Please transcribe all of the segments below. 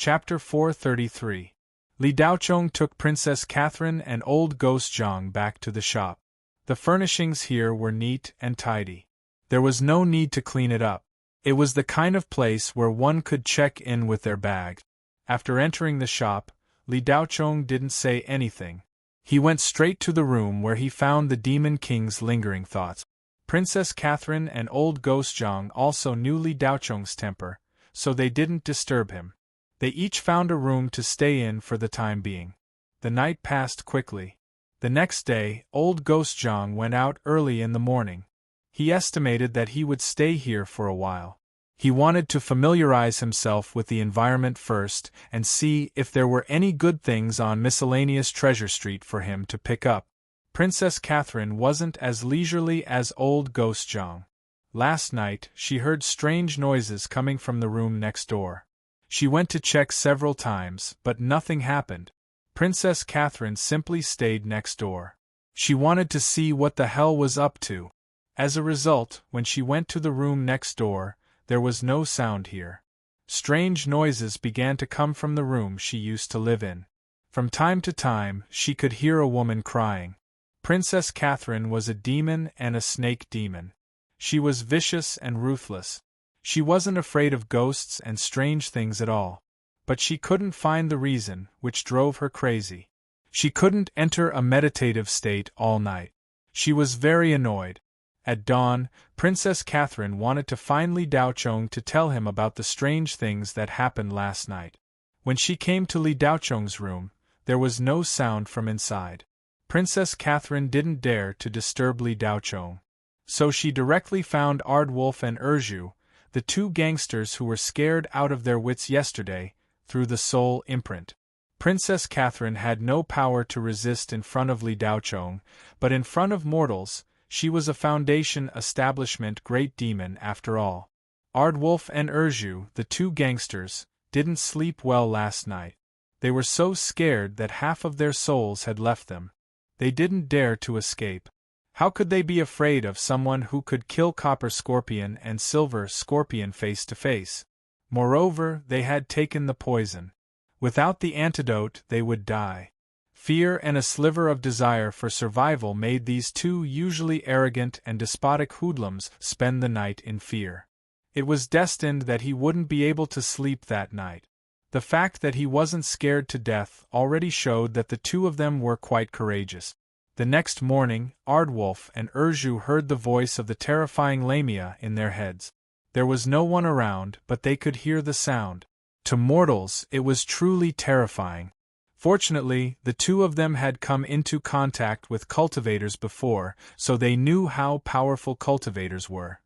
Chapter 433. Li Daochong took Princess Catherine and old ghost Zhang back to the shop. The furnishings here were neat and tidy. There was no need to clean it up. It was the kind of place where one could check in with their bag. After entering the shop, Li Daochong didn't say anything. He went straight to the room where he found the Demon King's lingering thoughts. Princess Catherine and old ghost Zhang also knew Li Daochong's temper, so they didn't disturb him. They each found a room to stay in for the time being. The night passed quickly. The next day, old ghost Zhang went out early in the morning. He estimated that he would stay here for a while. He wanted to familiarize himself with the environment first and see if there were any good things on miscellaneous Treasure Street for him to pick up. Princess Catherine wasn't as leisurely as old ghost Zhang. Last night, she heard strange noises coming from the room next door. She went to check several times, but nothing happened. Princess Catherine simply stayed next door. She wanted to see what the hell was up to. As a result, when she went to the room next door, there was no sound here. Strange noises began to come from the room she used to live in. From time to time, she could hear a woman crying. Princess Catherine was a demon and a snake demon. She was vicious and ruthless. She wasn't afraid of ghosts and strange things at all. But she couldn't find the reason, which drove her crazy. She couldn't enter a meditative state all night. She was very annoyed. At dawn, Princess Catherine wanted to find Li Daochong to tell him about the strange things that happened last night. When she came to Li Daochong's room, there was no sound from inside. Princess Catherine didn't dare to disturb Li Daochong. So she directly found Ardwolf and Erju, the two gangsters who were scared out of their wits yesterday, through the soul imprint. Princess Catherine had no power to resist in front of Li Daochong, but in front of mortals, she was a Foundation establishment great demon after all. Ardwolf and Erju, the two gangsters, didn't sleep well last night. They were so scared that half of their souls had left them. They didn't dare to escape. How could they be afraid of someone who could kill Copper Scorpion and Silver Scorpion face to face? Moreover, they had taken the poison. Without the antidote, they would die. Fear and a sliver of desire for survival made these two usually arrogant and despotic hoodlums spend the night in fear. It was destined that he wouldn't be able to sleep that night. The fact that he wasn't scared to death already showed that the two of them were quite courageous. The next morning, Ardwolf and Erju heard the voice of the terrifying Lamia in their heads. There was no one around, but they could hear the sound. To mortals, it was truly terrifying. Fortunately, the two of them had come into contact with cultivators before, so they knew how powerful cultivators were.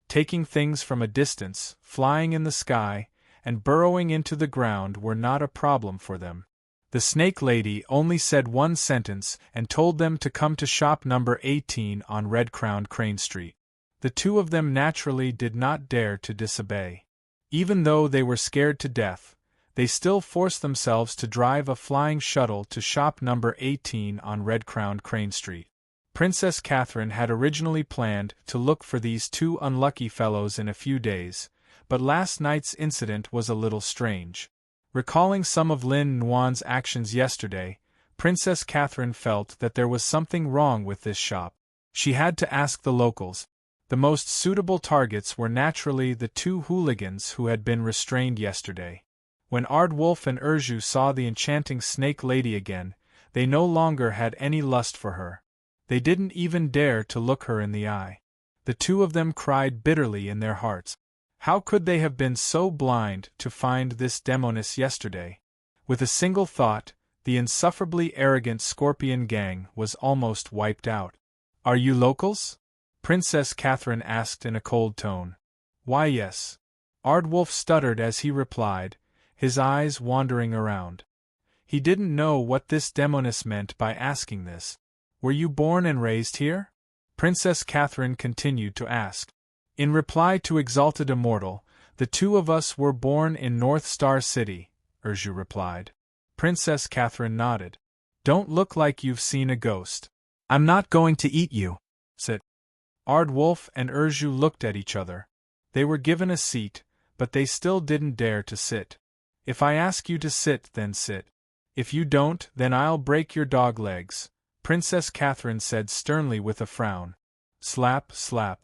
Taking things from a distance, flying in the sky, and burrowing into the ground were not a problem for them. The Snake Lady only said one sentence and told them to come to shop number 18 on Red-Crowned Crane Street. The two of them naturally did not dare to disobey. Even though they were scared to death, they still forced themselves to drive a flying shuttle to shop number 18 on Red-Crowned Crane Street. Princess Catherine had originally planned to look for these two unlucky fellows in a few days, but last night's incident was a little strange. Recalling some of Lin Nuan's actions yesterday, Princess Catherine felt that there was something wrong with this shop. She had to ask the locals. The most suitable targets were naturally the two hooligans who had been restrained yesterday. When Ardwolf and Erju saw the enchanting Snake Lady again, they no longer had any lust for her. They didn't even dare to look her in the eye. The two of them cried bitterly in their hearts. How could they have been so blind to find this demoness yesterday? With a single thought, the insufferably arrogant Scorpion gang was almost wiped out. "Are you locals?" Princess Catherine asked in a cold tone. "Why, yes." Ardwolf stuttered as he replied, his eyes wandering around. He didn't know what this demoness meant by asking this. "Were you born and raised here?" Princess Catherine continued to ask. In reply to Exalted Immortal, "The two of us were born in North Star City," Erju replied. Princess Catherine nodded. "Don't look like you've seen a ghost." "I'm not going to eat you," said Ardwolf and Erju looked at each other. They were given a seat, but they still didn't dare to sit. If I ask you to sit, then sit. If you don't, then I'll break your dog legs, Princess Catherine said sternly with a frown. Slap, slap.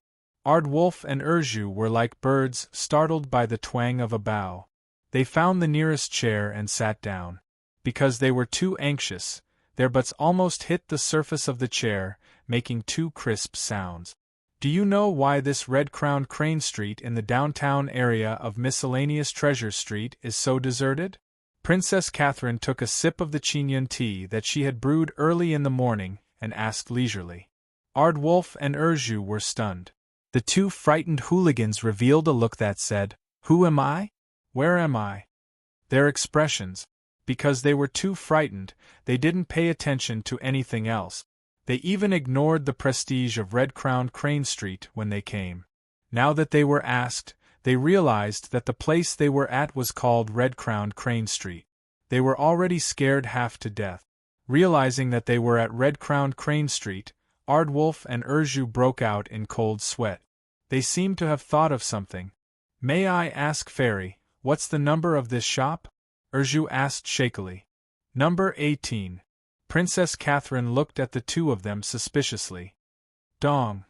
Ardwulf and Urju were like birds startled by the twang of a bow. They found the nearest chair and sat down. Because they were too anxious, their butts almost hit the surface of the chair, making two crisp sounds. Do you know why this red-crowned Crane Street in the downtown area of Miscellaneous Treasure Street is so deserted? Princess Catherine took a sip of the Chinyan tea that she had brewed early in the morning and asked leisurely. Ardwulf and Urju were stunned. The two frightened hooligans revealed a look that said, "Who am I? Where am I?" Their expressions. Because they were too frightened, they didn't pay attention to anything else. They even ignored the prestige of red-crowned Crane Street when they came. Now that they were asked, they realized that the place they were at was called red-crowned Crane Street. They were already scared half to death. Realizing that they were at red-crowned Crane Street, Ardwulf and Urju broke out in cold sweat. They seemed to have thought of something. "May I ask, Fairy, what's the number of this shop?" Urju asked shakily. "Number 18. Princess Catherine looked at the two of them suspiciously. "Dong."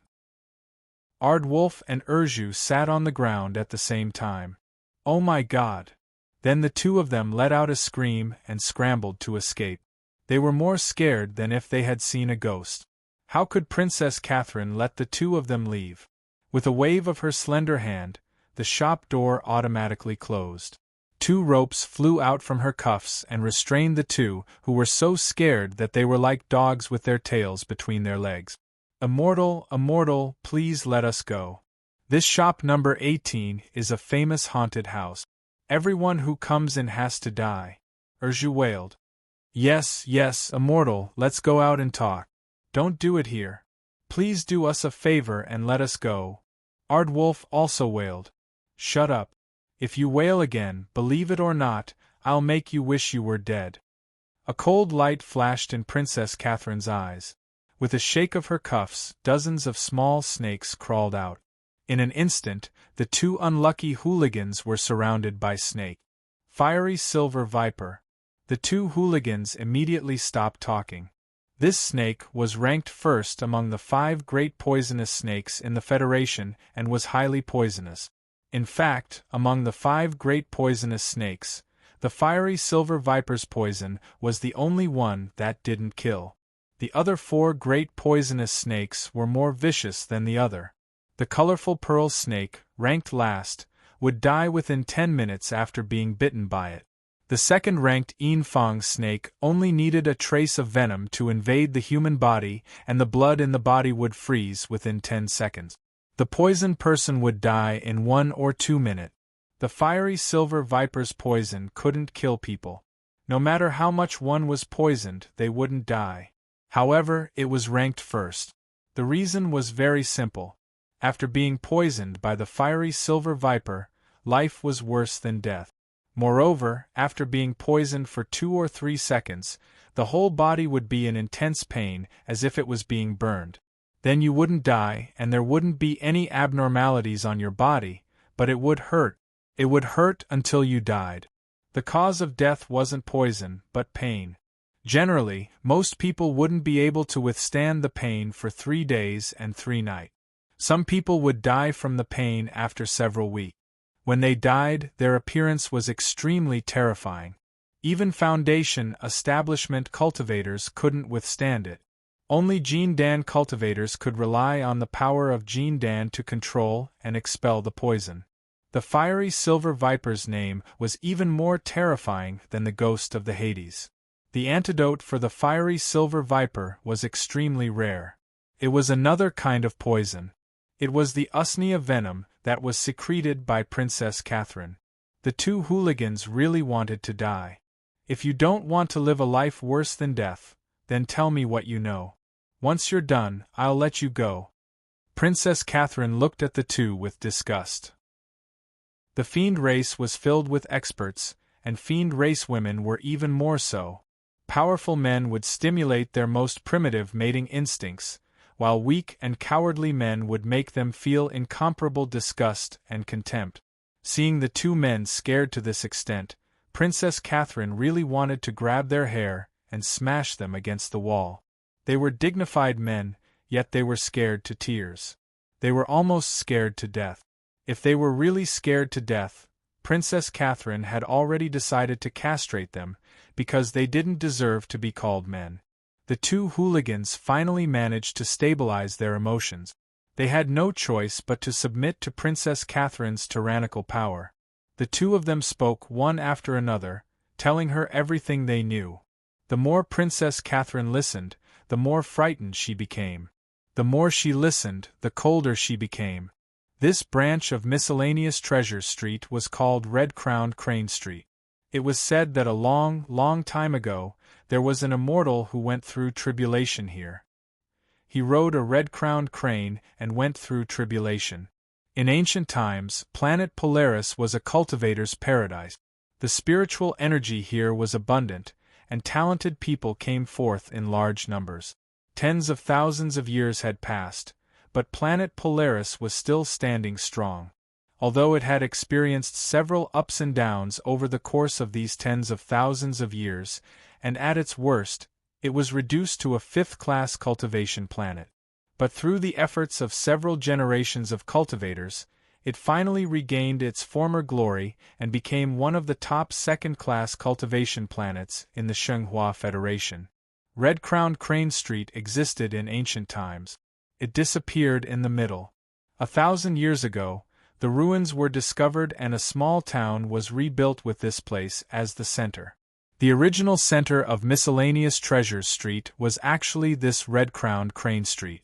Ardwulf and Urju sat on the ground at the same time. "Oh my God!" Then the two of them let out a scream and scrambled to escape. They were more scared than if they had seen a ghost. How could Princess Catherine let the two of them leave? With a wave of her slender hand, the shop door automatically closed. Two ropes flew out from her cuffs and restrained the two, who were so scared that they were like dogs with their tails between their legs. "Immortal, immortal, please let us go. This shop number 18 is a famous haunted house. Everyone who comes in has to die," Urju wailed. "Yes, yes, immortal, let's go out and talk. Don't do it here. Please do us a favor and let us go," Ardwulf also wailed. "Shut up. If you wail again, believe it or not, I'll make you wish you were dead." A cold light flashed in Princess Catherine's eyes. With a shake of her cuffs, dozens of small snakes crawled out. In an instant, the two unlucky hooligans were surrounded by Snake. Fiery Silver Viper. The two hooligans immediately stopped talking. This snake was ranked first among the 5 great poisonous snakes in the Federation and was highly poisonous. In fact, among the 5 great poisonous snakes, the fiery silver viper's poison was the only one that didn't kill. The other 4 great poisonous snakes were more vicious than the other. The colorful pearl snake, ranked last, would die within 10 minutes after being bitten by it. The second-ranked Enfang snake only needed a trace of venom to invade the human body, and the blood in the body would freeze within 10 seconds. The poisoned person would die in 1 or 2 minutes. The fiery silver viper's poison couldn't kill people. No matter how much one was poisoned, they wouldn't die. However, it was ranked first. The reason was very simple. After being poisoned by the fiery silver viper, life was worse than death. Moreover, after being poisoned for 2 or 3 seconds, the whole body would be in intense pain as if it was being burned. Then you wouldn't die and there wouldn't be any abnormalities on your body, but it would hurt. It would hurt until you died. The cause of death wasn't poison, but pain. Generally, most people wouldn't be able to withstand the pain for 3 days and 3 nights. Some people would die from the pain after several weeks. When they died, their appearance was extremely terrifying. Even Foundation establishment cultivators couldn't withstand it. Only Gene Dan cultivators could rely on the power of Gene Dan to control and expel the poison. The fiery silver viper's name was even more terrifying than the ghost of the Hades. The antidote for the fiery silver viper was extremely rare. It was another kind of poison. It was the usnea venom that was secreted by Princess Catherine. The two hooligans really wanted to die. "If you don't want to live a life worse than death, then tell me what you know. Once you're done, I'll let you go." Princess Catherine looked at the two with disgust. The fiend race was filled with experts, and fiend race women were even more so. Powerful men would stimulate their most primitive mating instincts, while weak and cowardly men would make them feel incomparable disgust and contempt. Seeing the two men scared to this extent, Princess Catherine really wanted to grab their hair and smash them against the wall. They were dignified men, yet they were scared to tears. They were almost scared to death. If they were really scared to death, Princess Catherine had already decided to castrate them, because they didn't deserve to be called men. The two hooligans finally managed to stabilize their emotions. They had no choice but to submit to Princess Catherine's tyrannical power. The two of them spoke one after another, telling her everything they knew. The more Princess Catherine listened, the more frightened she became. The more she listened, the colder she became. This branch of miscellaneous Treasure Street was called Red-Crowned Crane Street. It was said that a long, long time ago, there was an immortal who went through tribulation here. He rode a red-crowned crane and went through tribulation. In ancient times, planet Polaris was a cultivator's paradise. The spiritual energy here was abundant, and talented people came forth in large numbers. Tens of thousands of years had passed, but planet Polaris was still standing strong. Although it had experienced several ups and downs over the course of these tens of thousands of years, and at its worst, it was reduced to a fifth-class cultivation planet. But through the efforts of several generations of cultivators, it finally regained its former glory and became one of the top second-class cultivation planets in the Shenghua Federation. Red-Crowned Crane Street existed in ancient times. It disappeared in the middle. 1,000 years ago, the ruins were discovered and a small town was rebuilt with this place as the center. The original center of miscellaneous Treasures Street was actually this Red-Crowned Crane Street.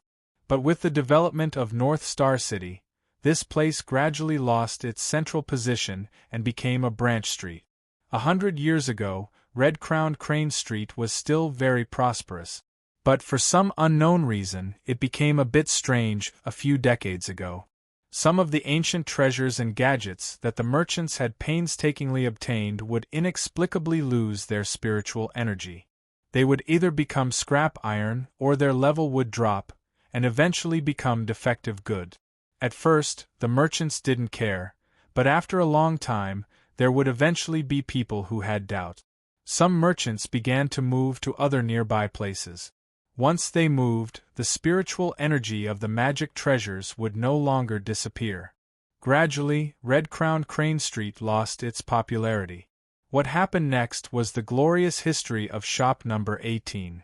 But with the development of North Star City, this place gradually lost its central position and became a branch street. 100 years ago, Red-Crowned Crane Street was still very prosperous. But for some unknown reason, it became a bit strange a few decades ago. Some of the ancient treasures and gadgets that the merchants had painstakingly obtained would inexplicably lose their spiritual energy. They would either become scrap iron or their level would drop, and eventually become defective goods. At first, the merchants didn't care, but after a long time, there would eventually be people who had doubts. Some merchants began to move to other nearby places. Once they moved, the spiritual energy of the magic treasures would no longer disappear. Gradually, Red-Crowned Crane Street lost its popularity. What happened next was the glorious history of shop number 18.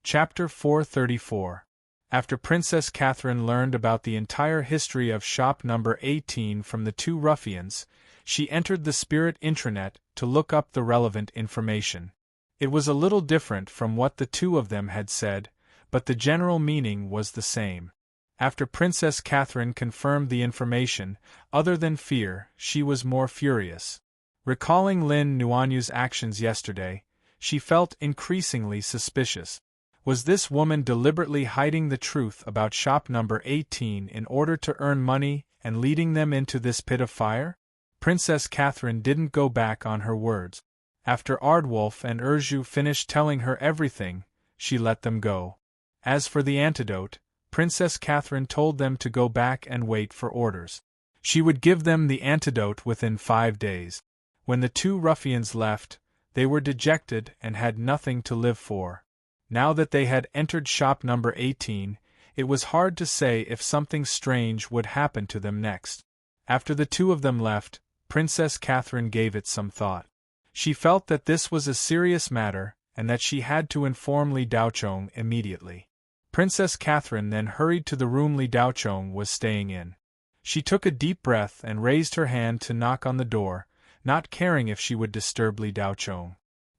Chapter 434. After Princess Catherine learned about the entire history of shop number 18 from the two ruffians, she entered the Spirit intranet to look up the relevant information. It was a little different from what the two of them had said, but the general meaning was the same. After Princess Catherine confirmed the information, other than fear, she was more furious. Recalling Lin Nuanyu's actions yesterday, she felt increasingly suspicious. Was this woman deliberately hiding the truth about shop number 18 in order to earn money and leading them into this pit of fire? Princess Catherine didn't go back on her words. After Ardwolf and Urju finished telling her everything, she let them go. As for the antidote, Princess Catherine told them to go back and wait for orders. She would give them the antidote within 5 days. When the two ruffians left, they were dejected and had nothing to live for. Now that they had entered shop number 18, it was hard to say if something strange would happen to them next. After the two of them left, Princess Catherine gave it some thought. She felt that this was a serious matter and that she had to inform Li Daochong immediately. Princess Catherine then hurried to the room Li Daochong was staying in. She took a deep breath and raised her hand to knock on the door, not caring if she would disturb Li Daochong.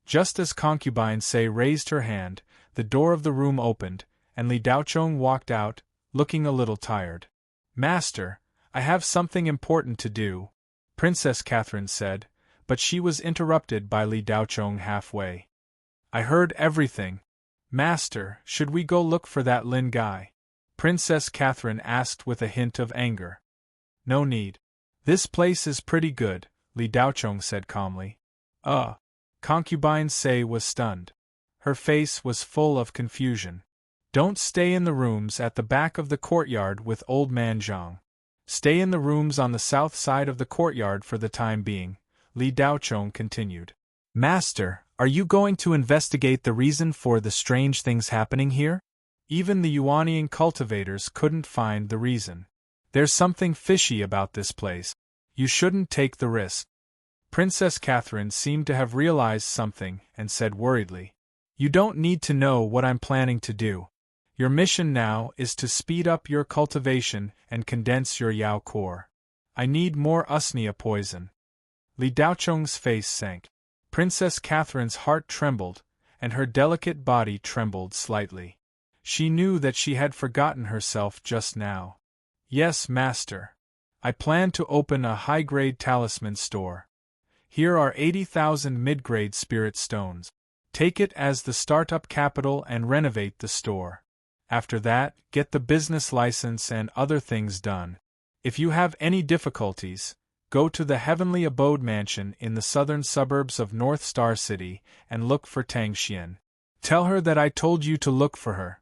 Just as concubine Sei raised her hand, the door of the room opened, and Li Daochong walked out, looking a little tired. "Master, I have something important to do," Princess Catherine said, but she was interrupted by Li Daochong halfway. "I heard everything. Master, should we go look for that Lin guy?" Princess Catherine asked with a hint of anger. "No need. This place is pretty good," Li Daochong said calmly. Concubine Sei was stunned. Her face was full of confusion. "Don't stay in the rooms at the back of the courtyard with old man Zhang. Stay in the rooms on the south side of the courtyard for the time being, Li Daochong continued. Master, are you going to investigate the reason for the strange things happening here? Even the Yuanian cultivators couldn't find the reason. There's something fishy about this place. You shouldn't take the risk. Princess Catherine seemed to have realized something and said worriedly, You don't need to know what I'm planning to do. Your mission now is to speed up your cultivation and condense your Yao core. I need more usnea poison. Li Daochong's face sank. Princess Catherine's heart trembled, and her delicate body trembled slightly. She knew that she had forgotten herself just now. Yes, master. I plan to open a high-grade talisman store. Here are 80,000 mid-grade spirit stones. Take it as the startup capital and renovate the store. After that, get the business license and other things done. If you have any difficulties, go to the Heavenly Abode Mansion in the southern suburbs of North Star City and look for Tang Xian. Tell her that I told you to look for her.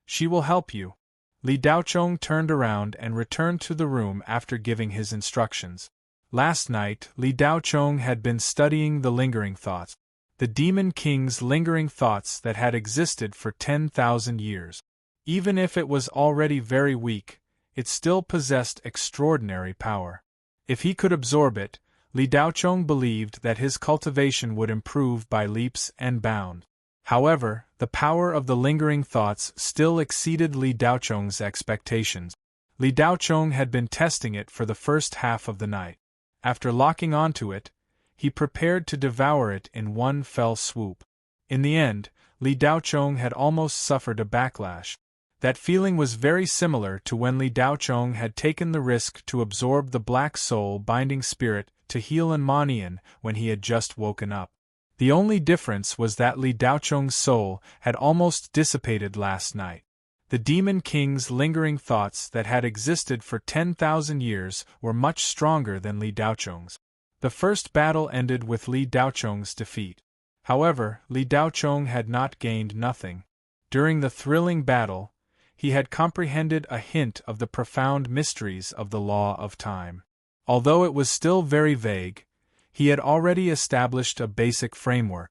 She will help you. Li Daochong turned around and returned to the room after giving his instructions. Last night, Li Daochong had been studying the lingering thoughts, the Demon King's lingering thoughts that had existed for 10,000 years. Even if it was already very weak, it still possessed extraordinary power. If he could absorb it, Li Daochong believed that his cultivation would improve by leaps and bounds. However, the power of the lingering thoughts still exceeded Li Daochong's expectations. Li Daochong had been testing it for the first half of the night. After locking onto it, he prepared to devour it in one fell swoop. In the end, Li Daochong had almost suffered a backlash. That feeling was very similar to when Li Daochong had taken the risk to absorb the black soul binding spirit to heal Anmanian when he had just woken up. The only difference was that Li Daochong's soul had almost dissipated last night. The Demon King's lingering thoughts that had existed for 10,000 years were much stronger than Li Daochong's. The first battle ended with Li Daochong's defeat. However, Li Daochong had not gained nothing. During the thrilling battle, he had comprehended a hint of the profound mysteries of the law of time. Although it was still very vague, he had already established a basic framework.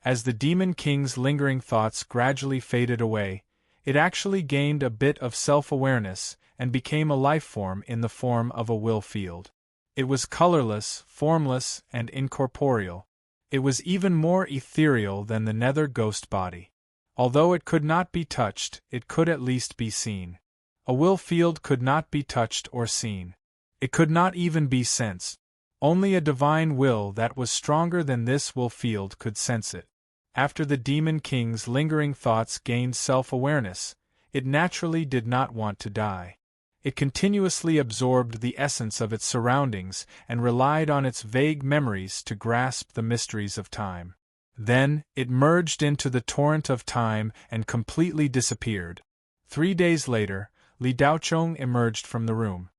As the Demon King's lingering thoughts gradually faded away, it actually gained a bit of self-awareness and became a life form in the form of a will field. It was colorless, formless, and incorporeal. It was even more ethereal than the nether ghost body. Although it could not be touched, it could at least be seen. A will field could not be touched or seen. It could not even be sensed. Only a divine will that was stronger than this will field could sense it. After the Demon King's lingering thoughts gained self-awareness, it naturally did not want to die. It continuously absorbed the essence of its surroundings and relied on its vague memories to grasp the mysteries of time. Then, it merged into the torrent of time and completely disappeared. 3 days later, Li Daochong emerged from the room.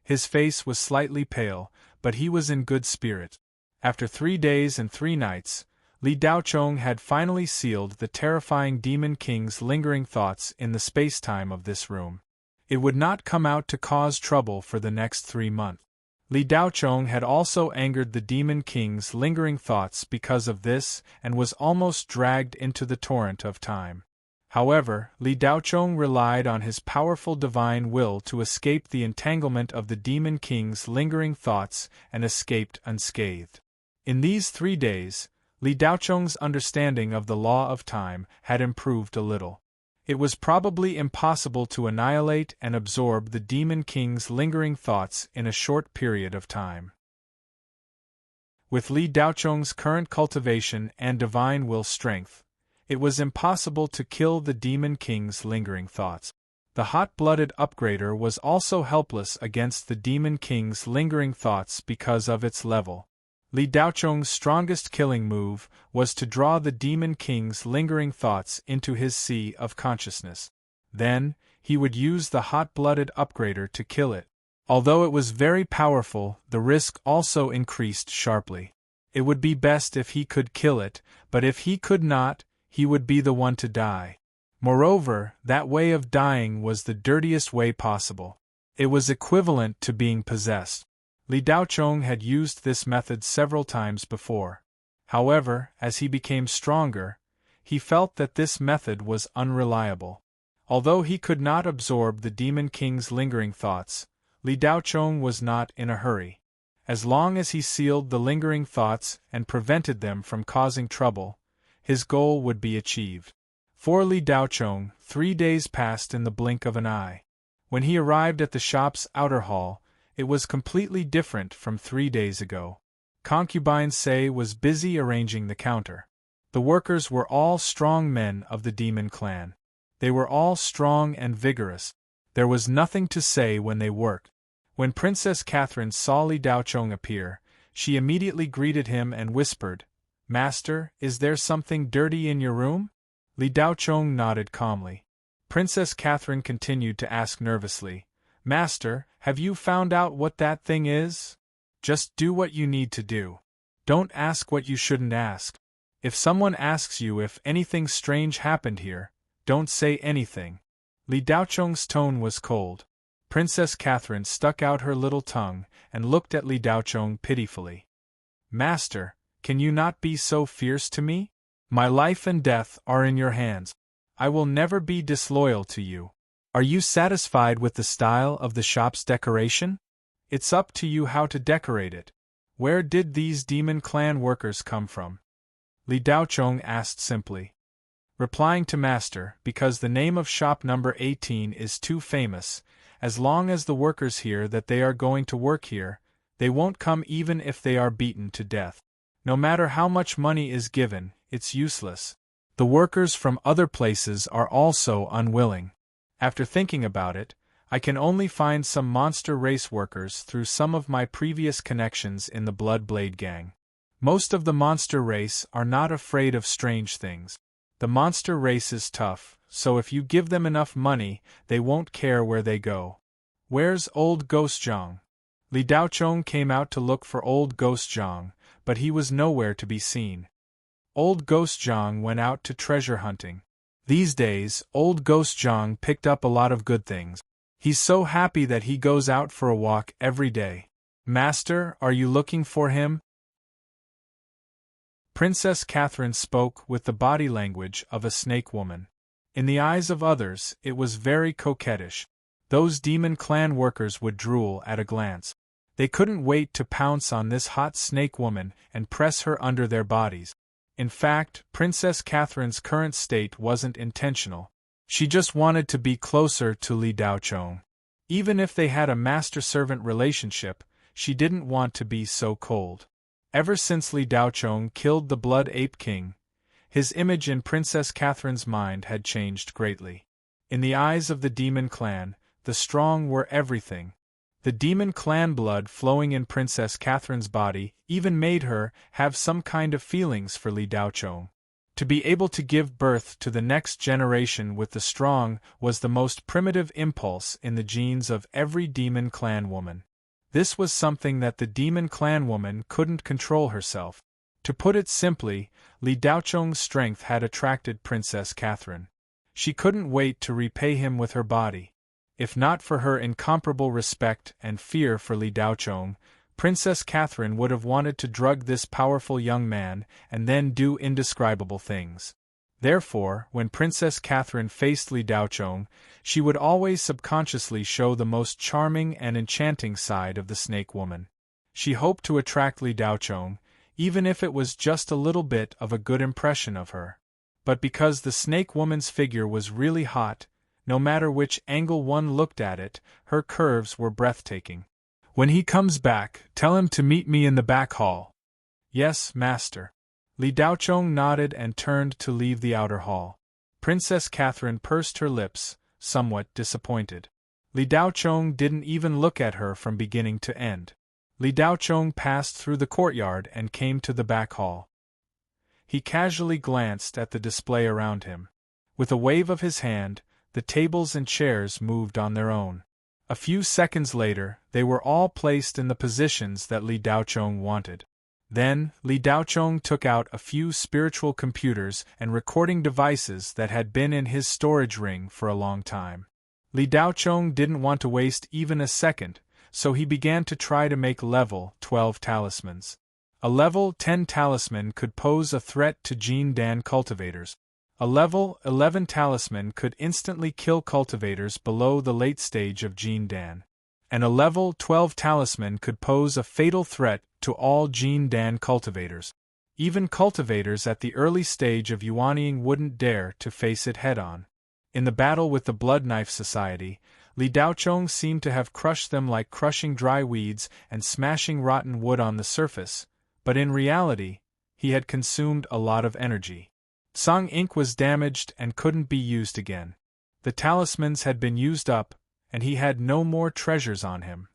His face was slightly pale, but he was in good spirit. After 3 days and 3 nights, Li Daochong had finally sealed the terrifying Demon King's lingering thoughts in the space-time of this room. It would not come out to cause trouble for the next 3 months. Li Daochong had also angered the Demon King's lingering thoughts because of this and was almost dragged into the torrent of time. However, Li Daochong relied on his powerful divine will to escape the entanglement of the Demon King's lingering thoughts and escaped unscathed. In these 3 days, Li Daochong's understanding of the law of time had improved a little. It was probably impossible to annihilate and absorb the Demon King's lingering thoughts in a short period of time. With Li Daochong's current cultivation and divine will strength, it was impossible to kill the Demon King's lingering thoughts. The hot-blooded upgrader was also helpless against the Demon King's lingering thoughts because of its level. Li Daochong's strongest killing move was to draw the Demon King's lingering thoughts into his sea of consciousness. Then, he would use the hot-blooded upgrader to kill it. Although it was very powerful, the risk also increased sharply. It would be best if he could kill it, but if he could not, he would be the one to die. Moreover, that way of dying was the dirtiest way possible. It was equivalent to being possessed. Li Daochong had used this method several times before. However, as he became stronger, he felt that this method was unreliable. Although he could not absorb the Demon King's lingering thoughts, Li Daochong was not in a hurry. As long as he sealed the lingering thoughts and prevented them from causing trouble, his goal would be achieved. For Li Daochong, 3 days passed in the blink of an eye. When he arrived at the shop's outer hall, it was completely different from 3 days ago. Concubine Sei was busy arranging the counter. The workers were all strong men of the demon clan. They were all strong and vigorous. There was nothing to say when they worked. When Princess Catherine saw Li Daochong appear, she immediately greeted him and whispered, "Master, is there something dirty in your room?" Li Daochong nodded calmly. Princess Catherine continued to ask nervously, "Master, have you found out what that thing is? Just do what you need to do. Don't ask what you shouldn't ask. If someone asks you if anything strange happened here, don't say anything." Li Daochong's tone was cold. Princess Catherine stuck out her little tongue and looked at Li Daochong pitifully. "Master, can you not be so fierce to me? My life and death are in your hands. I will never be disloyal to you. Are you satisfied with the style of the shop's decoration? It's up to you how to decorate it. Where did these demon clan workers come from?" Li Daochong asked simply. Replying to Master, because the name of shop number 18 is too famous. As long as the workers hear that they are going to work here, they won't come even if they are beaten to death. No matter how much money is given, it's useless. The workers from other places are also unwilling. After thinking about it, I can only find some monster race workers through some of my previous connections in the Blood Blade gang. Most of the monster race are not afraid of strange things. The monster race is tough, so if you give them enough money, they won't care where they go. Where's old Ghost Zhang? Li Daochong came out to look for old Ghost Zhang, but he was nowhere to be seen. Old Ghost Zhang went out to treasure hunting. These days, old Ghost Zhang picked up a lot of good things. He's so happy that he goes out for a walk every day. "Master, are you looking for him?" Princess Catherine spoke with the body language of a snake woman. In the eyes of others, it was very coquettish. Those demon clan workers would drool at a glance. They couldn't wait to pounce on this hot snake woman and press her under their bodies. In fact, Princess Catherine's current state wasn't intentional. She just wanted to be closer to Li Daochong. Even if they had a master-servant relationship, she didn't want to be so cold. Ever since Li Daochong killed the Blood Ape King, his image in Princess Catherine's mind had changed greatly. In the eyes of the demon clan, the strong were everything. The demon clan blood flowing in Princess Catherine's body even made her have some kind of feelings for Li Daochong. To be able to give birth to the next generation with the strong was the most primitive impulse in the genes of every demon clan woman. This was something that the demon clan woman couldn't control herself. To put it simply, Li Daochong's strength had attracted Princess Catherine. She couldn't wait to repay him with her body. If not for her incomparable respect and fear for Li Daochong, Princess Catherine would have wanted to drug this powerful young man and then do indescribable things. Therefore, when Princess Catherine faced Li Daochong, she would always subconsciously show the most charming and enchanting side of the snake woman. She hoped to attract Li Daochong, even if it was just a little bit of a good impression of her. But because the snake woman's figure was really hot, no matter which angle one looked at it, her curves were breathtaking. "When he comes back, tell him to meet me in the back hall." "Yes, master." Li Daochong nodded and turned to leave the outer hall. Princess Catherine pursed her lips, somewhat disappointed. Li Daochong didn't even look at her from beginning to end. Li Daochong passed through the courtyard and came to the back hall. He casually glanced at the display around him. With a wave of his hand, the tables and chairs moved on their own. A few seconds later, they were all placed in the positions that Li Daochong wanted. Then, Li Daochong took out a few spiritual computers and recording devices that had been in his storage ring for a long time. Li Daochong didn't want to waste even a second, so he began to try to make level 12 talismans. A level 10 talisman could pose a threat to Gene Dan cultivators. A level 11 talisman could instantly kill cultivators below the late stage of Gene Dan. And a level 12 talisman could pose a fatal threat to all Gene Dan cultivators. Even cultivators at the early stage of Yuanying wouldn't dare to face it head-on. In the battle with the Blood Knife Society, Li Daochong seemed to have crushed them like crushing dry weeds and smashing rotten wood on the surface, but in reality, he had consumed a lot of energy. Song ink was damaged and couldn't be used again. The talismans had been used up, and he had no more treasures on him.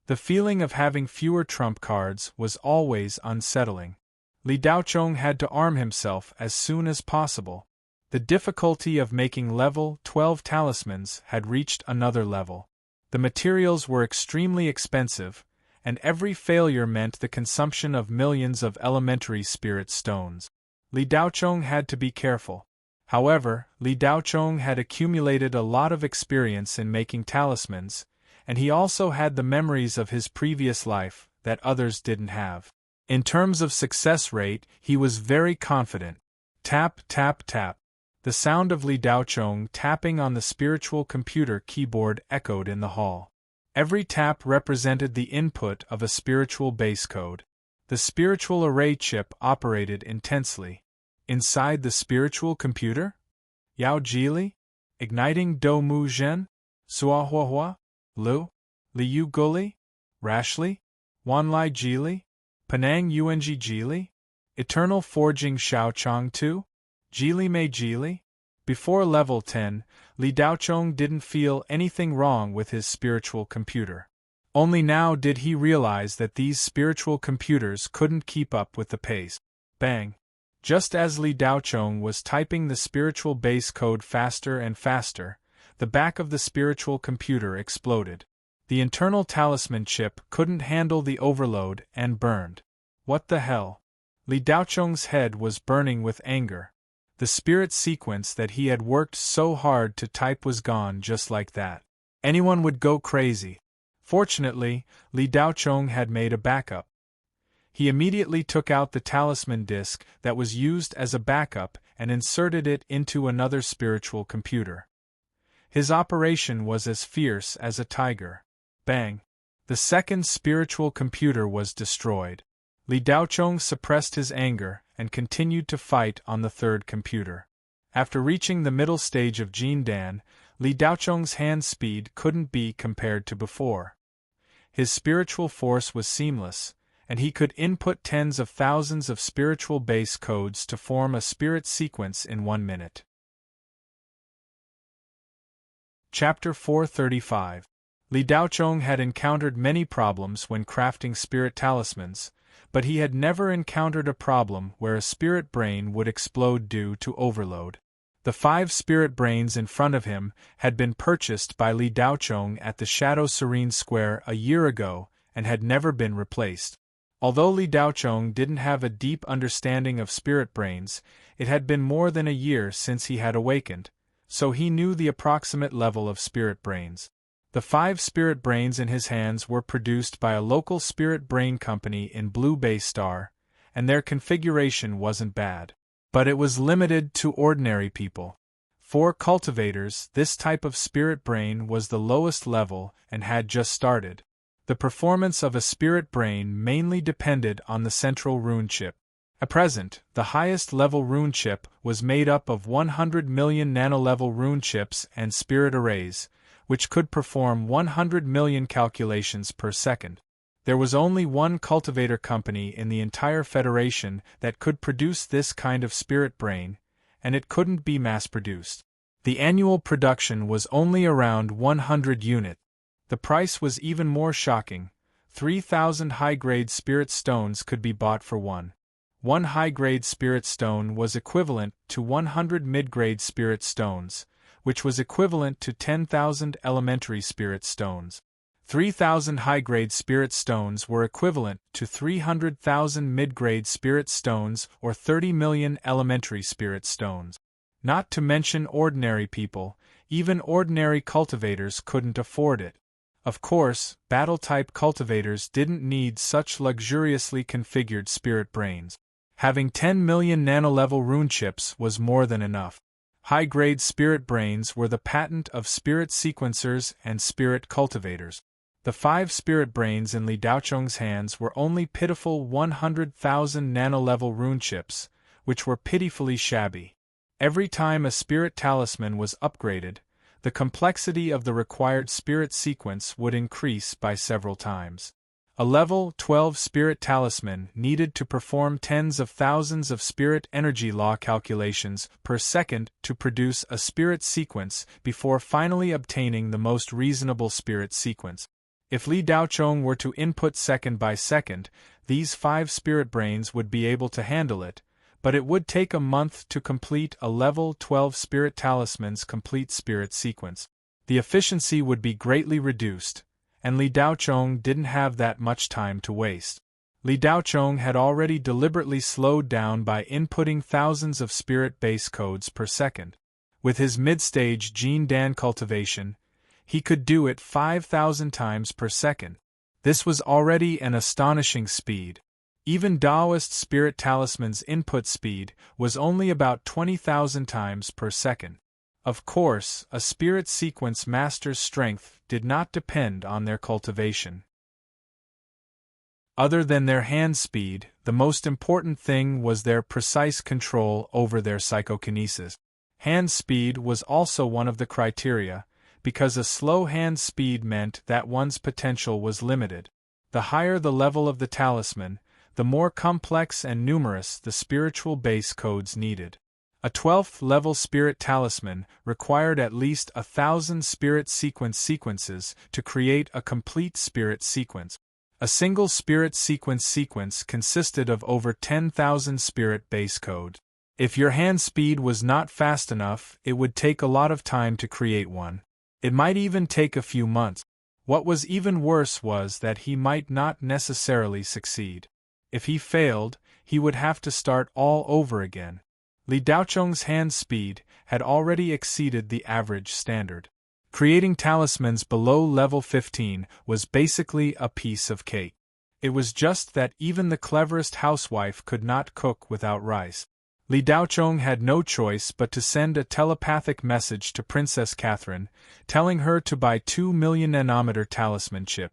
The feeling of having fewer trump cards was always unsettling. Li Daochong had to arm himself as soon as possible. The difficulty of making level 12 talismans had reached another level. The materials were extremely expensive, and every failure meant the consumption of millions of elementary spirit stones. Li Daochong had to be careful. However, Li Daochong had accumulated a lot of experience in making talismans, and he also had the memories of his previous life that others didn't have. In terms of success rate, he was very confident. Tap, tap, tap. The sound of Li Daochong tapping on the spiritual computer keyboard echoed in the hall. Every tap represented the input of a spiritual base code. The spiritual array chip operated intensely. Inside the spiritual computer? Yao Jili? Igniting Do Mu Zhen? Sua Hua Hua? Lu? Liu Guli? Rashli? Wanlai Jili? Penang Yuanji Jili? Eternal Forging Shao Chong 2? Jili Mei Jili? Before level 10, Li Daochong didn't feel anything wrong with his spiritual computer. Only now did he realize that these spiritual computers couldn't keep up with the pace. Bang! Just as Li Daochong was typing the spiritual base code faster and faster, the back of the spiritual computer exploded. The internal talisman chip couldn't handle the overload and burned. What the hell? Li Daochong's head was burning with anger. The spirit sequence that he had worked so hard to type was gone just like that. Anyone would go crazy. Fortunately, Li Daochong had made a backup. He immediately took out the talisman disk that was used as a backup and inserted it into another spiritual computer. His operation was as fierce as a tiger. Bang! The second spiritual computer was destroyed. Li Daochong suppressed his anger and continued to fight on the third computer. After reaching the middle stage of Gene Dan, Li Daochong's hand speed couldn't be compared to before. His spiritual force was seamless, and he could input tens of thousands of spiritual base codes to form a spirit sequence in 1 minute. Chapter 435. Li Daochong had encountered many problems when crafting spirit talismans, but he had never encountered a problem where a spirit brain would explode due to overload. The 5 spirit brains in front of him had been purchased by Li Daochong at the Shadow Serene Square a year ago and had never been replaced. Although Li Daochong didn't have a deep understanding of spirit brains, it had been more than a year since he had awakened, so he knew the approximate level of spirit brains. The 5 spirit brains in his hands were produced by a local spirit brain company in Blue Bay Star, and their configuration wasn't bad. But it was limited to ordinary people. For cultivators, this type of spirit brain was the lowest level and had just started. The performance of a spirit brain mainly depended on the central rune chip. At present, the highest level rune chip was made up of 100 million nanolevel rune chips and spirit arrays, which could perform 100 million calculations per second. There was only one cultivator company in the entire Federation that could produce this kind of spirit brain, and it couldn't be mass-produced. The annual production was only around 100 units. The price was even more shocking. 3,000 high-grade spirit stones could be bought for one. One high-grade spirit stone was equivalent to 100 mid-grade spirit stones, which was equivalent to 10,000 elementary spirit stones. 3,000 high-grade spirit stones were equivalent to 300,000 mid-grade spirit stones or 30 million elementary spirit stones. Not to mention ordinary people, even ordinary cultivators couldn't afford it. Of course, battle-type cultivators didn't need such luxuriously configured spirit brains. Having 10 million nano-level rune chips was more than enough. High-grade spirit brains were the patent of spirit sequencers and spirit cultivators. The 5 spirit brains in Li Daocheng's hands were only pitiful 100,000 nano-level rune chips, which were pitifully shabby. Every time a spirit talisman was upgraded, the complexity of the required spirit sequence would increase by several times. A level 12 spirit talisman needed to perform tens of thousands of spirit energy law calculations per second to produce a spirit sequence before finally obtaining the most reasonable spirit sequence. If Li Daocheng were to input second by second, these 5 spirit brains would be able to handle it, but it would take a month to complete a level 12 spirit talisman's complete spirit sequence. The efficiency would be greatly reduced, and Li Daocheng didn't have that much time to waste. Li Daocheng had already deliberately slowed down by inputting thousands of spirit base codes per second. With his mid-stage Jin Dan cultivation, he could do it 5,000 times per second. This was already an astonishing speed. Even Daoist spirit talisman's input speed was only about 20,000 times per second. Of course, a spirit sequence master's strength did not depend on their cultivation. Other than their hand speed, the most important thing was their precise control over their psychokinesis. Hand speed was also one of the criteria, because a slow hand speed meant that one's potential was limited. The higher the level of the talisman, the more complex and numerous the spiritual base codes needed. A 12th level spirit talisman required at least 1,000 spirit sequences to create a complete spirit sequence. A single spirit sequence consisted of over 10,000 spirit base codes. If your hand speed was not fast enough, it would take a lot of time to create one. It might even take a few months. What was even worse was that he might not necessarily succeed. If he failed, he would have to start all over again. Li Daocheng's hand speed had already exceeded the average standard. Creating talismans below level 15 was basically a piece of cake. It was just that even the cleverest housewife could not cook without rice. Li Daocheng had no choice but to send a telepathic message to Princess Catherine, telling her to buy 2 million nanometer talisman chip.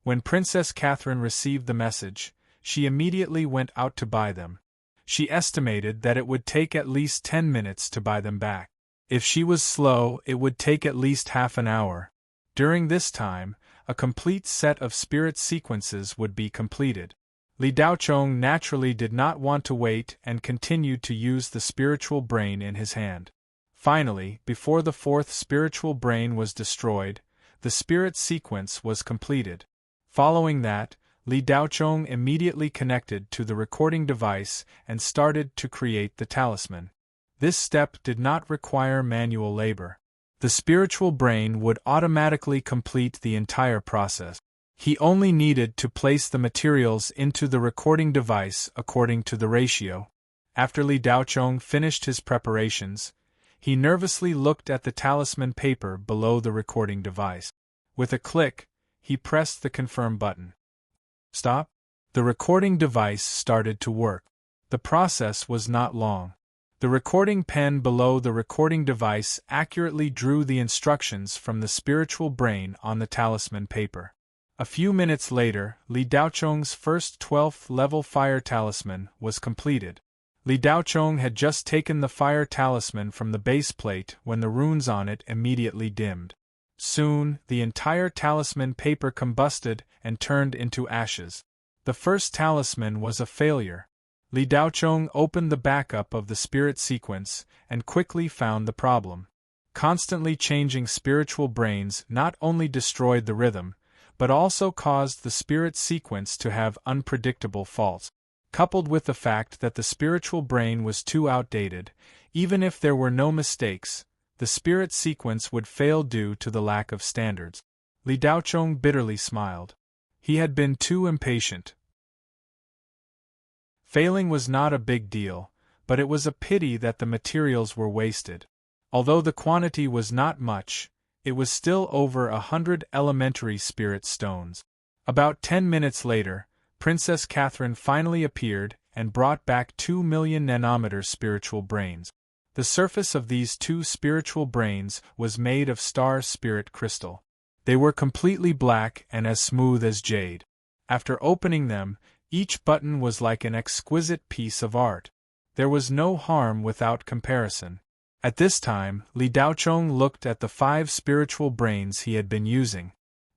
When Princess Catherine received the message, she immediately went out to buy them. She estimated that it would take at least 10 minutes to buy them back. If she was slow, it would take at least half an hour. During this time, a complete set of spirit sequences would be completed. Li Daocheng naturally did not want to wait and continued to use the spiritual brain in his hand. Finally, before the 4th spiritual brain was destroyed, the spirit sequence was completed. Following that, Li Daocheng immediately connected to the recording device and started to create the talisman. This step did not require manual labor. The spiritual brain would automatically complete the entire process. He only needed to place the materials into the recording device according to the ratio. After Li Daocheng finished his preparations, he nervously looked at the talisman paper below the recording device. With a click, he pressed the confirm button. Stop. The recording device started to work. The process was not long. The recording pen below the recording device accurately drew the instructions from the spiritual brain on the talisman paper. A few minutes later, Li Daocheng's first 12th level fire talisman was completed. Li Daocheng had just taken the fire talisman from the base plate when the runes on it immediately dimmed. Soon, the entire talisman paper combusted and turned into ashes. The first talisman was a failure. Li Daocheng opened the backup of the spirit sequence and quickly found the problem. Constantly changing spiritual brains not only destroyed the rhythm, but also caused the spirit sequence to have unpredictable faults. Coupled with the fact that the spiritual brain was too outdated, even if there were no mistakes, the spirit sequence would fail due to the lack of standards. Li Daocheng bitterly smiled. He had been too impatient. Failing was not a big deal, but it was a pity that the materials were wasted. Although the quantity was not much, it was still over 100 elementary spirit stones. About 10 minutes later, Princess Catherine finally appeared and brought back 2 million nanometer spiritual brains. The surface of these 2 spiritual brains was made of star spirit crystal. They were completely black and as smooth as jade. After opening them, each button was like an exquisite piece of art. There was no harm without comparison. At this time, Li Daochong looked at the 5 spiritual brains he had been using.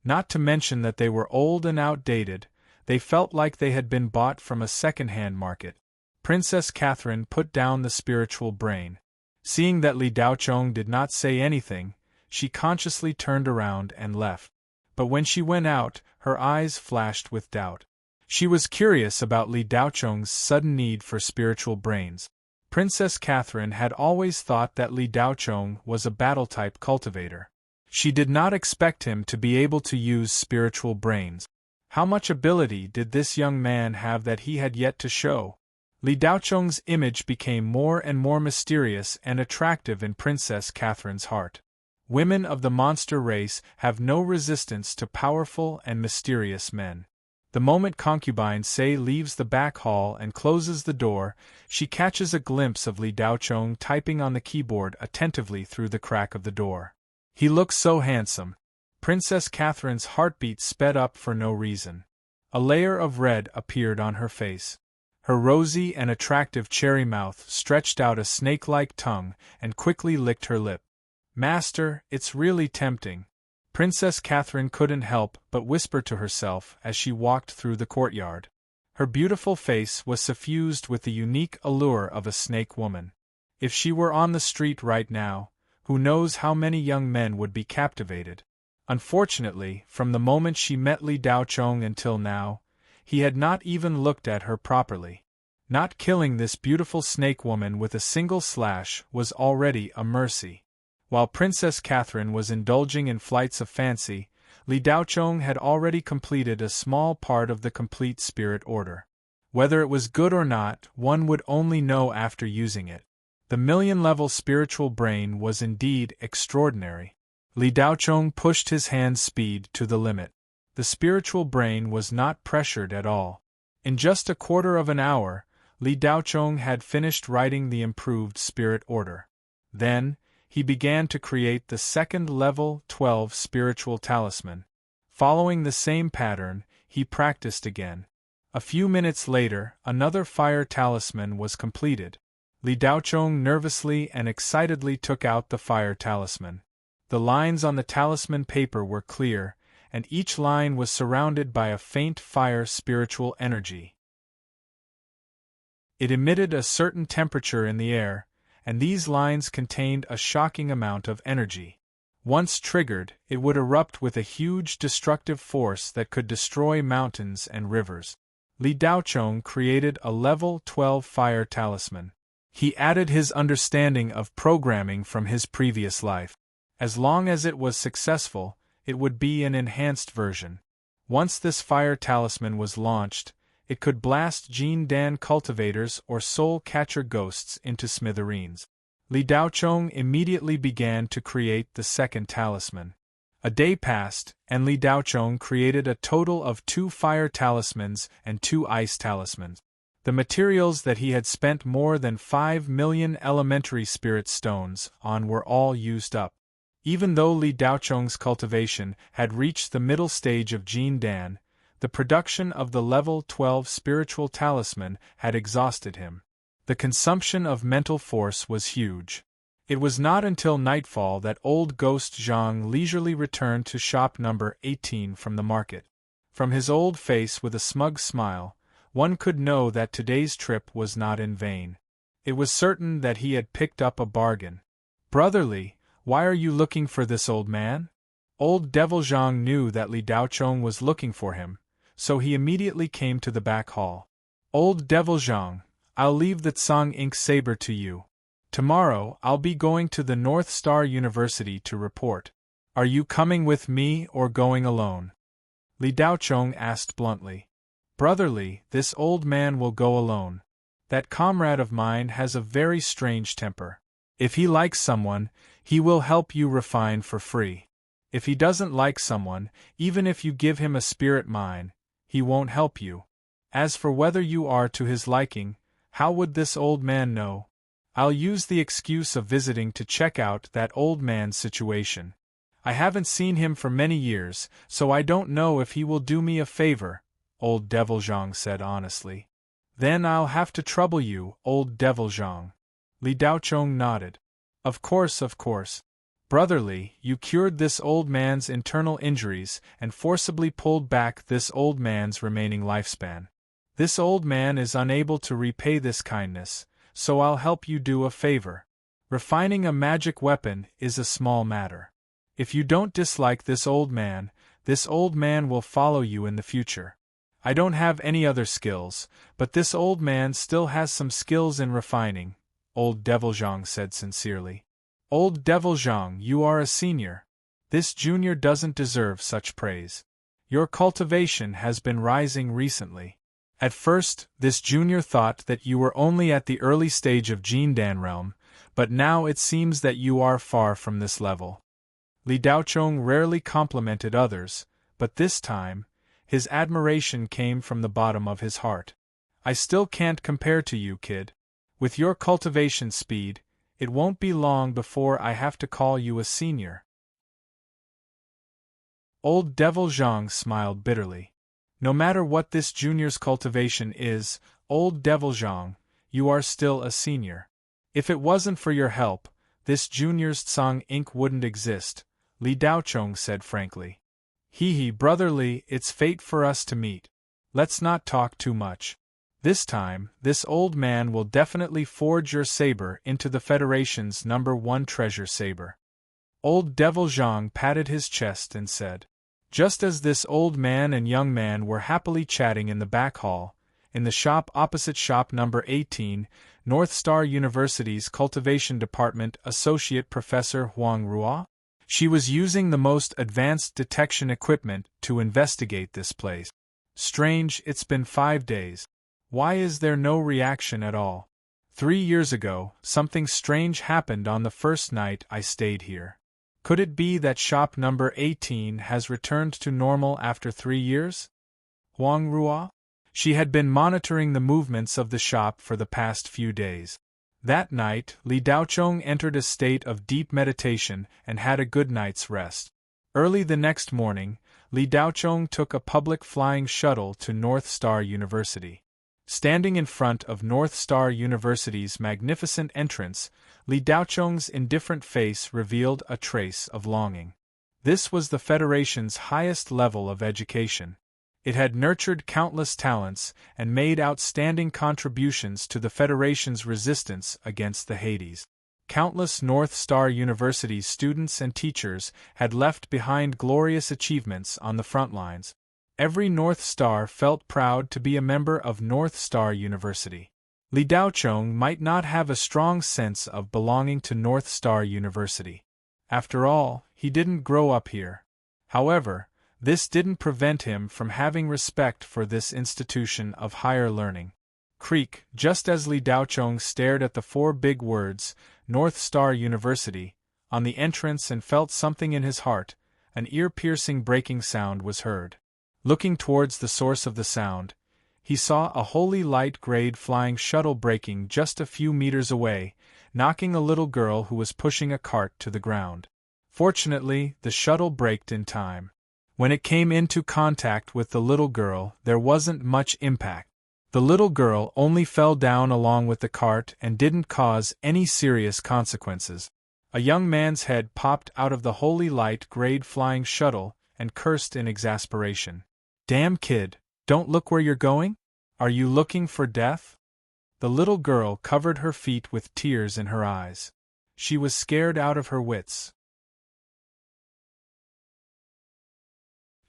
Not to mention that they were old and outdated, they felt like they had been bought from a second-hand market. Princess Catherine put down the spiritual brain. Seeing that Li Daochong did not say anything, she consciously turned around and left. But when she went out, her eyes flashed with doubt. She was curious about Li Daochong's sudden need for spiritual brains. Princess Catherine had always thought that Li Daochong was a battle-type cultivator. She did not expect him to be able to use spiritual brains. How much ability did this young man have that he had yet to show? Li Daochong's image became more and more mysterious and attractive in Princess Catherine's heart. Women of the monster race have no resistance to powerful and mysterious men. The moment concubine Sei leaves the back hall and closes the door, she catches a glimpse of Li Daochong typing on the keyboard attentively through the crack of the door. He looks so handsome. Princess Catherine's heartbeat sped up for no reason. A layer of red appeared on her face. Her rosy and attractive cherry mouth stretched out a snake-like tongue and quickly licked her lip. "Master, it's really tempting." Princess Catherine couldn't help but whisper to herself as she walked through the courtyard. Her beautiful face was suffused with the unique allure of a snake woman. If she were on the street right now, who knows how many young men would be captivated. Unfortunately, from the moment she met Li Daochong until now, he had not even looked at her properly. Not killing this beautiful snake woman with a single slash was already a mercy. While Princess Catherine was indulging in flights of fancy, Li Daochong had already completed a small part of the complete spirit order. Whether it was good or not, one would only know after using it. The million-level spiritual brain was indeed extraordinary. Li Daochong pushed his hand's speed to the limit. The spiritual brain was not pressured at all. In just a quarter of an hour, Li Daochong had finished writing the improved spirit order. Then, he began to create the second level 12 spiritual talisman. Following the same pattern, he practiced again. A few minutes later, another fire talisman was completed. Li Daochong nervously and excitedly took out the fire talisman. The lines on the talisman paper were clear, and each line was surrounded by a faint fire spiritual energy. It emitted a certain temperature in the air, and these lines contained a shocking amount of energy. Once triggered, it would erupt with a huge destructive force that could destroy mountains and rivers. Li Daochong created a level 12 fire talisman. He added his understanding of programming from his previous life. As long as it was successful, it would be an enhanced version. Once this fire talisman was launched, it could blast Jin Dan cultivators or soul catcher ghosts into smithereens. Li Daochong immediately began to create the second talisman. A day passed, and Li Daochong created a total of 2 fire talismans and 2 ice talismans. The materials that he had spent more than 5 million elementary spirit stones on were all used up. Even though Li Daochong's cultivation had reached the middle stage of Jin Dan, the production of the level 12 spiritual talisman had exhausted him. The consumption of mental force was huge. It was not until nightfall that old ghost Zhang leisurely returned to shop number 18 from the market. From his old face with a smug smile, one could know that today's trip was not in vain. It was certain that he had picked up a bargain. "Brotherly, why are you looking for this old man?" Old Devil Zhang knew that Li Daochong was looking for him, so he immediately came to the back hall. "Old Devil Zhang, I'll leave the Tsang ink saber to you. Tomorrow I'll be going to the North Star University to report. Are you coming with me or going alone?" Li Daochong asked bluntly. "Brotherly, this old man will go alone. That comrade of mine has a very strange temper. If he likes someone, he will help you refine for free. If he doesn't like someone, even if you give him a spirit mine, he won't help you. As for whether you are to his liking, how would this old man know? I'll use the excuse of visiting to check out that old man's situation. I haven't seen him for many years, so I don't know if he will do me a favor, old Devil Zhang said honestly. Then I'll have to trouble you, old Devil Zhang. Li Daochong nodded. Of course, of course. Brotherly, you cured this old man's internal injuries and forcibly pulled back this old man's remaining lifespan. This old man is unable to repay this kindness, so I'll help you do a favor. Refining a magic weapon is a small matter. If you don't dislike this old man will follow you in the future. I don't have any other skills, but this old man still has some skills in refining, old Devil Zhang said sincerely. Old Devil Zhang, you are a senior. This junior doesn't deserve such praise. Your cultivation has been rising recently. At first, this junior thought that you were only at the early stage of Jindan realm, but now it seems that you are far from this level. Li Daochong rarely complimented others, but this time, his admiration came from the bottom of his heart. I still can't compare to you, kid. With your cultivation speed, it won't be long before I have to call you a senior. Old Devil Zhang smiled bitterly. No matter what this junior's cultivation is, old Devil Zhang, you are still a senior. If it wasn't for your help, this junior's Tsang ink wouldn't exist, Li Daochong said frankly. Hee brotherly, it's fate for us to meet. Let's not talk too much. This time, this old man will definitely forge your saber into the Federation's #1 treasure saber. Old Devil Zhang patted his chest and said. Just as this old man and young man were happily chatting in the back hall, in the shop opposite shop number 18, North Star University's Cultivation Department Associate Professor Huang Ruo. She was using the most advanced detection equipment to investigate this place. Strange, it's been 5 days. Why is there no reaction at all? 3 years ago, something strange happened on the first night I stayed here. Could it be that shop number 18 has returned to normal after 3 years? Huang Ruo? She had been monitoring the movements of the shop for the past few days. That night, Li Daochong entered a state of deep meditation and had a good night's rest. Early the next morning, Li Daochong took a public flying shuttle to North Star University. Standing in front of North Star University's magnificent entrance, Li Daochong's indifferent face revealed a trace of longing. This was the Federation's highest level of education. It had nurtured countless talents and made outstanding contributions to the Federation's resistance against the Hades. Countless North Star University students and teachers had left behind glorious achievements on the front lines. Every North Star felt proud to be a member of North Star University. Li Daochong might not have a strong sense of belonging to North Star University. After all, he didn't grow up here. However, this didn't prevent him from having respect for this institution of higher learning. Creak, just as Li Daochong stared at the 4 big words, North Star University, on the entrance and felt something in his heart, an ear-piercing breaking sound was heard. Looking towards the source of the sound, he saw a holy light-grade flying shuttle braking just a few meters away, knocking a little girl who was pushing a cart to the ground. Fortunately, the shuttle braked in time. When it came into contact with the little girl, there wasn't much impact. The little girl only fell down along with the cart and didn't cause any serious consequences. A young man's head popped out of the holy light-grade flying shuttle and cursed in exasperation. Damn kid, don't look where you're going? Are you looking for death? The little girl covered her feet with tears in her eyes. She was scared out of her wits.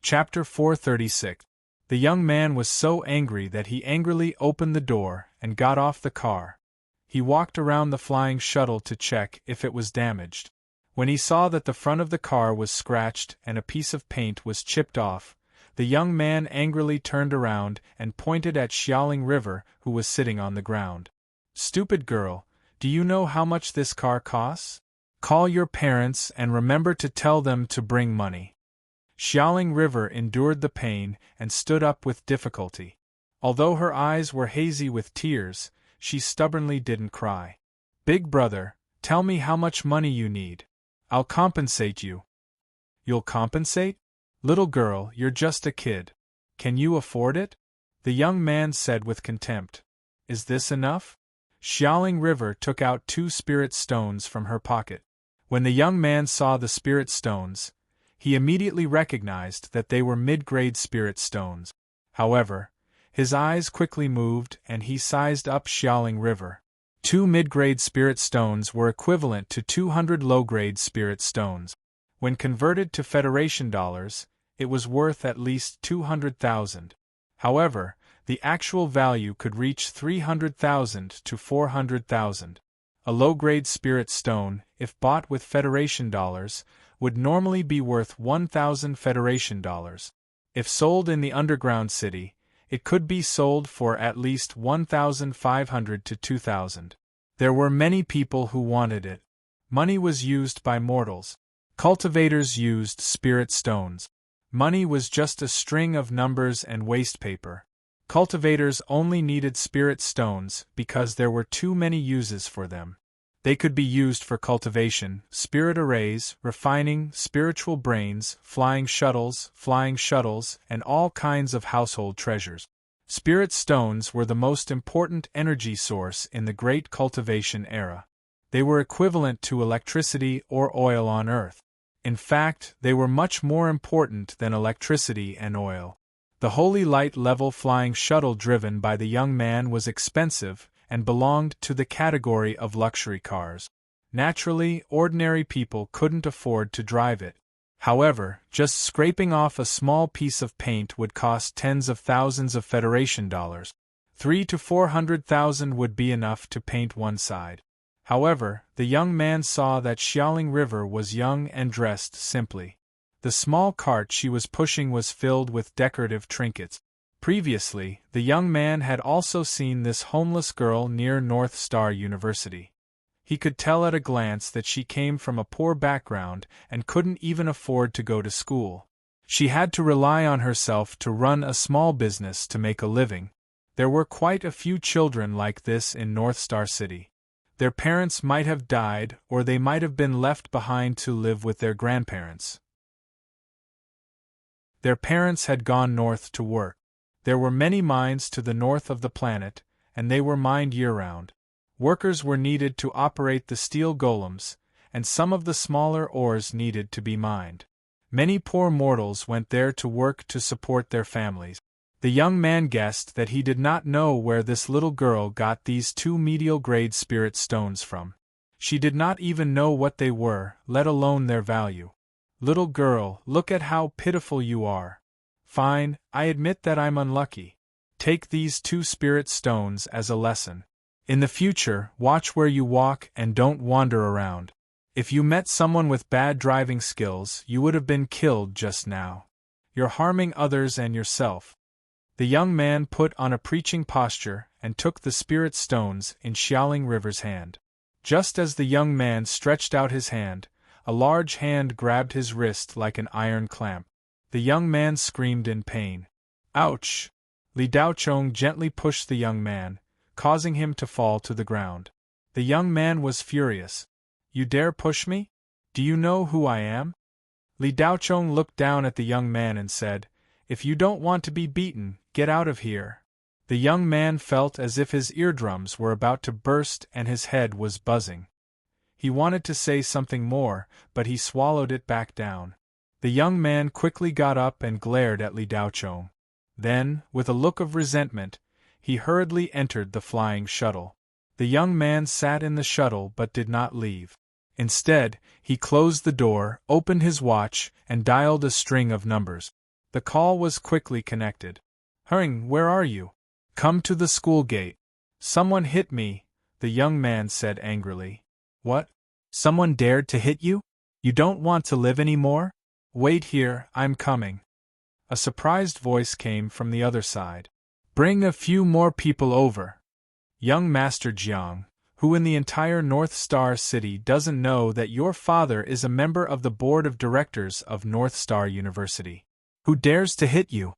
Chapter 436. The young man was so angry that he angrily opened the door and got off the car. He walked around the flying shuttle to check if it was damaged. When he saw that the front of the car was scratched and a piece of paint was chipped off, the young man angrily turned around and pointed at Xiaoling River, who was sitting on the ground. Stupid girl, do you know how much this car costs? Call your parents and remember to tell them to bring money. Xiaoling River endured the pain and stood up with difficulty. Although her eyes were hazy with tears, she stubbornly didn't cry. Big brother, tell me how much money you need. I'll compensate you. You'll compensate? Little girl, you're just a kid. Can you afford it? The young man said with contempt. Is this enough? Xiaoling River took out 2 spirit stones from her pocket. When the young man saw the spirit stones, he immediately recognized that they were mid-grade spirit stones. However, his eyes quickly moved and he sized up Xiaoling River. 2 mid-grade spirit stones were equivalent to 200 low-grade spirit stones. When converted to Federation dollars, it was worth at least 200,000. However, the actual value could reach 300,000 to 400,000. A low-grade spirit stone, if bought with Federation dollars, would normally be worth 1,000 Federation dollars. If sold in the underground city, it could be sold for at least 1,500 to 2,000. There were many people who wanted it. Money was used by mortals. Cultivators used spirit stones. Money was just a string of numbers and waste paper. Cultivators only needed spirit stones because there were too many uses for them. They could be used for cultivation, spirit arrays, refining, spiritual brains, flying shuttles, and all kinds of household treasures. Spirit stones were the most important energy source in the Great Cultivation Era. They were equivalent to electricity or oil on Earth. In fact, they were much more important than electricity and oil. The Holy Light level flying shuttle driven by the young man was expensive and belonged to the category of luxury cars. Naturally, ordinary people couldn't afford to drive it. However, just scraping off a small piece of paint would cost tens of thousands of Federation dollars. 300,000 to 400,000 would be enough to paint one side. However, the young man saw that Xiaoling River was young and dressed simply. The small cart she was pushing was filled with decorative trinkets. Previously, the young man had also seen this homeless girl near North Star University. He could tell at a glance that she came from a poor background and couldn't even afford to go to school. She had to rely on herself to run a small business to make a living. There were quite a few children like this in North Star City. Their parents might have died or they might have been left behind to live with their grandparents. Their parents had gone north to work. There were many mines to the north of the planet, and they were mined year-round. Workers were needed to operate the steel golems, and some of the smaller ores needed to be mined. Many poor mortals went there to work to support their families. The young man guessed that he did not know where this little girl got these 2 medial-grade spirit stones from. She did not even know what they were, let alone their value. Little girl, look at how pitiful you are. Fine, I admit that I'm unlucky. Take these 2 spirit stones as a lesson. In the future, watch where you walk and don't wander around. If you met someone with bad driving skills, you would have been killed just now. You're harming others and yourself. The young man put on a preaching posture and took the spirit stones in Xiaoling River's hand. Just as the young man stretched out his hand, a large hand grabbed his wrist like an iron clamp. The young man screamed in pain. Ouch! Li Daochong gently pushed the young man, causing him to fall to the ground. The young man was furious. You dare push me? Do you know who I am? Li Daochong looked down at the young man and said, If you don't want to be beaten, get out of here. The young man felt as if his eardrums were about to burst and his head was buzzing. He wanted to say something more, but he swallowed it back down. The young man quickly got up and glared at Li Daochong. Then, with a look of resentment, he hurriedly entered the flying shuttle. The young man sat in the shuttle but did not leave. Instead, he closed the door, opened his watch, and dialed a string of numbers. The call was quickly connected. Hurring, where are you? Come to the school gate. Someone hit me, the young man said angrily. What? Someone dared to hit you? You don't want to live anymore? Wait here, I'm coming. A surprised voice came from the other side. Bring a few more people over. Young Master Jiang, Who in the entire North Star City doesn't know that your father is a member of the board of directors of North Star University? Who dares to hit you?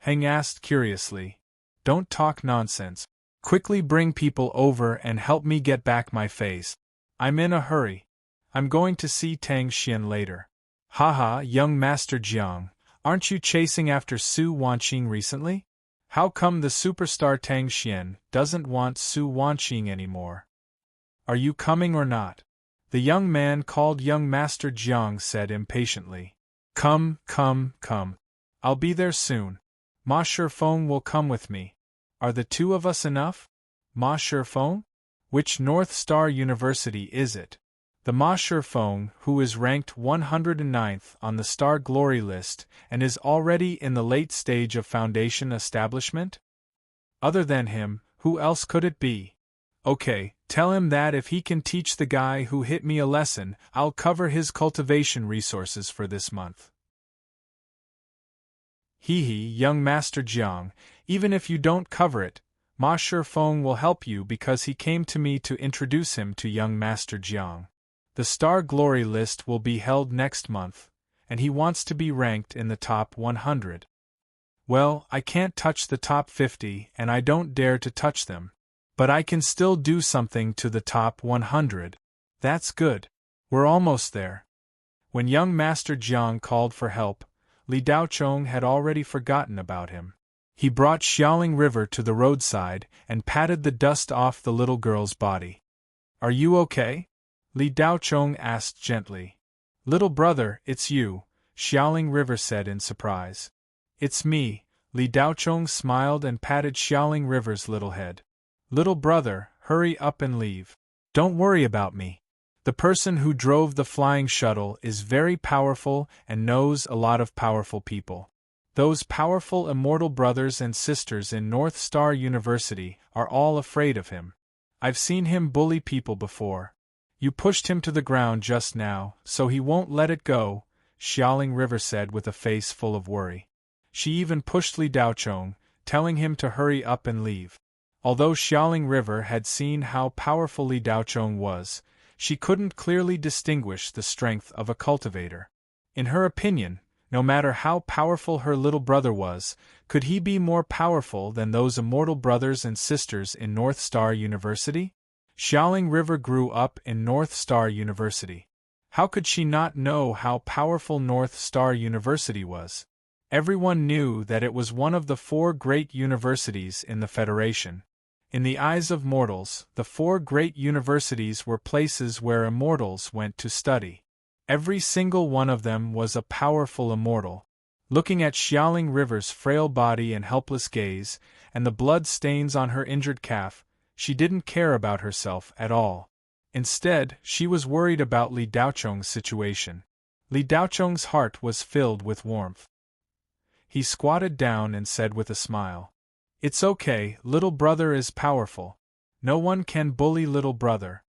Heng asked curiously. Don't talk nonsense. Quickly bring people over and help me get back my face. I'm in a hurry. I'm going to see Tang Xian later. Haha, young Master Jiang, aren't you chasing after Su Wanqing recently? How come the superstar Tang Xian doesn't want Su Wanqing anymore? Are you coming or not? The young man called young Master Jiang said impatiently. Come, come, come. I'll be there soon. Ma Shifeng will come with me. Are the two of us enough? Ma Shifeng? Which North Star University is it? The Ma Shifeng, who is ranked 109th on the Star Glory list and is already in the late stage of foundation establishment? Other than him, who else could it be? Okay, tell him that if he can teach the guy who hit me a lesson, I'll cover his cultivation resources for this month. Hee hee, young Master Jiang, even if you don't cover it, Ma Shifeng will help you because he came to me to introduce him to young Master Jiang. The Star Glory list will be held next month, and he wants to be ranked in the top 100. Well, I can't touch the top 50 and I don't dare to touch them. But I can still do something to the top 100. That's good. We're almost there. When young Master Jiang called for help, Li Daochong had already forgotten about him. He brought Xiaoling River to the roadside and patted the dust off the little girl's body. Are you okay? Li Daochong asked gently. Little brother, it's you, Xiaoling River said in surprise. It's me, Li Daochong smiled and patted Xiaoling River's little head. Little brother, hurry up and leave. Don't worry about me. The person who drove the flying shuttle is very powerful and knows a lot of powerful people. Those powerful immortal brothers and sisters in North Star University are all afraid of him. I've seen him bully people before. You pushed him to the ground just now, so he won't let it go, Xiaoling River said with a face full of worry. She even pushed Li Daochong, telling him to hurry up and leave. Although Xiaoling River had seen how powerful Li Daochong was, she couldn't clearly distinguish the strength of a cultivator. In her opinion, no matter how powerful her little brother was, could he be more powerful than those immortal brothers and sisters in North Star University? Xiaoling River grew up in North Star University. How could she not know how powerful North Star University was? Everyone knew that it was one of the 4 great universities in the Federation. In the eyes of mortals, the 4 great universities were places where immortals went to study. Every single one of them was a powerful immortal. Looking at Xiaoling River's frail body and helpless gaze, and the blood stains on her injured calf, she didn't care about herself at all. Instead, she was worried about Li Daochong's situation. Li Daochong's heart was filled with warmth. He squatted down and said with a smile, "It's okay, little brother is powerful. No one can bully little brother."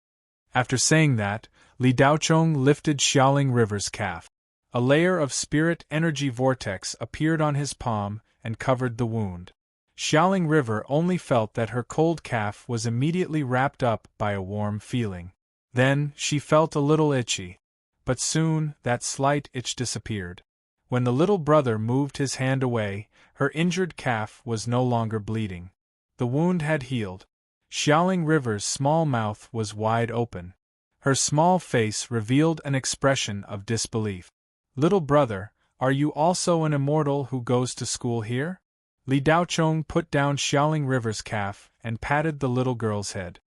After saying that, Li Daochong lifted Xiaoling River's calf. A layer of spirit energy vortex appeared on his palm and covered the wound. Xiaoling River only felt that her cold calf was immediately wrapped up by a warm feeling. Then, she felt a little itchy. But soon, that slight itch disappeared. When the little brother moved his hand away, her injured calf was no longer bleeding. The wound had healed. Xiaoling River's small mouth was wide open. Her small face revealed an expression of disbelief. "Little brother, are you also an immortal who goes to school here?" Li Daochong put down Xiaoling River's calf and patted the little girl's head.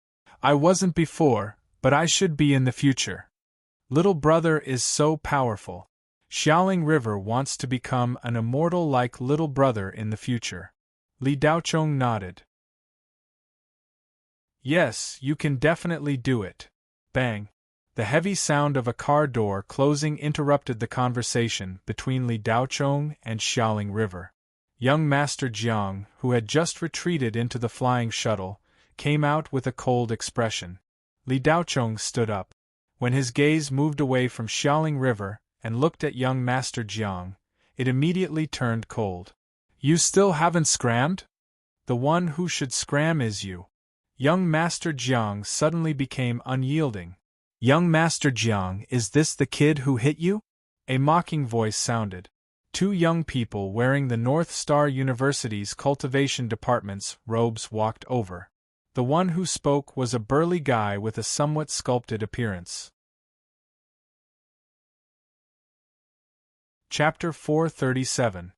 "I wasn't before, but I should be in the future. Little brother is so powerful. Xiaoling River wants to become an immortal like little brother in the future." Li Daochong nodded. "Yes, you can definitely do it." Bang! The heavy sound of a car door closing interrupted the conversation between Li Daochong and Xiaoling River. Young Master Jiang, who had just retreated into the flying shuttle, came out with a cold expression. Li Daochong stood up. When his gaze moved away from Xiaoling River and looked at young Master Jiang, it immediately turned cold. "You still haven't scrammed? The one who should scram is you. Young Master Jiang suddenly became unyielding. "Young Master Jiang, is this the kid who hit you?" A mocking voice sounded. Two young people wearing the North Star University's cultivation department's robes walked over. The one who spoke was a burly guy with a somewhat sculpted appearance. Chapter 437.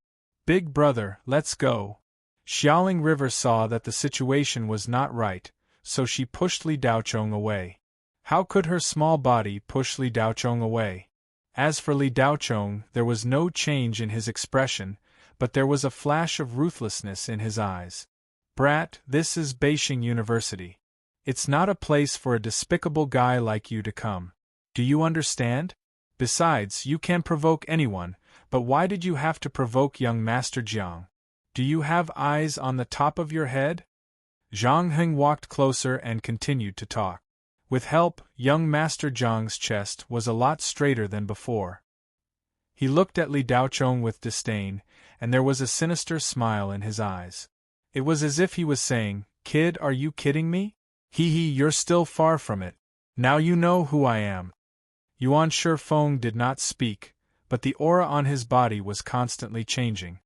Big Brother, Let's Go. Xiaoling River saw that the situation was not right, so she pushed Li Daochong away. How could her small body push Li Daochong away? As for Li Daochong, there was no change in his expression, but there was a flash of ruthlessness in his eyes. "Brat, this is Beijing University. It's not a place for a despicable guy like you to come. Do you understand? Besides, you can provoke anyone, but why did you have to provoke young Master Jiang? Do you have eyes on the top of your head?" Zhang Heng walked closer and continued to talk. With help, young Master Jiang's chest was a lot straighter than before. He looked at Li Daochong with disdain, and there was a sinister smile in his eyes. It was as if he was saying, "Kid, are you kidding me? Hee, you're still far from it. Now you know who I am." Yuan Shifeng did not speak, but the aura on his body was constantly changing.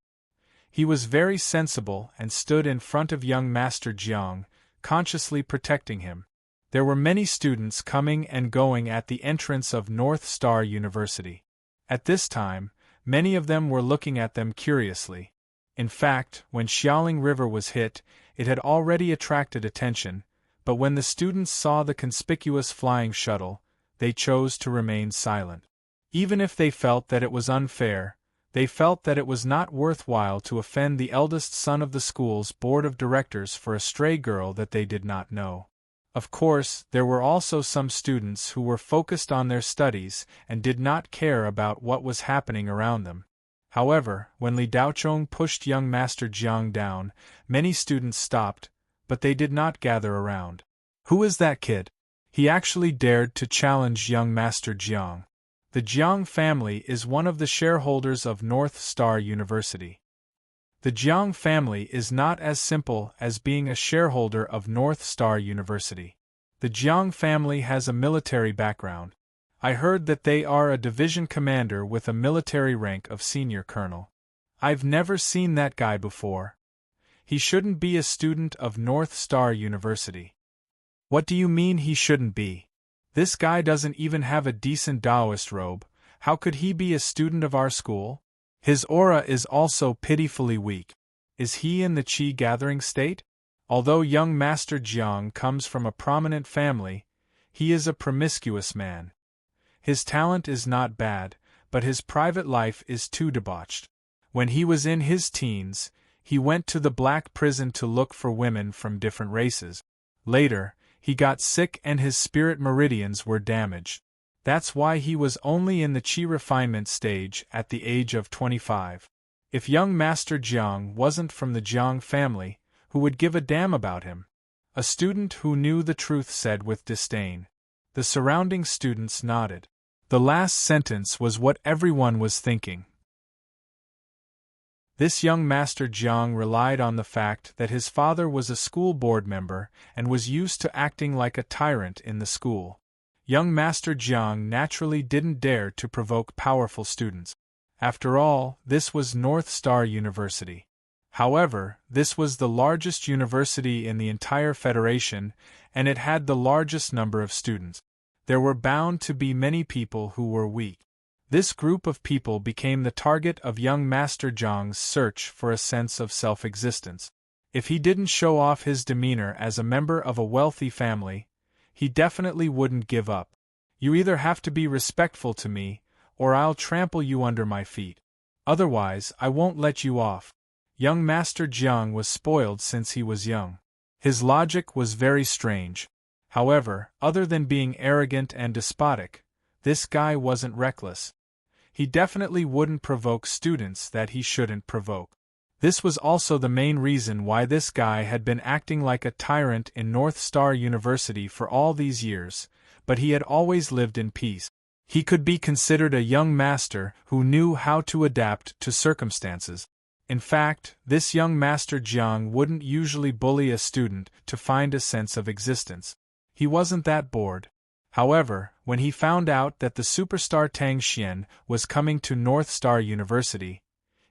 He was very sensible and stood in front of young Master Jiang, consciously protecting him. There were many students coming and going at the entrance of North Star University. At this time, many of them were looking at them curiously. In fact, when Xiaoling River was hit, it had already attracted attention, but when the students saw the conspicuous flying shuttle, they chose to remain silent. Even if they felt that it was unfair, they felt that it was not worthwhile to offend the eldest son of the school's board of directors for a stray girl that they did not know. Of course, there were also some students who were focused on their studies and did not care about what was happening around them. However, when Li Daochong pushed young Master Jiang down, many students stopped, but they did not gather around. "Who is that kid?" He actually dared to challenge young Master Jiang. The Jiang family is one of the shareholders of North Star University. The Jiang family is not as simple as being a shareholder of North Star University. The Jiang family has a military background. I heard that they are a division commander with a military rank of senior colonel. I've never seen that guy before. He shouldn't be a student of North Star University. What do you mean he shouldn't be? This guy doesn't even have a decent Taoist robe. How could he be a student of our school? His aura is also pitifully weak. Is he in the Qi gathering state? Although young Master Jiang comes from a prominent family, he is a promiscuous man. His talent is not bad, but his private life is too debauched. When he was in his teens, he went to the black prison to look for women from different races. Later, he got sick and his spirit meridians were damaged. That's why he was only in the Qi refinement stage at the age of 25. If young Master Jiang wasn't from the Jiang family, who would give a damn about him? A student who knew the truth said with disdain. The surrounding students nodded. The last sentence was what everyone was thinking. This young Master Jiang relied on the fact that his father was a school board member and was used to acting like a tyrant in the school. Young Master Jiang naturally didn't dare to provoke powerful students. After all, this was North Star University. However, this was the largest university in the entire Federation, and it had the largest number of students. There were bound to be many people who were weak. This group of people became the target of young Master Jiang's search for a sense of self-existence. If he didn't show off his demeanor as a member of a wealthy family, he definitely wouldn't give up. You either have to be respectful to me, or I'll trample you under my feet. Otherwise, I won't let you off. Young Master Jiang was spoiled since he was young. His logic was very strange. However, other than being arrogant and despotic, this guy wasn't reckless. He definitely wouldn't provoke students that he shouldn't provoke. This was also the main reason why this guy had been acting like a tyrant in North Star University for all these years, but he had always lived in peace. He could be considered a young master who knew how to adapt to circumstances. In fact, this young Master Jiang wouldn't usually bully a student to find a sense of existence. He wasn't that bored. However, when he found out that the superstar Tang Xian was coming to North Star University,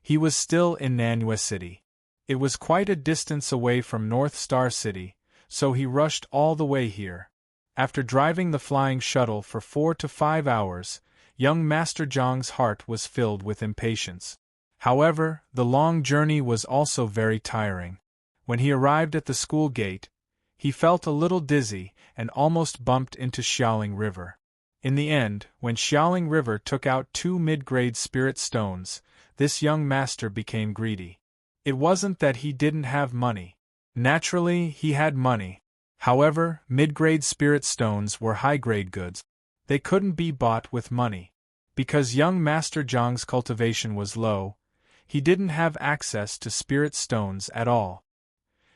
he was still in Nanyue City. It was quite a distance away from North Star City, so he rushed all the way here. After driving the flying shuttle for 4 to 5 hours, young Master Jiang's heart was filled with impatience. However, the long journey was also very tiring. When he arrived at the school gate, he felt a little dizzy and almost bumped into Xiaoling River. In the end, when Xiaoling River took out 2 mid-grade spirit stones, this young master became greedy. It wasn't that he didn't have money. Naturally, he had money. However, mid-grade spirit stones were high-grade goods. They couldn't be bought with money. Because young Master Jiang's cultivation was low, he didn't have access to spirit stones at all.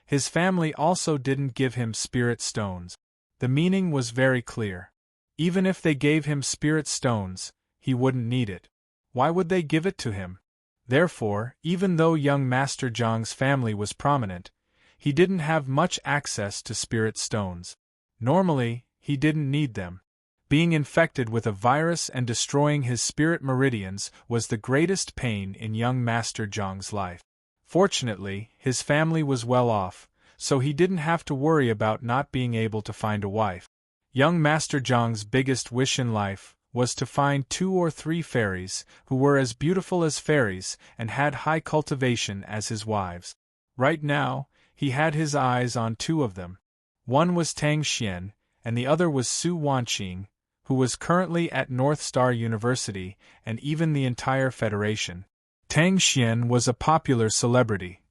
His family also didn't give him spirit stones. The meaning was very clear. Even if they gave him spirit stones, he wouldn't need it. Why would they give it to him? Therefore, even though young Master Jiang's family was prominent, he didn't have much access to spirit stones. Normally, he didn't need them. Being infected with a virus and destroying his spirit meridians was the greatest pain in young Master Jiang's life. Fortunately, his family was well off, so he didn't have to worry about not being able to find a wife. Young Master Jiang's biggest wish in life was to find 2 or 3 fairies who were as beautiful as fairies and had high cultivation as his wives. Right now, he had his eyes on 2 of them. One was Tang Xian, and the other was Su Wanqing, who was currently at North Star University and even the entire Federation. Tang Xian was a popular celebrity.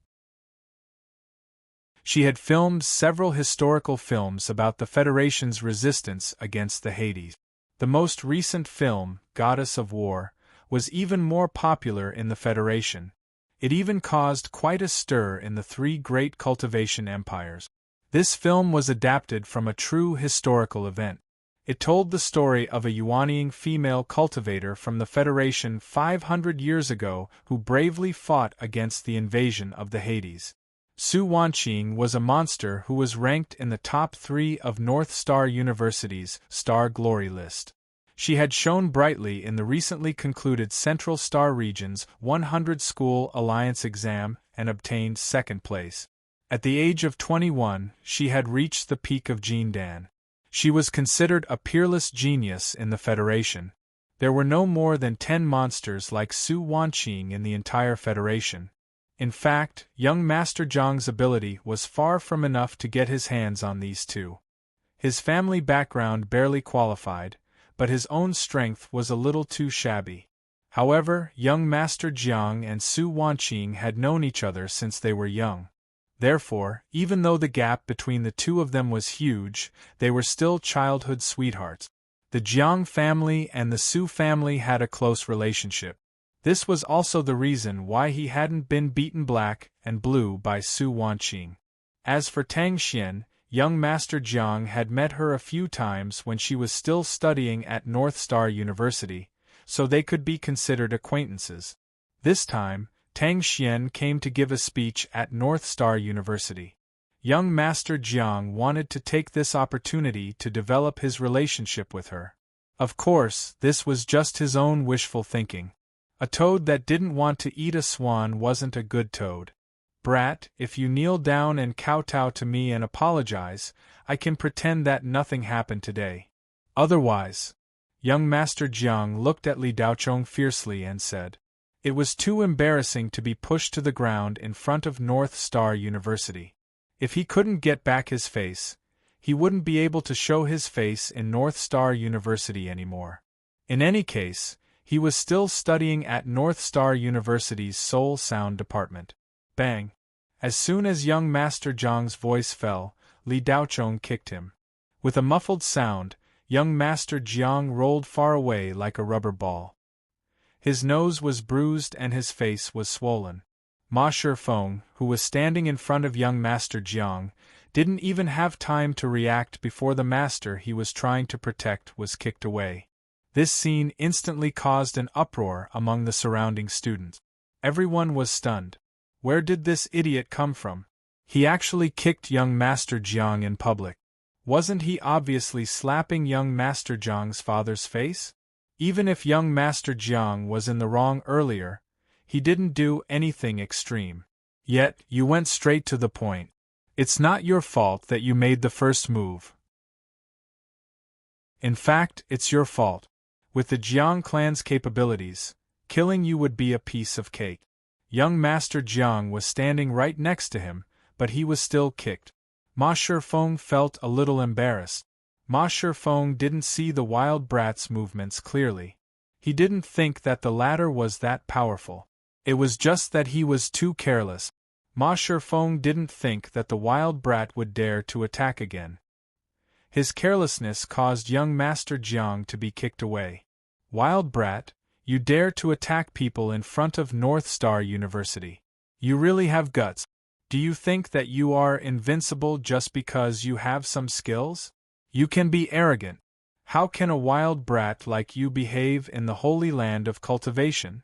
She had filmed several historical films about the Federation's resistance against the Hades. The most recent film, Goddess of War, was even more popular in the Federation. It even caused quite a stir in the 3 great cultivation empires. This film was adapted from a true historical event. It told the story of a Yuanying female cultivator from the Federation 500 years ago who bravely fought against the invasion of the Hades. Su Wanqing was a monster who was ranked in the top 3 of North Star University's Star Glory list. She had shone brightly in the recently concluded Central Star Region's 100 School Alliance exam and obtained 2nd place. At the age of 21, she had reached the peak of Jindan. She was considered a peerless genius in the Federation. There were no more than 10 monsters like Su Wanqing in the entire Federation. In fact, young Master Jiang's ability was far from enough to get his hands on these 2. His family background barely qualified, but his own strength was a little too shabby. However, young Master Jiang and Su Wanqing had known each other since they were young. Therefore, even though the gap between the 2 of them was huge, they were still childhood sweethearts. The Jiang family and the Su family had a close relationship. This was also the reason why he hadn't been beaten black and blue by Su Wanqing. As for Tang Xian, young Master Jiang had met her a few times when she was still studying at North Star University, so they could be considered acquaintances. This time, Tang Xian came to give a speech at North Star University. Young Master Jiang wanted to take this opportunity to develop his relationship with her. Of course, this was just his own wishful thinking. A toad that didn't want to eat a swan wasn't a good toad. Brat, if you kneel down and kowtow to me and apologize, I can pretend that nothing happened today. Otherwise, young Master Jiang looked at Li Daochong fiercely and said, it was too embarrassing to be pushed to the ground in front of North Star University. If he couldn't get back his face, he wouldn't be able to show his face in North Star University anymore. In any case, he was still studying at North Star University's Soul Sound Department. Bang! As soon as young Master Jiang's voice fell, Li Daochong kicked him. With a muffled sound, young Master Jiang rolled far away like a rubber ball. His nose was bruised and his face was swollen. Ma Shifeng, who was standing in front of young Master Jiang, didn't even have time to react before the master he was trying to protect was kicked away. This scene instantly caused an uproar among the surrounding students. Everyone was stunned. Where did this idiot come from? He actually kicked young Master Jiang in public. Wasn't he obviously slapping young Master Jiang's father's face? Even if young Master Jiang was in the wrong earlier, he didn't do anything extreme. Yet, you went straight to the point. It's not your fault that you made the first move. In fact, it's your fault. With the Jiang clan's capabilities, killing you would be a piece of cake. Young Master Jiang was standing right next to him, but he was still kicked. Ma Shifeng felt a little embarrassed. Ma Shifeng didn't see the wild brat's movements clearly. He didn't think that the latter was that powerful. It was just that he was too careless. Ma Shifeng didn't think that the wild brat would dare to attack again. His carelessness caused young Master Jiang to be kicked away. Wild brat, you dare to attack people in front of North Star University. You really have guts. Do you think that you are invincible just because you have some skills? You can be arrogant. How can a wild brat like you behave in the holy land of cultivation?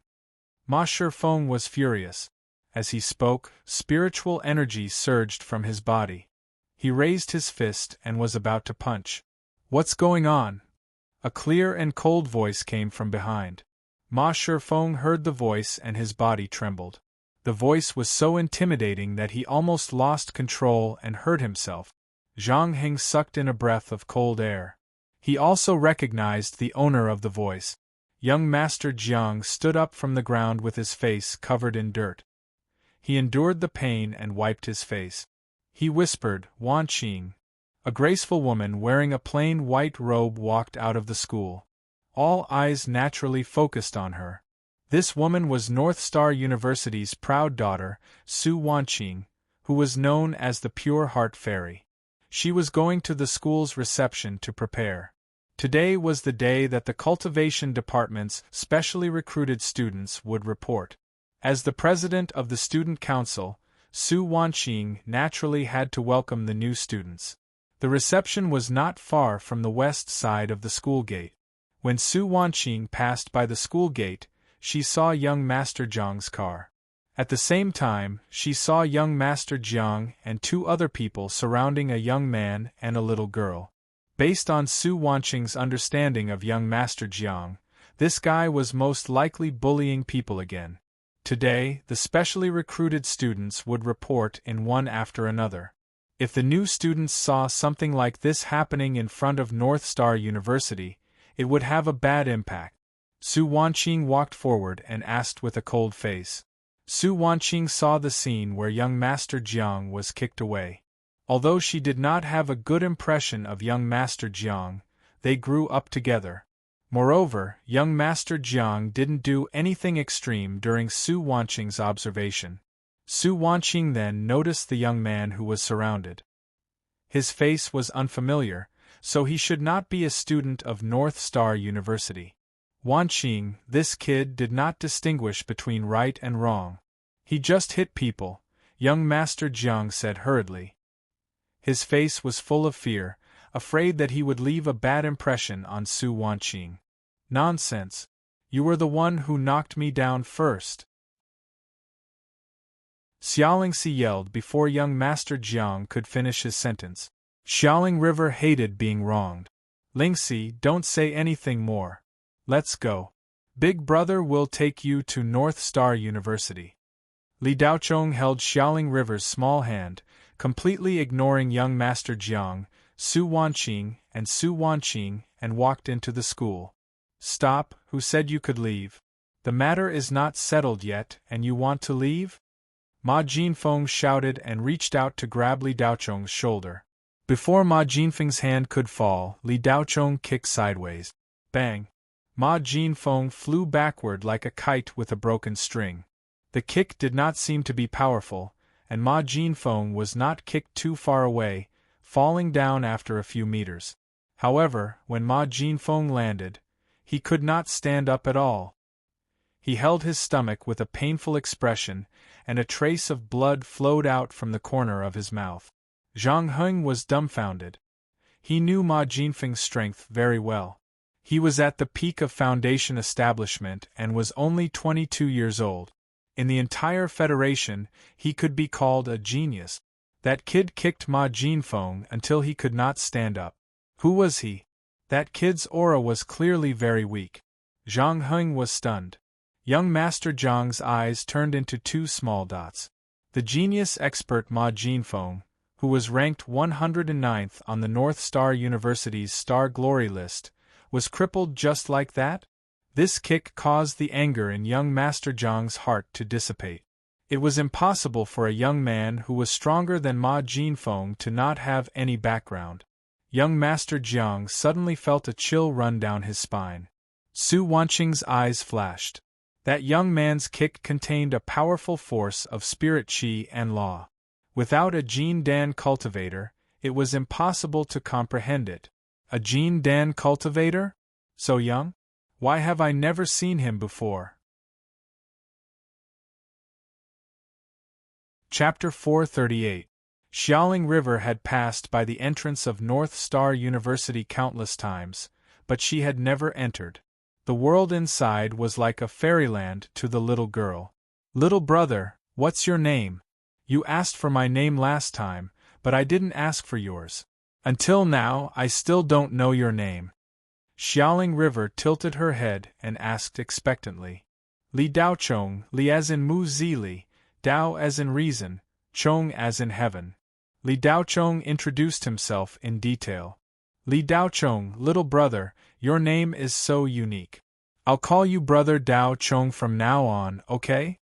Ma Shifeng was furious. As he spoke, spiritual energy surged from his body. He raised his fist and was about to punch. What's going on? A clear and cold voice came from behind. Ma Shifeng heard the voice and his body trembled. The voice was so intimidating that he almost lost control and hurt himself. Zhang Heng sucked in a breath of cold air. He also recognized the owner of the voice. Young Master Jiang stood up from the ground with his face covered in dirt. He endured the pain and wiped his face. He whispered, "Wan Qing." A graceful woman wearing a plain white robe walked out of the school. All eyes naturally focused on her. This woman was North Star University's proud daughter, Su Wanqing, who was known as the Pure Heart Fairy. She was going to the school's reception to prepare. Today was the day that the cultivation department's specially recruited students would report. As the president of the student council, Su Wanqing naturally had to welcome the new students. The reception was not far from the west side of the school gate. When Su Wanqing passed by the school gate, she saw young Master Jiang's car. At the same time, she saw young Master Jiang and two other people surrounding a young man and a little girl. Based on Su Wanqing's understanding of young Master Jiang, this guy was most likely bullying people again. Today, the specially recruited students would report in one after another. If the new students saw something like this happening in front of North Star University, it would have a bad impact. Su Wanqing walked forward and asked with a cold face. Su Wanqing saw the scene where young Master Jiang was kicked away. Although she did not have a good impression of young Master Jiang, they grew up together. Moreover, young Master Jiang didn't do anything extreme during Su Wanqing's observation. Su Wanqing then noticed the young man who was surrounded. His face was unfamiliar, so he should not be a student of North Star University. Wanqing, this kid did not distinguish between right and wrong. He just hit people, young Master Jiang said hurriedly. His face was full of fear, afraid that he would leave a bad impression on Su Wanqing. Nonsense. You were the one who knocked me down first. Xiaolingxi yelled before young Master Jiang could finish his sentence. Xiaoling River hated being wronged. Lingxi, don't say anything more. Let's go. Big Brother will take you to North Star University. Li Daochong held Xiaoling River's small hand, completely ignoring young Master Jiang, Su Wanqing, and walked into the school. Stop, who said you could leave? The matter is not settled yet, and you want to leave? Ma Jinfeng shouted and reached out to grab Li Daochong's shoulder. Before Ma Jinfeng's hand could fall, Li Daochong kicked sideways. Bang! Ma Jinfeng flew backward like a kite with a broken string. The kick did not seem to be powerful, and Ma Jinfeng was not kicked too far away, falling down after a few meters. However, when Ma Jinfeng landed, he could not stand up at all. He held his stomach with a painful expression, and a trace of blood flowed out from the corner of his mouth. Zhang Heng was dumbfounded. He knew Ma Jinfeng's strength very well. He was at the peak of foundation establishment and was only 22 years old. In the entire Federation, he could be called a genius. That kid kicked Ma Jinfeng until he could not stand up. Who was he? That kid's aura was clearly very weak. Zhang Heng was stunned. Young Master Zhang's eyes turned into two small dots. The genius expert Ma Jinfeng, who was ranked 109th on the North Star University's Star Glory list, was crippled just like that? This kick caused the anger in young Master Zhang's heart to dissipate. It was impossible for a young man who was stronger than Ma Jinfeng to not have any background. Young Master Jiang suddenly felt a chill run down his spine. Su Wanqing's eyes flashed. That young man's kick contained a powerful force of spirit qi and law. Without a Jin Dan cultivator, it was impossible to comprehend it. A Jin Dan cultivator? So young? Why have I never seen him before? Chapter 438. Xiaoling River had passed by the entrance of North Star University countless times, but she had never entered. The world inside was like a fairyland to the little girl. Little brother, what's your name? You asked for my name last time, but I didn't ask for yours. Until now, I still don't know your name. Xiaoling River tilted her head and asked expectantly. Li Daochong, Li as in Mu Zi Li, Dao as in reason, Chong as in heaven. Li Daochong introduced himself in detail. Li Daochong, little brother, your name is so unique. I'll call you Brother Daochong from now on, okay?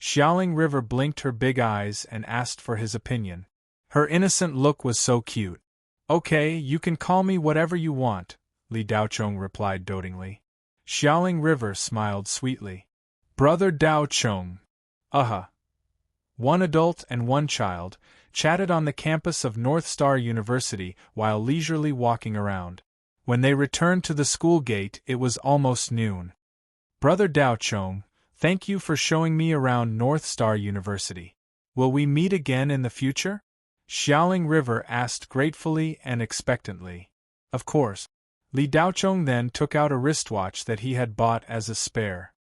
Xiaoling River blinked her big eyes and asked for his opinion. Her innocent look was so cute. Okay, you can call me whatever you want, Li Daochong replied dotingly. Xiaoling River smiled sweetly. Brother Daochong. One adult and one child chatted on the campus of North Star University while leisurely walking around. When they returned to the school gate, it was almost noon. Brother Daochong, thank you for showing me around North Star University. Will we meet again in the future? Xiaoling River asked gratefully and expectantly. Of course. Li Daochong then took out a wristwatch that he had bought as a spare.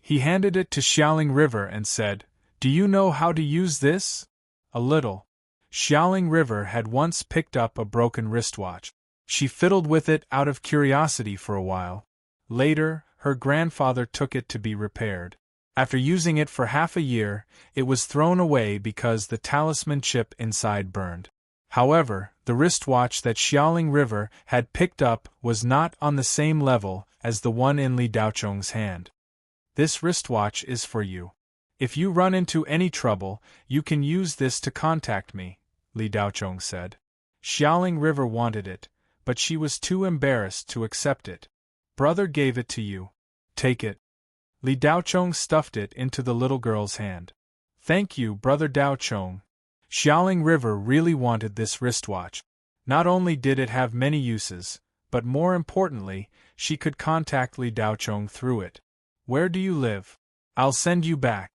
He handed it to Xiaoling River and said, Do you know how to use this? A little. Xiaoling River had once picked up a broken wristwatch. She fiddled with it out of curiosity for a while. Later, her grandfather took it to be repaired. After using it for half a year, it was thrown away because the talisman chip inside burned. However, the wristwatch that Xiaoling River had picked up was not on the same level as the one in Li Daochong's hand. This wristwatch is for you. If you run into any trouble, you can use this to contact me, Li Daochong said. Xiaoling River wanted it, but she was too embarrassed to accept it. Brother gave it to you. Take it. Li Daochong stuffed it into the little girl's hand. Thank you, Brother Daochong. Xiaoling River really wanted this wristwatch. Not only did it have many uses, but more importantly, she could contact Li Daochong through it. Where do you live? I'll send you back.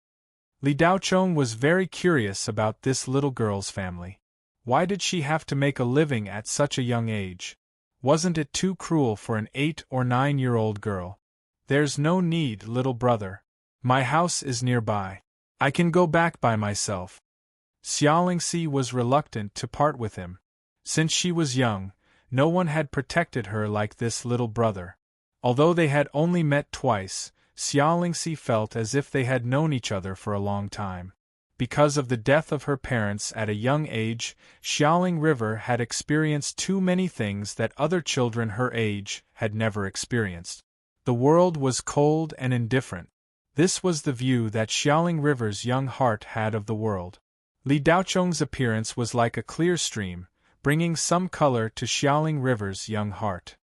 Li Daochong was very curious about this little girl's family. Why did she have to make a living at such a young age? Wasn't it too cruel for an 8 or 9-year-old girl? There's no need, little brother. My house is nearby. I can go back by myself. Xiaolingxi was reluctant to part with him. Since she was young, no one had protected her like this little brother. Although they had only met twice, Xiaolingxi felt as if they had known each other for a long time. Because of the death of her parents at a young age, Xiaoling River had experienced too many things that other children her age had never experienced. The world was cold and indifferent. This was the view that Xiaoling River's young heart had of the world. Li Daochong's appearance was like a clear stream, bringing some color to Xiaoling River's young heart.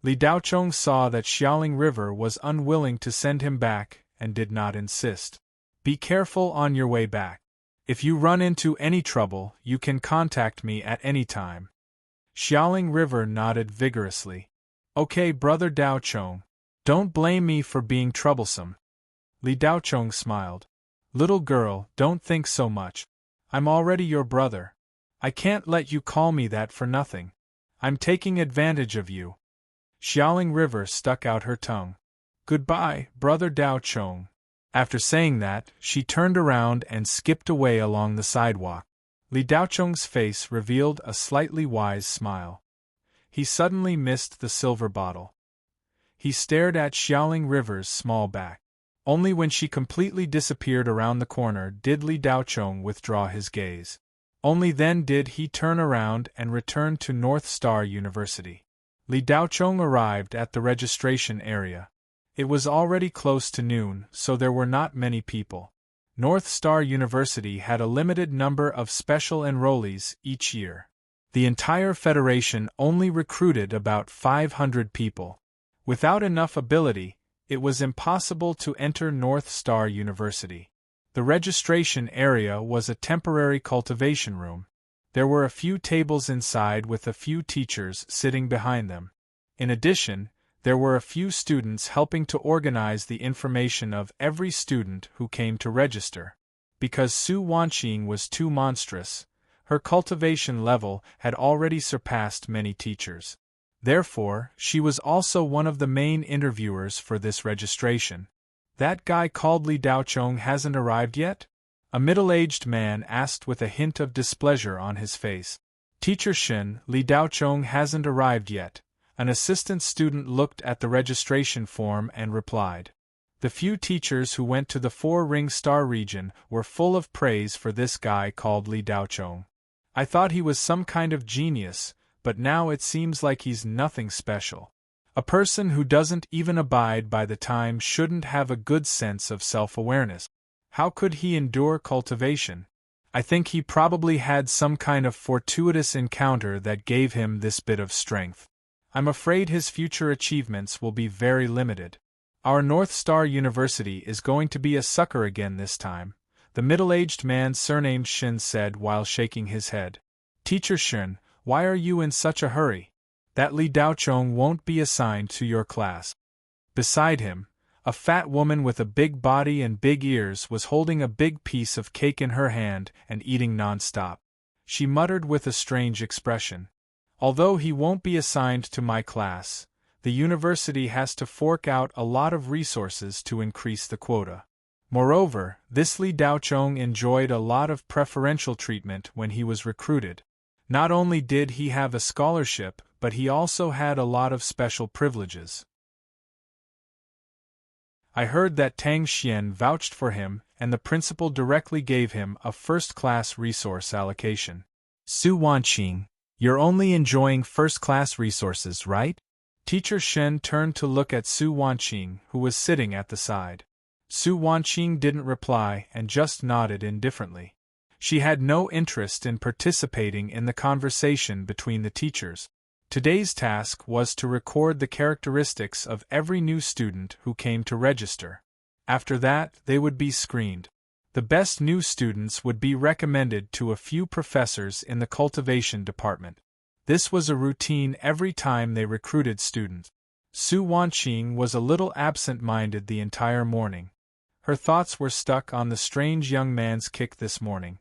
Li Daochong saw that Xiaoling River was unwilling to send him back and did not insist. Be careful on your way back. If you run into any trouble, you can contact me at any time. Xiaoling River nodded vigorously. Okay, Brother Daochong. Don't blame me for being troublesome. Li Daochong smiled. Little girl, don't think so much. I'm already your brother. I can't let you call me that for nothing. I'm taking advantage of you. Xiaoling River stuck out her tongue. Goodbye, Brother Daochong. After saying that, she turned around and skipped away along the sidewalk. Li Daocheng's face revealed a slightly wise smile. He suddenly missed the silver bottle. He stared at Xiaoling River's small back. Only when she completely disappeared around the corner did Li Daocheng withdraw his gaze. Only then did he turn around and return to North Star University. Li Daocheng arrived at the registration area. It was already close to noon, so there were not many people. North Star University had a limited number of special enrollees each year. The entire Federation only recruited about 500 people. Without enough ability, it was impossible to enter North Star University. The registration area was a temporary cultivation room. There were a few tables inside with a few teachers sitting behind them. In addition, there were a few students helping to organize the information of every student who came to register. Because Su Wanqing was too monstrous, her cultivation level had already surpassed many teachers. Therefore, she was also one of the main interviewers for this registration. That guy called Li Daocheng hasn't arrived yet? A middle-aged man asked with a hint of displeasure on his face. Teacher Shen, Li Daocheng hasn't arrived yet. An assistant student looked at the registration form and replied. The few teachers who went to the Four-Ring Star region were full of praise for this guy called Li Daocheng. I thought he was some kind of genius, but now it seems like he's nothing special. A person who doesn't even abide by the time shouldn't have a good sense of self-awareness. How could he endure cultivation? I think he probably had some kind of fortuitous encounter that gave him this bit of strength. I'm afraid his future achievements will be very limited. Our North Star University is going to be a sucker again this time, the middle-aged man surnamed Shen said while shaking his head. Teacher Shen, why are you in such a hurry? That Li Daocheng won't be assigned to your class. Beside him, a fat woman with a big body and big ears was holding a big piece of cake in her hand and eating non-stop. She muttered with a strange expression. Although he won't be assigned to my class, the university has to fork out a lot of resources to increase the quota. Moreover, this Li Daocheng enjoyed a lot of preferential treatment when he was recruited. Not only did he have a scholarship, but he also had a lot of special privileges. I heard that Tang Xian vouched for him, and the principal directly gave him a first-class resource allocation. Su Wanqing, you're only enjoying first-class resources, right? Teacher Shen turned to look at Su Wanqing, who was sitting at the side. Su Wanqing didn't reply and just nodded indifferently. She had no interest in participating in the conversation between the teachers. Today's task was to record the characteristics of every new student who came to register. After that, they would be screened. The best new students would be recommended to a few professors in the cultivation department. This was a routine every time they recruited students. Su Wanqing was a little absent-minded the entire morning. Her thoughts were stuck on the strange young man's kick this morning.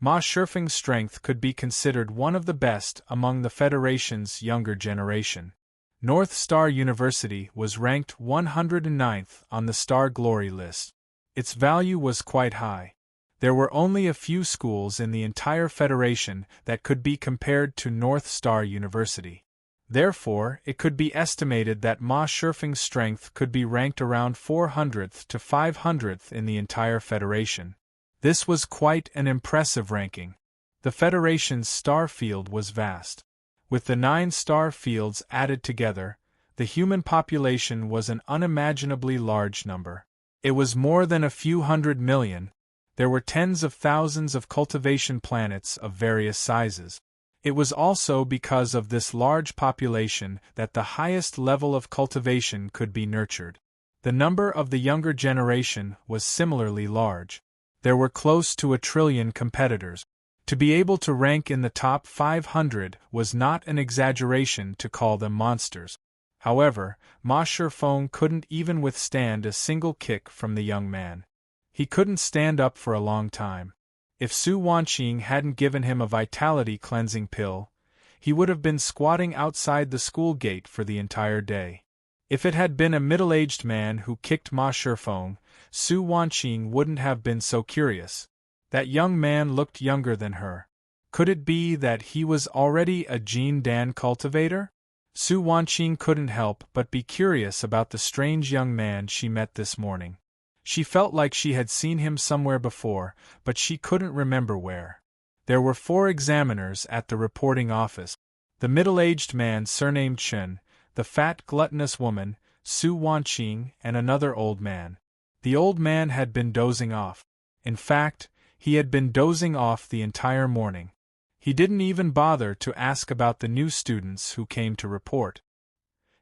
Ma Shifeng's strength could be considered one of the best among the Federation's younger generation. North Star University was ranked 109th on the Star Glory list. Its value was quite high. There were only a few schools in the entire Federation that could be compared to North Star University. Therefore, it could be estimated that Ma Shifeng's strength could be ranked around 400th to 500th in the entire Federation. This was quite an impressive ranking. The Federation's star field was vast. With the 9 star fields added together, the human population was an unimaginably large number. It was more than a few 100 million. There were tens of thousands of cultivation planets of various sizes. It was also because of this large population that the highest level of cultivation could be nurtured. The number of the younger generation was similarly large. There were close to 1 trillion competitors. To be able to rank in the top 500 was not an exaggeration to call them monsters. However, Ma Shifeng couldn't even withstand a single kick from the young man. He couldn't stand up for a long time. If Su Wanqing hadn't given him a vitality cleansing pill, he would have been squatting outside the school gate for the entire day. If it had been a middle-aged man who kicked Ma Shifeng, Su Wanqing wouldn't have been so curious. That young man looked younger than her. Could it be that he was already a Jin Dan cultivator? Su Wanqing couldn't help but be curious about the strange young man she met this morning. She felt like she had seen him somewhere before, but she couldn't remember where. There were 4 examiners at the reporting office. The middle-aged man surnamed Chen, the fat gluttonous woman, Su Wanqing, and another old man. The old man had been dozing off. In fact, he had been dozing off the entire morning. He didn't even bother to ask about the new students who came to report.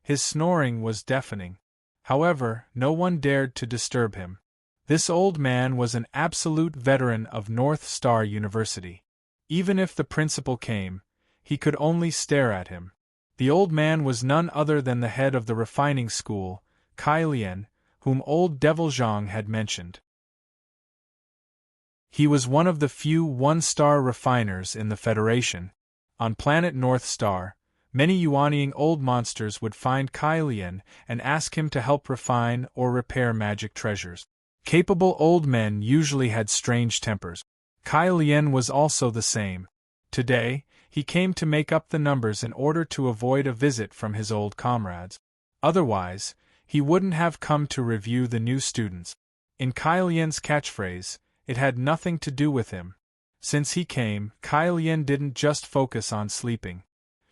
His snoring was deafening. However, no one dared to disturb him. This old man was an absolute veteran of North Star University. Even if the principal came, he could only stare at him. The old man was none other than the head of the refining school, Kai Lian, whom old Devil Zhang had mentioned. He was one of the few one-star refiners in the Federation. On planet North Star, many Yuanying old monsters would find Kai Lian and ask him to help refine or repair magic treasures. Capable old men usually had strange tempers. Kai Lian was also the same. Today, he came to make up the numbers in order to avoid a visit from his old comrades. Otherwise, he wouldn't have come to review the new students. In Kai Lian's catchphrase, it had nothing to do with him. Since he came, Kai Lian didn't just focus on sleeping.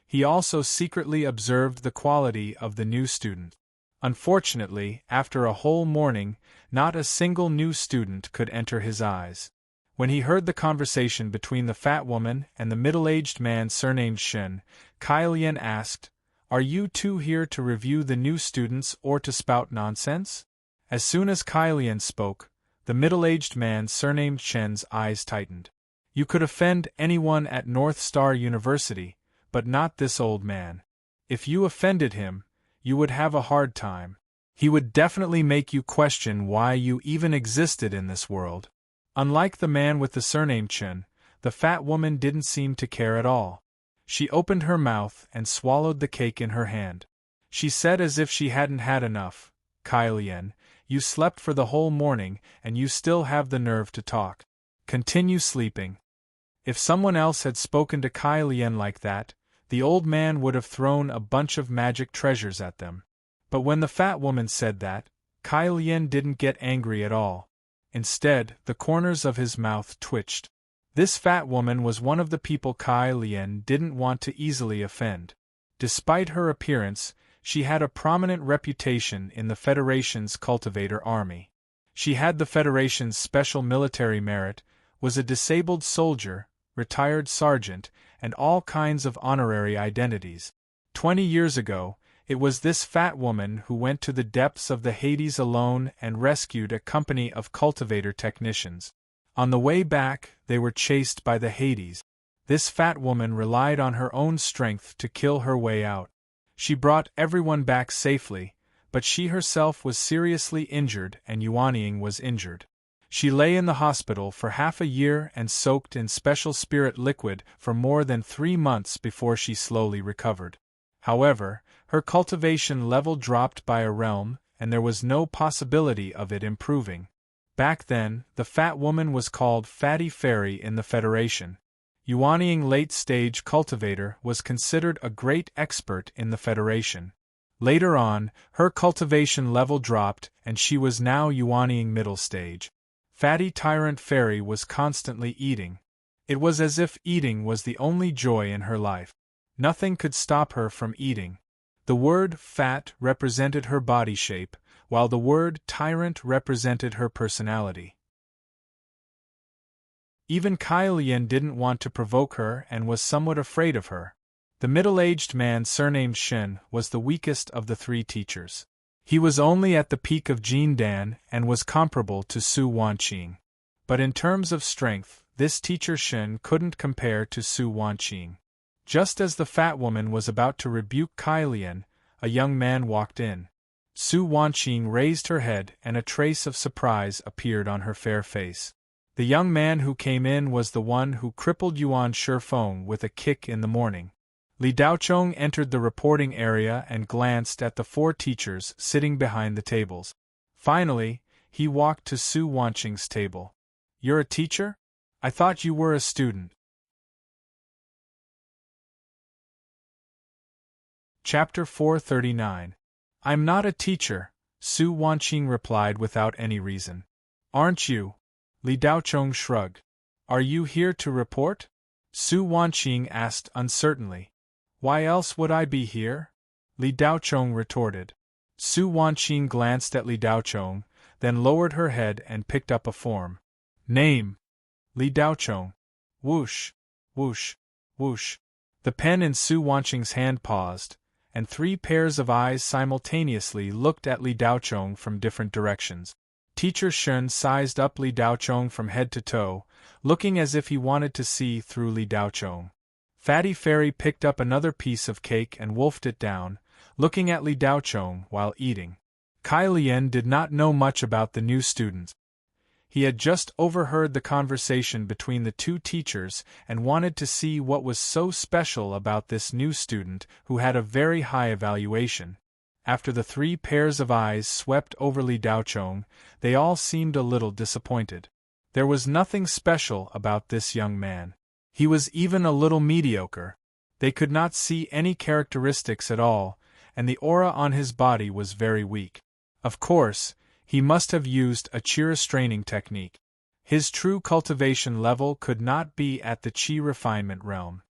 He also secretly observed the quality of the new student. Unfortunately, after a whole morning, not a single new student could enter his eyes. When he heard the conversation between the fat woman and the middle-aged man surnamed Shen, Kai Lian asked, "Are you two here to review the new students or to spout nonsense?" As soon as Kai Lian spoke, the middle-aged man surnamed Shen's eyes tightened. You could offend anyone at North Star University, but not this old man. If you offended him, you would have a hard time. He would definitely make you question why you even existed in this world. Unlike the man with the surname Chen, the fat woman didn't seem to care at all. She opened her mouth and swallowed the cake in her hand. She said as if she hadn't had enough, "Kai Lian, you slept for the whole morning and you still have the nerve to talk. Continue sleeping." If someone else had spoken to Kai Lian like that, the old man would have thrown a bunch of magic treasures at them. But when the fat woman said that, Kai Lian didn't get angry at all. Instead, the corners of his mouth twitched. This fat woman was one of the people Kai Lian didn't want to easily offend. Despite her appearance, she had a prominent reputation in the Federation's cultivator army. She had the Federation's special military merit, was a disabled soldier, retired sergeant, and all kinds of honorary identities. 20 years ago, it was this fat woman who went to the depths of the Hades alone and rescued a company of cultivator technicians. On the way back, they were chased by the Hades. This fat woman relied on her own strength to kill her way out. She brought everyone back safely, but she herself was seriously injured and Yuanying was injured. She lay in the hospital for half a year and soaked in special spirit liquid for more than 3 months before she slowly recovered. However, her cultivation level dropped by a realm, and there was no possibility of it improving. Back then, the fat woman was called Fatty Fairy in the Federation. Yuanying late-stage cultivator was considered a great expert in the Federation. Later on, her cultivation level dropped and she was now Yuanying middle stage. Fatty Tyrant Fairy was constantly eating. It was as if eating was the only joy in her life. Nothing could stop her from eating. The word fat represented her body shape, while the word tyrant represented her personality. Even Kai Lian didn't want to provoke her and was somewhat afraid of her. The middle-aged man surnamed Shen was the weakest of the 3 teachers. He was only at the peak of Jin Dan and was comparable to Su Wanqing. But in terms of strength, this teacher Shen couldn't compare to Su Wanqing. Just as the fat woman was about to rebuke Kai Lian, a young man walked in. Su Wanqing raised her head and a trace of surprise appeared on her fair face. The young man who came in was the one who crippled Yuan Shifeng with a kick in the morning. Li Daochong entered the reporting area and glanced at the 4 teachers sitting behind the tables. Finally, he walked to Su Wanqing's table. "You're a teacher? I thought you were a student." Chapter 439. "I'm not a teacher," Su Wanqing replied without any reason. "Aren't you?" Li Daochong shrugged. "Are you here to report?" Su Wanqing asked uncertainly. "Why else would I be here?" Li Daochong retorted. Su Wanqing glanced at Li Daochong, then lowered her head and picked up a form. "Name." Li Daochong. Whoosh, whoosh, whoosh. The pen in Su Wanqing's hand paused, and 3 pairs of eyes simultaneously looked at Li Daochong from different directions. Teacher Shen sized up Li Daochong from head to toe, looking as if he wanted to see through Li Daochong. Fatty Fairy picked up another piece of cake and wolfed it down, looking at Li Daochong while eating. Kai Lian did not know much about the new students. He had just overheard the conversation between the 2 teachers and wanted to see what was so special about this new student who had a very high evaluation. After the 3 pairs of eyes swept over Li Daochong, they all seemed a little disappointed. There was nothing special about this young man. He was even a little mediocre. They could not see any characteristics at all, and the aura on his body was very weak. Of course, he must have used a qi restraining technique. His true cultivation level could not be at the qi refinement realm.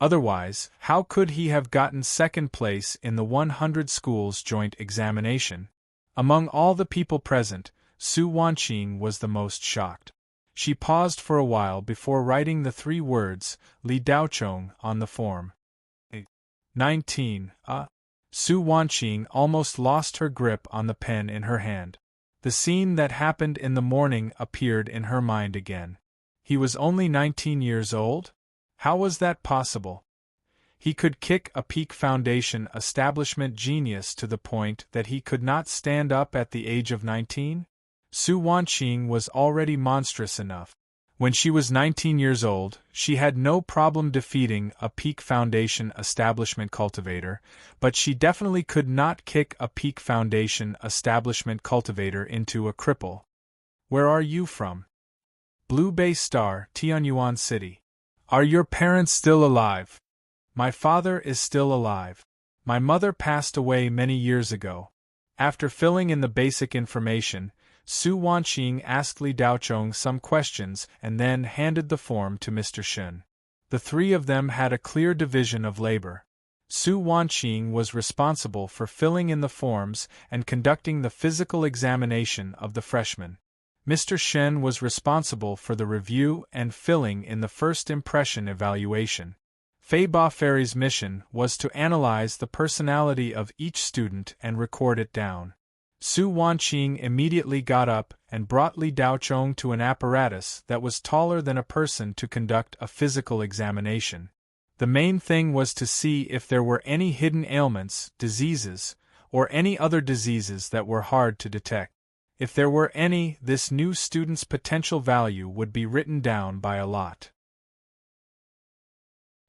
Otherwise, how could he have gotten 2nd place in the 100 schools joint examination? Among all the people present, Su Wanqing was the most shocked. She paused for a while before writing the 3 words, Li Daochong, on the form. 19. Su Wanqing almost lost her grip on the pen in her hand. The scene that happened in the morning appeared in her mind again. He was only 19 years old? How was that possible? He could kick a Peak Foundation establishment genius to the point that he could not stand up at the age of 19? Su Wanqing was already monstrous enough. When she was 19 years old, she had no problem defeating a Peak Foundation establishment cultivator, but she definitely could not kick a Peak Foundation establishment cultivator into a cripple. "Where are you from?" "Blue Bay Star, Tianyuan City." "Are your parents still alive?" "My father is still alive. My mother passed away many years ago." After filling in the basic information, Su Wanqing asked Li Daochong some questions and then handed the form to Mr. Shen. The 3 of them had a clear division of labor. Su Wanqing was responsible for filling in the forms and conducting the physical examination of the freshmen. Mr. Shen was responsible for the review and filling in the first impression evaluation. Fei Ba Fairy's mission was to analyze the personality of each student and record it down. Su Wanqing immediately got up and brought Li Daochong to an apparatus that was taller than a person to conduct a physical examination. The main thing was to see if there were any hidden ailments, diseases, or any other diseases that were hard to detect. If there were any, this new student's potential value would be written down by a lot.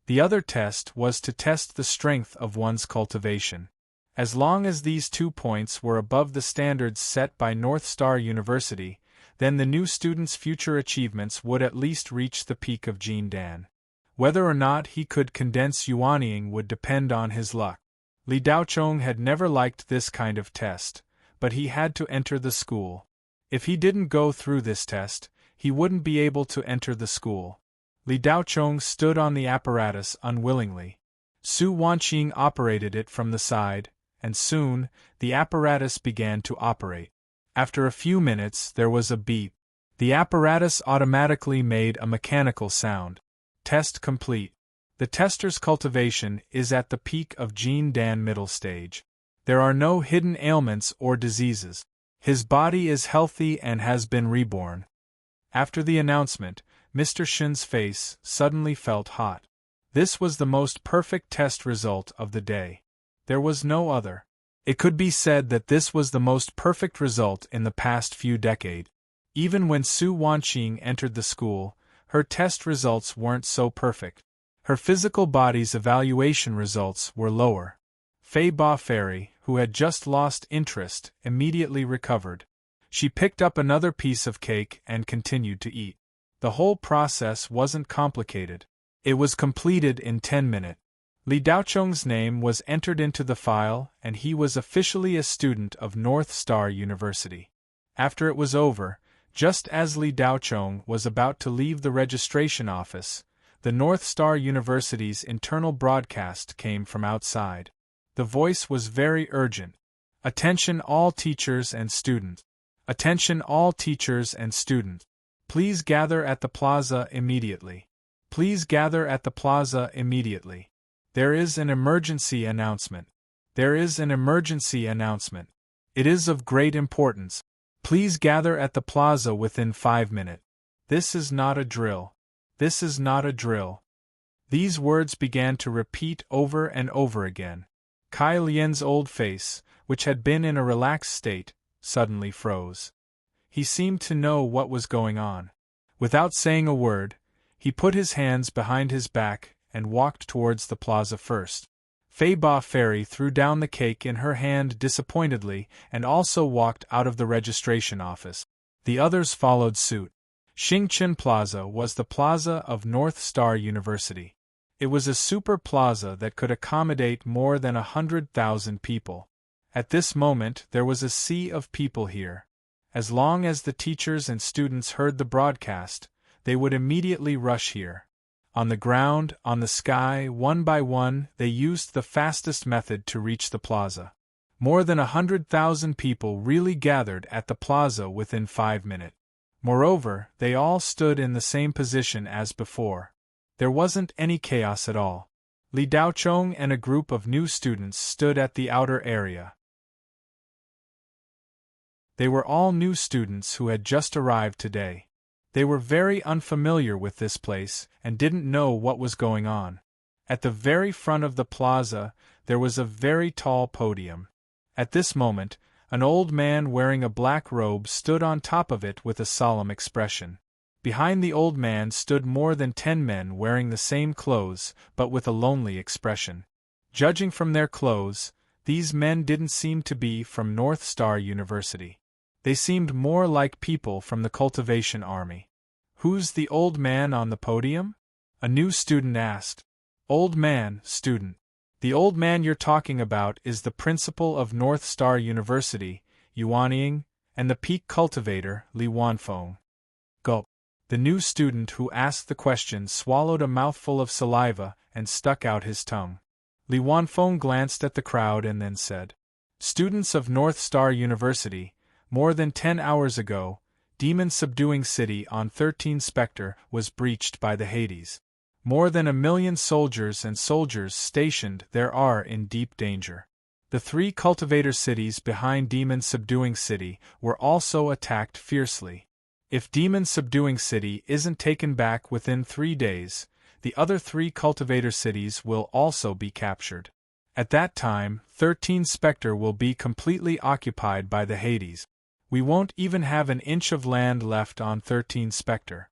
The other test was to test the strength of one's cultivation. As long as these 2 points were above the standards set by North Star University, then the new student's future achievements would at least reach the peak of Jin Dan. Whether or not he could condense Yuanying would depend on his luck. Li Daochong had never liked this kind of test, but he had to enter the school. If he didn't go through this test, he wouldn't be able to enter the school. Li Daochong stood on the apparatus unwillingly. Su Wanqing operated it from the side, and soon, the apparatus began to operate. After a few minutes, there was a beep. The apparatus automatically made a mechanical sound. Test complete. The tester's cultivation is at the peak of Jin Dan middle stage. There are no hidden ailments or diseases. His body is healthy and has been reborn. After the announcement, Mr. Shen's face suddenly felt hot. This was the most perfect test result of the day. There was no other. It could be said that this was the most perfect result in the past few decades. Even when Su Wanqing entered the school, her test results weren't so perfect. Her physical body's evaluation results were lower. Fei Ba Fairy, who had just lost interest, immediately recovered. She picked up another piece of cake and continued to eat. The whole process wasn't complicated. It was completed in 10 minutes. Li Daocheng's name was entered into the file, and he was officially a student of North Star University. After it was over, just as Li Daocheng was about to leave the registration office, the North Star University's internal broadcast came from outside. The voice was very urgent. Attention all teachers and students. Attention all teachers and students. Please gather at the plaza immediately. Please gather at the plaza immediately. There is an emergency announcement. There is an emergency announcement. It is of great importance. Please gather at the plaza within 5 minutes. This is not a drill. This is not a drill. These words began to repeat over and over again. Kai Lian's old face, which had been in a relaxed state, suddenly froze. He seemed to know what was going on. Without saying a word, he put his hands behind his back and walked towards the plaza first. Fei Ba Fairy threw down the cake in her hand disappointedly and also walked out of the registration office. The others followed suit. Xingchen Plaza was the plaza of North Star University. It was a super plaza that could accommodate more than 100,000 people. At this moment there was a sea of people here. As long as the teachers and students heard the broadcast, they would immediately rush here. On the ground, on the sky, one by one, they used the fastest method to reach the plaza. More than 100,000 people really gathered at the plaza within 5 minutes. Moreover, they all stood in the same position as before. There wasn't any chaos at all. Li Daocheng and a group of new students stood at the outer area. They were all new students who had just arrived today. They were very unfamiliar with this place and didn't know what was going on. At the very front of the plaza, there was a very tall podium. At this moment, an old man wearing a black robe stood on top of it with a solemn expression. Behind the old man stood more than 10 men wearing the same clothes, but with a lonely expression. Judging from their clothes, these men didn't seem to be from North Star University. They seemed more like people from the cultivation army. "Who's the old man on the podium?" a new student asked. "Old man, student. The old man you're talking about is the principal of North Star University, Yuan Ying, and the peak cultivator, Li Wanfeng." Gulp. The new student who asked the question swallowed a mouthful of saliva and stuck out his tongue. Li Wanfeng glanced at the crowd and then said, "Students of North Star University, more than 10 hours ago, demon-subduing city on 13 Specter was breached by the Hades. More than 1 million soldiers and soldiers stationed there are in deep danger. The 3 cultivator cities behind demon-subduing city were also attacked fiercely. If demon-subduing city isn't taken back within 3 days, the other 3 cultivator cities will also be captured. At that time, 13 Specter will be completely occupied by the Hades. We won't even have an inch of land left on 13 Specter.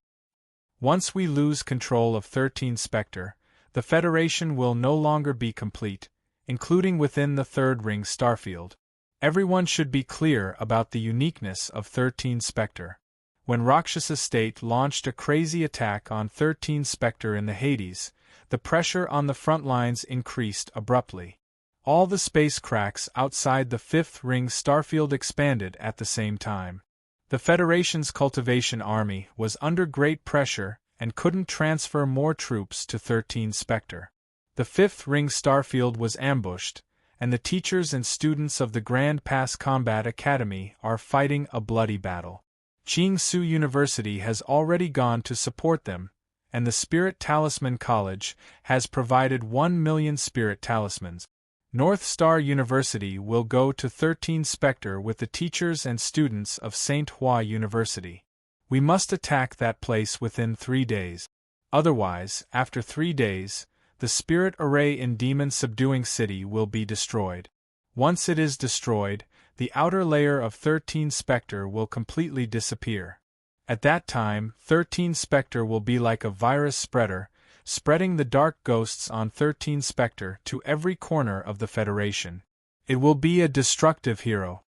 Once we lose control of 13 Specter, the Federation will no longer be complete, including within the Third Ring Starfield. Everyone should be clear about the uniqueness of 13 Specter. When Rakshasa State launched a crazy attack on 13 Specter in the Hades, the pressure on the front lines increased abruptly. All the space cracks outside the Fifth Ring Starfield expanded at the same time. The Federation's cultivation army was under great pressure and couldn't transfer more troops to 13 Specter. The Fifth Ring Starfield was ambushed, and the teachers and students of the Grand Pass Combat Academy are fighting a bloody battle. Qingsu University has already gone to support them, and the Spirit Talisman College has provided 1 million Spirit Talismans. North Star University will go to 13 Specter with the teachers and students of St. Hua University. We must attack that place within 3 days. Otherwise, after 3 days, the spirit array in demon-subduing city will be destroyed. Once it is destroyed, the outer layer of 13 Specter will completely disappear. At that time, 13 Specter will be like a virus spreader, spreading the dark ghosts on 13 Specter to every corner of the Federation. It will be a destructive hero.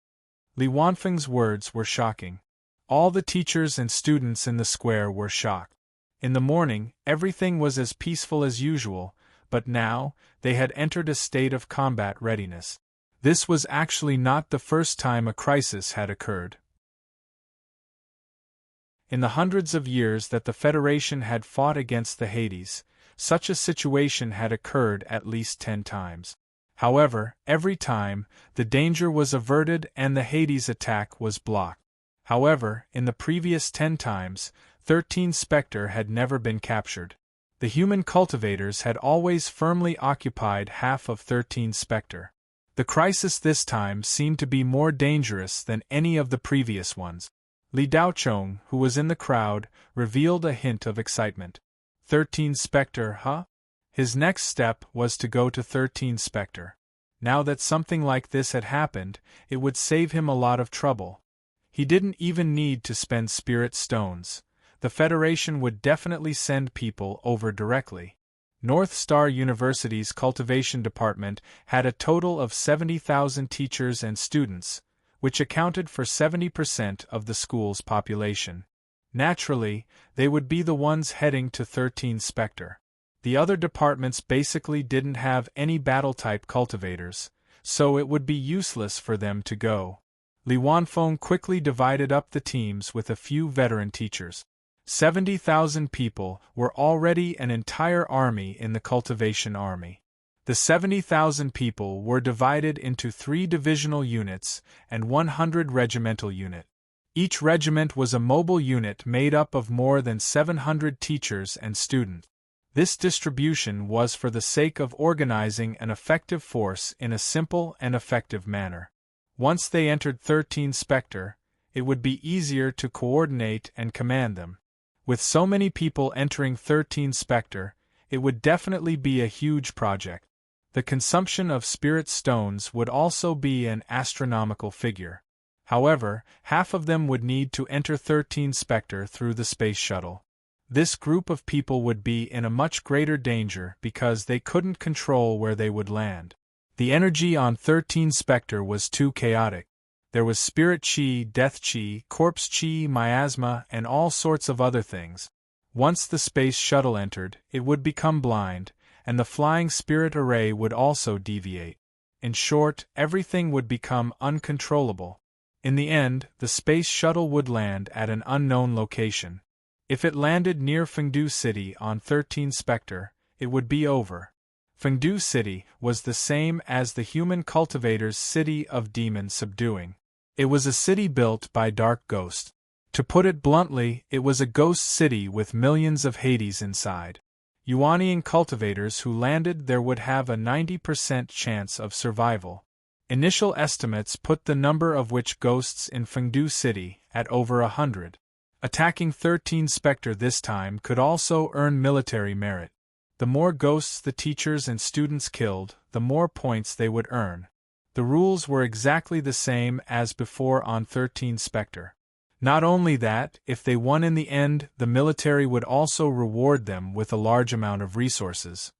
Li Wanfeng's words were shocking. All the teachers and students in the square were shocked. In the morning, everything was as peaceful as usual, but now, they had entered a state of combat readiness. This was actually not the first time a crisis had occurred. In the hundreds of years that the Federation had fought against the Hades, such a situation had occurred at least 10 times. However, every time, the danger was averted and the Hades attack was blocked. However, in the previous 10 times, 13 Specter had never been captured. The human cultivators had always firmly occupied half of 13 Specter. The crisis this time seemed to be more dangerous than any of the previous ones. Li Daochong, who was in the crowd, revealed a hint of excitement. 13 Specter, huh? His next step was to go to 13 Specter. Now that something like this had happened, it would save him a lot of trouble. He didn't even need to spend spirit stones. The Federation would definitely send people over directly. North Star University's cultivation department had a total of 70,000 teachers and students, which accounted for 70% of the school's population. Naturally, they would be the ones heading to 13 Specter. The other departments basically didn't have any battle-type cultivators, so it would be useless for them to go. Li Wanfeng quickly divided up the teams with a few veteran teachers. 70,000 people were already an entire army in the cultivation army. The 70,000 people were divided into 3 divisional units and 100 regimental units. Each regiment was a mobile unit made up of more than 700 teachers and students. This distribution was for the sake of organizing an effective force in a simple and effective manner. Once they entered 13 Specter, it would be easier to coordinate and command them. With so many people entering 13 Specter, it would definitely be a huge project. The consumption of spirit stones would also be an astronomical figure. However, half of them would need to enter 13 Specter through the space shuttle. This group of people would be in a much greater danger because they couldn't control where they would land. The energy on 13 Specter was too chaotic. There was spirit chi, death chi, corpse chi, miasma, and all sorts of other things. Once the space shuttle entered, it would become blind, and the flying spirit array would also deviate. In short, everything would become uncontrollable. In the end, the space shuttle would land at an unknown location. If it landed near Fengdu City on 13 Specter, it would be over. Fengdu City was the same as the human cultivators' city of demon subduing. It was a city built by dark ghosts. To put it bluntly, it was a ghost city with millions of Hades inside. Yuanian cultivators who landed there would have a 90% chance of survival. Initial estimates put the number of witch ghosts in Fengdu City at over 100. Attacking 13 Specter this time could also earn military merit. The more ghosts the teachers and students killed, the more points they would earn. The rules were exactly the same as before on 13 Specter. Not only that, if they won in the end, the military would also reward them with a large amount of resources.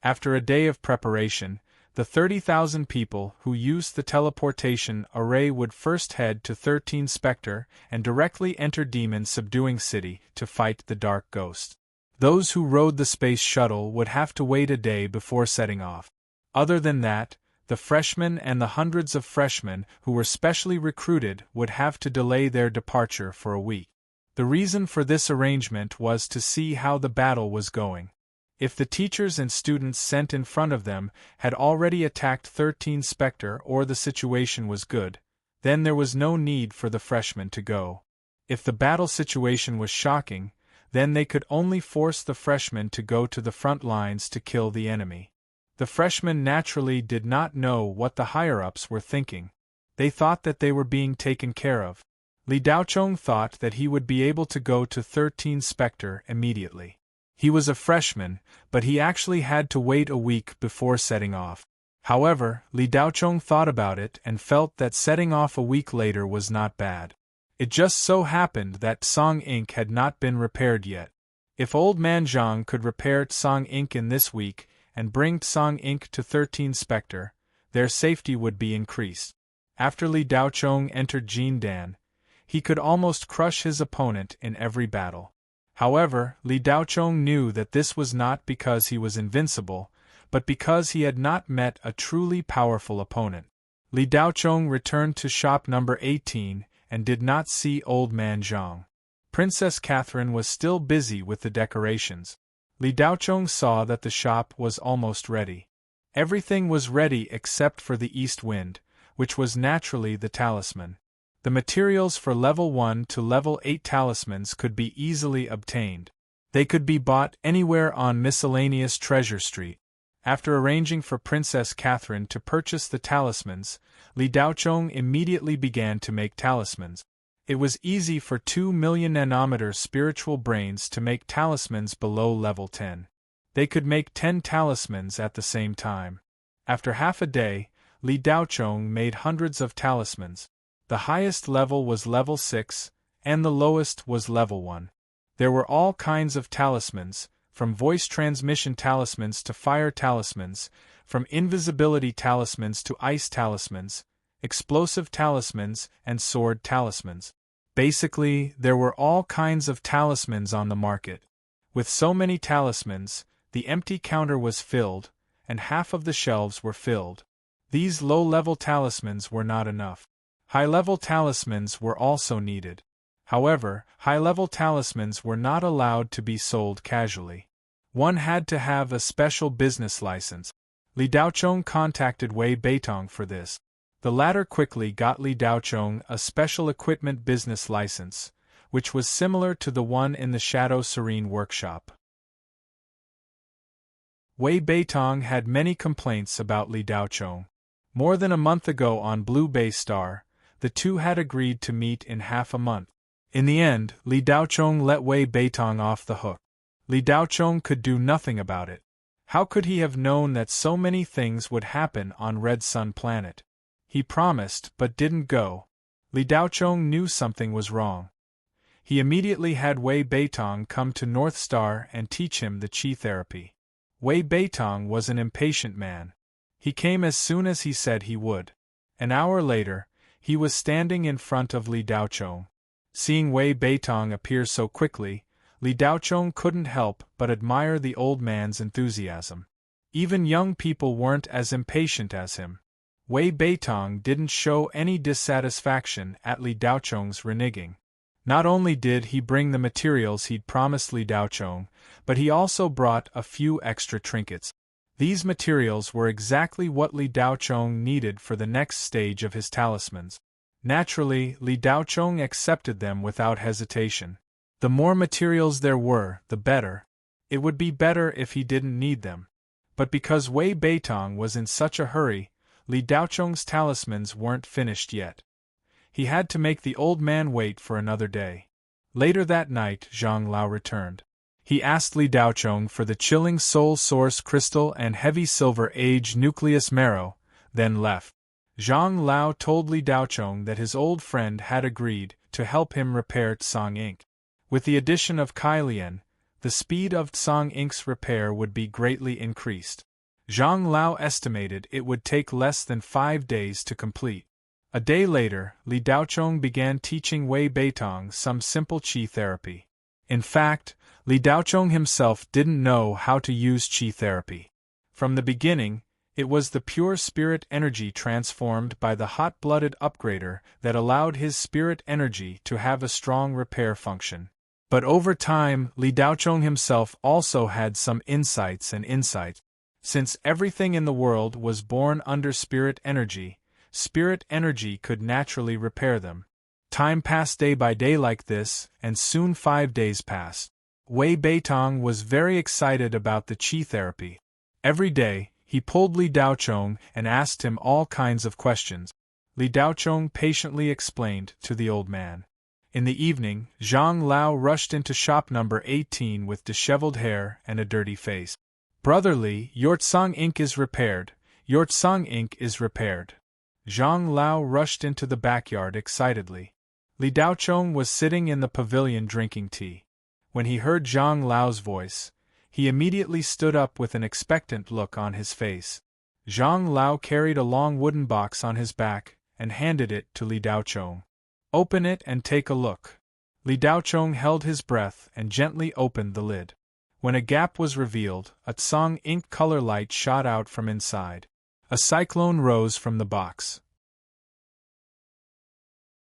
After a day of preparation, the 30,000 people who used the teleportation array would first head to 13 Specter and directly enter Demon Subduing City to fight the Dark Ghost. Those who rode the space shuttle would have to wait a day before setting off. Other than that, the freshmen and the hundreds of freshmen who were specially recruited would have to delay their departure for a week. The reason for this arrangement was to see how the battle was going. If the teachers and students sent in front of them had already attacked 13 Specter or the situation was good, then there was no need for the freshmen to go. If the battle situation was shocking, then they could only force the freshmen to go to the front lines to kill the enemy. The freshmen naturally did not know what the higher-ups were thinking. They thought that they were being taken care of. Li Daochong thought that he would be able to go to 13 Specter immediately. He was a freshman, but he actually had to wait a week before setting off. However, Li Daochong thought about it and felt that setting off a week later was not bad. It just so happened that Song Ink had not been repaired yet. If old man Zhang could repair Tsang ink in this week and bring Tsang ink to 13 Specter, their safety would be increased. After Li Daochong entered Jin Dan, he could almost crush his opponent in every battle. However, Li Daochong knew that this was not because he was invincible, but because he had not met a truly powerful opponent. Li Daochong returned to shop number 18 and did not see old man Zhang. Princess Catherine was still busy with the decorations. Li Daochong saw that the shop was almost ready. Everything was ready except for the east wind, which was naturally the talisman. The materials for level 1 to level 8 talismans could be easily obtained. They could be bought anywhere on Miscellaneous Treasure Street. After arranging for Princess Catherine to purchase the talismans, Li Daochong immediately began to make talismans. It was easy for 2 million nanometer spiritual brains to make talismans below level 10. They could make 10 talismans at the same time. After half a day, Li Daochong made hundreds of talismans. The highest level was level 6, and the lowest was level 1. There were all kinds of talismans, from voice transmission talismans to fire talismans, from invisibility talismans to ice talismans, explosive talismans, and sword talismans. Basically, there were all kinds of talismans on the market. With so many talismans, the empty counter was filled, and half of the shelves were filled. These low-level talismans were not enough. High-level talismans were also needed. However, high-level talismans were not allowed to be sold casually. One had to have a special business license. Li Daochong contacted Wei Beitong for this. The latter quickly got Li Daochong a special equipment business license, which was similar to the one in the Shadow Serene workshop. Wei Beitong had many complaints about Li Daochong. More than a month ago on Blue Bay Star, the two had agreed to meet in half a month. In the end, Li Daochong let Wei Beitong off the hook. Li Daochong could do nothing about it. How could he have known that so many things would happen on Red Sun Planet? He promised but didn't go. Li Daochong knew something was wrong. He immediately had Wei Beitong come to North Star and teach him the Qi therapy. Wei Beitong was an impatient man. He came as soon as he said he would. An hour later, he was standing in front of Li Daochong. Seeing Wei Beitong appear so quickly, Li Daochong couldn't help but admire the old man's enthusiasm. Even young people weren't as impatient as him. Wei Beitong didn't show any dissatisfaction at Li Daochong's reneging. Not only did he bring the materials he'd promised Li Daochong, but he also brought a few extra trinkets. These materials were exactly what Li Daochong needed for the next stage of his talismans. Naturally, Li Daochong accepted them without hesitation. The more materials there were, the better. It would be better if he didn't need them. But because Wei Beitong was in such a hurry, Li Daochong's talismans weren't finished yet. He had to make the old man wait for another day. Later that night, Zhang Lao returned. He asked Li Daochong for the chilling soul source crystal and heavy silver age nucleus marrow, then left. Zhang Lao told Li Daochong that his old friend had agreed to help him repair Tsang ink. With the addition of Kailian, the speed of Tsang ink's repair would be greatly increased. Zhang Lao estimated it would take less than 5 days to complete. A day later, Li Daochong began teaching Wei Beitong some simple Qi therapy. In fact, Li Daochong himself didn't know how to use Qi therapy. From the beginning, it was the pure spirit energy transformed by the hot-blooded upgrader that allowed his spirit energy to have a strong repair function. But over time, Li Daochong himself also had some insights. Since everything in the world was born under spirit energy could naturally repair them. Time passed day by day like this, and soon 5 days passed. Wei Beitong was very excited about the Qi therapy. Every day, he pulled Li Daochong and asked him all kinds of questions. Li Daochong patiently explained to the old man. In the evening, Zhang Lao rushed into shop number 18 with disheveled hair and a dirty face. "Brother Li, your Tsang ink is repaired. Your Tsang ink is repaired." Zhang Lao rushed into the backyard excitedly. Li Daochong was sitting in the pavilion drinking tea. When he heard Zhang Lao's voice, he immediately stood up with an expectant look on his face. Zhang Lao carried a long wooden box on his back and handed it to Li Daochong. "Open it and take a look." Li Daochong held his breath and gently opened the lid. When a gap was revealed, a tsang ink color light shot out from inside. A cyclone rose from the box.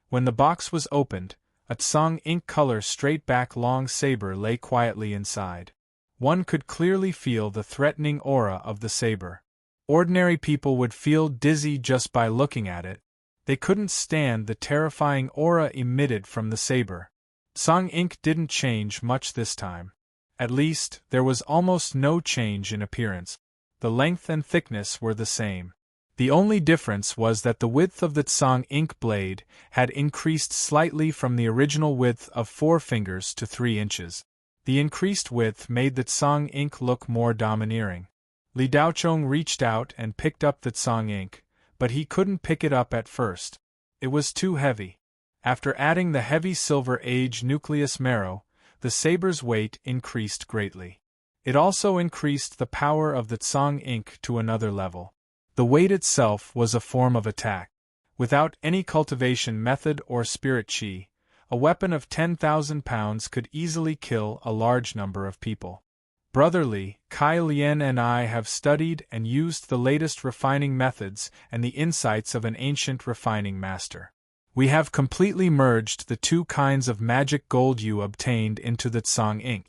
When the box was opened, a tsang ink color straight back long saber lay quietly inside. One could clearly feel the threatening aura of the saber. Ordinary people would feel dizzy just by looking at it. They couldn't stand the terrifying aura emitted from the saber. Tsang ink didn't change much this time. At least, there was almost no change in appearance. The length and thickness were the same. The only difference was that the width of the tsang ink blade had increased slightly from the original width of 4 fingers to 3 inches. The increased width made the tsang ink look more domineering. Li Daochong reached out and picked up the tsang ink, but he couldn't pick it up at first. It was too heavy. After adding the heavy Silver Age nucleus marrow, the saber's weight increased greatly. It also increased the power of the tsang ink to another level. The weight itself was a form of attack. Without any cultivation method or spirit qi, a weapon of 10,000 pounds could easily kill a large number of people. Brother Li, Kai Lian and I have studied and used the latest refining methods and the insights of an ancient refining master. We have completely merged the 2 kinds of magic gold you obtained into the tsang ink.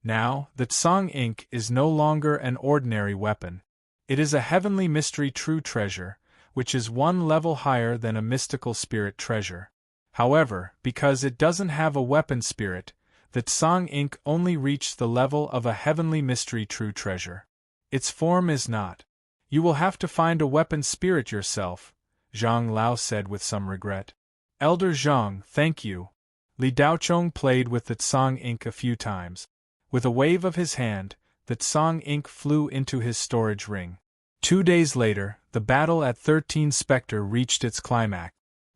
Now, the tsang ink is no longer an ordinary weapon. It is a heavenly mystery true treasure, which is 1 level higher than a mystical spirit treasure. However, because it doesn't have a weapon spirit, the tsang ink only reached the level of a heavenly mystery true treasure. Its form is not. You will have to find a weapon spirit yourself, Zhang Lao said with some regret. Elder Zhang, thank you. Li Daochong played with the tsang ink a few times. With a wave of his hand, the tsang ink flew into his storage ring. 2 days later, the battle at 13 Specter reached its climax.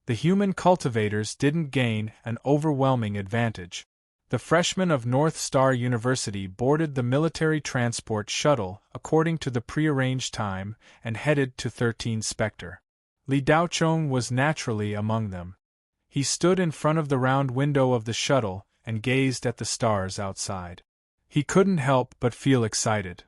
The human cultivators didn't gain an overwhelming advantage. The freshmen of North Star University boarded the military transport shuttle according to the prearranged time and headed to 13 Specter. Li Daochong was naturally among them. He stood in front of the round window of the shuttle and gazed at the stars outside. He couldn't help but feel excited.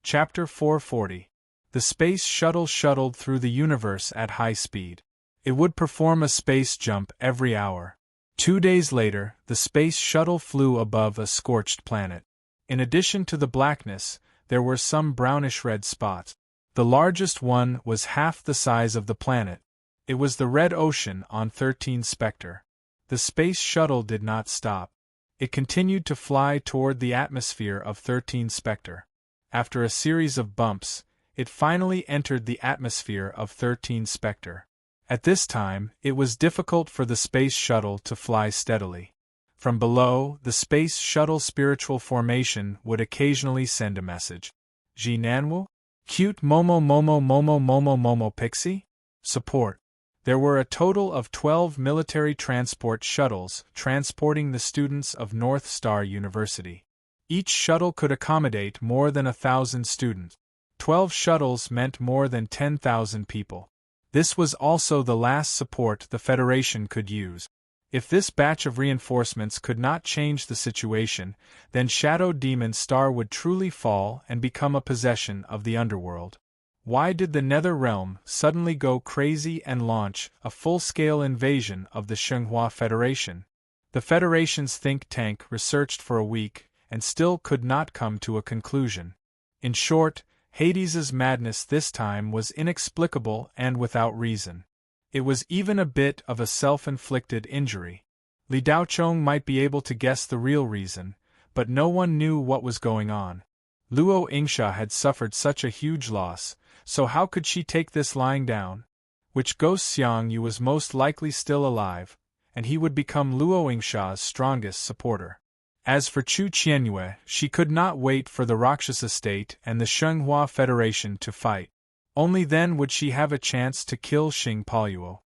Chapter 440. The space shuttle shuttled through the universe at high speed. It would perform a space jump every hour. 2 days later, the space shuttle flew above a scorched planet. In addition to the blackness, there were some brownish-red spots. The largest one was half the size of the planet. It was the Red Ocean on 13 Specter. The space shuttle did not stop. It continued to fly toward the atmosphere of 13 Specter. After a series of bumps, it finally entered the atmosphere of 13 Specter. At this time, it was difficult for the space shuttle to fly steadily. From below, the space shuttle spiritual formation would occasionally send a message. Ji Nanwu? Cute Momo Momo Momo Momo Momo Pixie? Support. There were a total of 12 military transport shuttles transporting the students of North Star University. Each shuttle could accommodate more than 1,000 students. 12 shuttles meant more than 10,000 people. This was also the last support the Federation could use. If this batch of reinforcements could not change the situation, then Shadow Demon Star would truly fall and become a possession of the underworld. Why did the Nether Realm suddenly go crazy and launch a full-scale invasion of the Shenghua Federation? The Federation's think tank researched for a week and still could not come to a conclusion. In short, Hades's madness this time was inexplicable and without reason. It was even a bit of a self-inflicted injury. Li Daochong might be able to guess the real reason, but no one knew what was going on. Luo Yingsha had suffered such a huge loss, so how could she take this lying down? Which Ghost Xiang Yu was most likely still alive, and he would become Luo Yingsha's strongest supporter. As for Chu Qianyue, she could not wait for the Rakshasa state and the Shenghua Federation to fight. Only then would she have a chance to kill Xing Paoluo.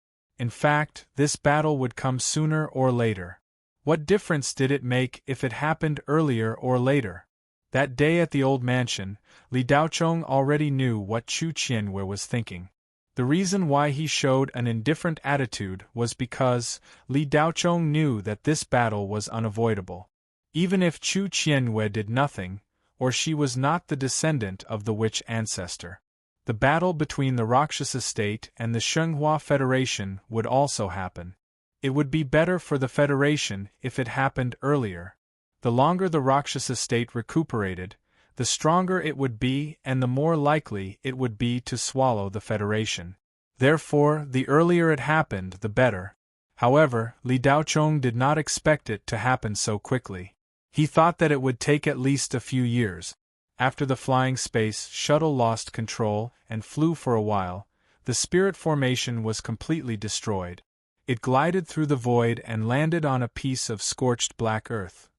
In fact, this battle would come sooner or later. What difference did it make if it happened earlier or later? That day at the old mansion, Li Daochong already knew what Chu Qianwei was thinking. The reason why he showed an indifferent attitude was because Li Daochong knew that this battle was unavoidable. Even if Chu Qianwei did nothing, or she was not the descendant of the witch ancestor, the battle between the Rakshasa state and the Shenghua Federation would also happen. It would be better for the Federation if it happened earlier. The longer the Rakshasa state recuperated, the stronger it would be and the more likely it would be to swallow the Federation. Therefore, the earlier it happened, the better. However, Li Daochong did not expect it to happen so quickly. He thought that it would take at least a few years. After the flying space shuttle lost control and flew for a while, the spirit formation was completely destroyed. It glided through the void and landed on a piece of scorched black earth.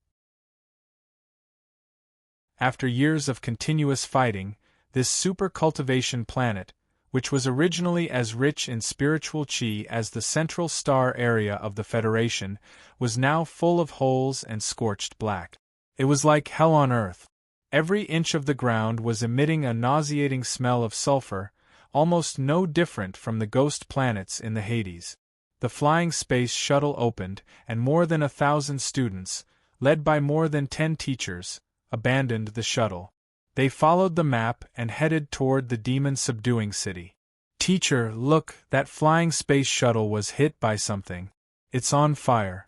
After years of continuous fighting, this super-cultivation planet, which was originally as rich in spiritual qi as the central star area of the Federation, was now full of holes and scorched black. It was like hell on earth. Every inch of the ground was emitting a nauseating smell of sulfur, almost no different from the ghost planets in the Hades. The flying space shuttle opened, and more than 1,000 students, led by more than 10 teachers, abandoned the shuttle. They followed the map and headed toward the demon-subduing city. "Teacher, look, that flying space shuttle was hit by something. It's on fire,"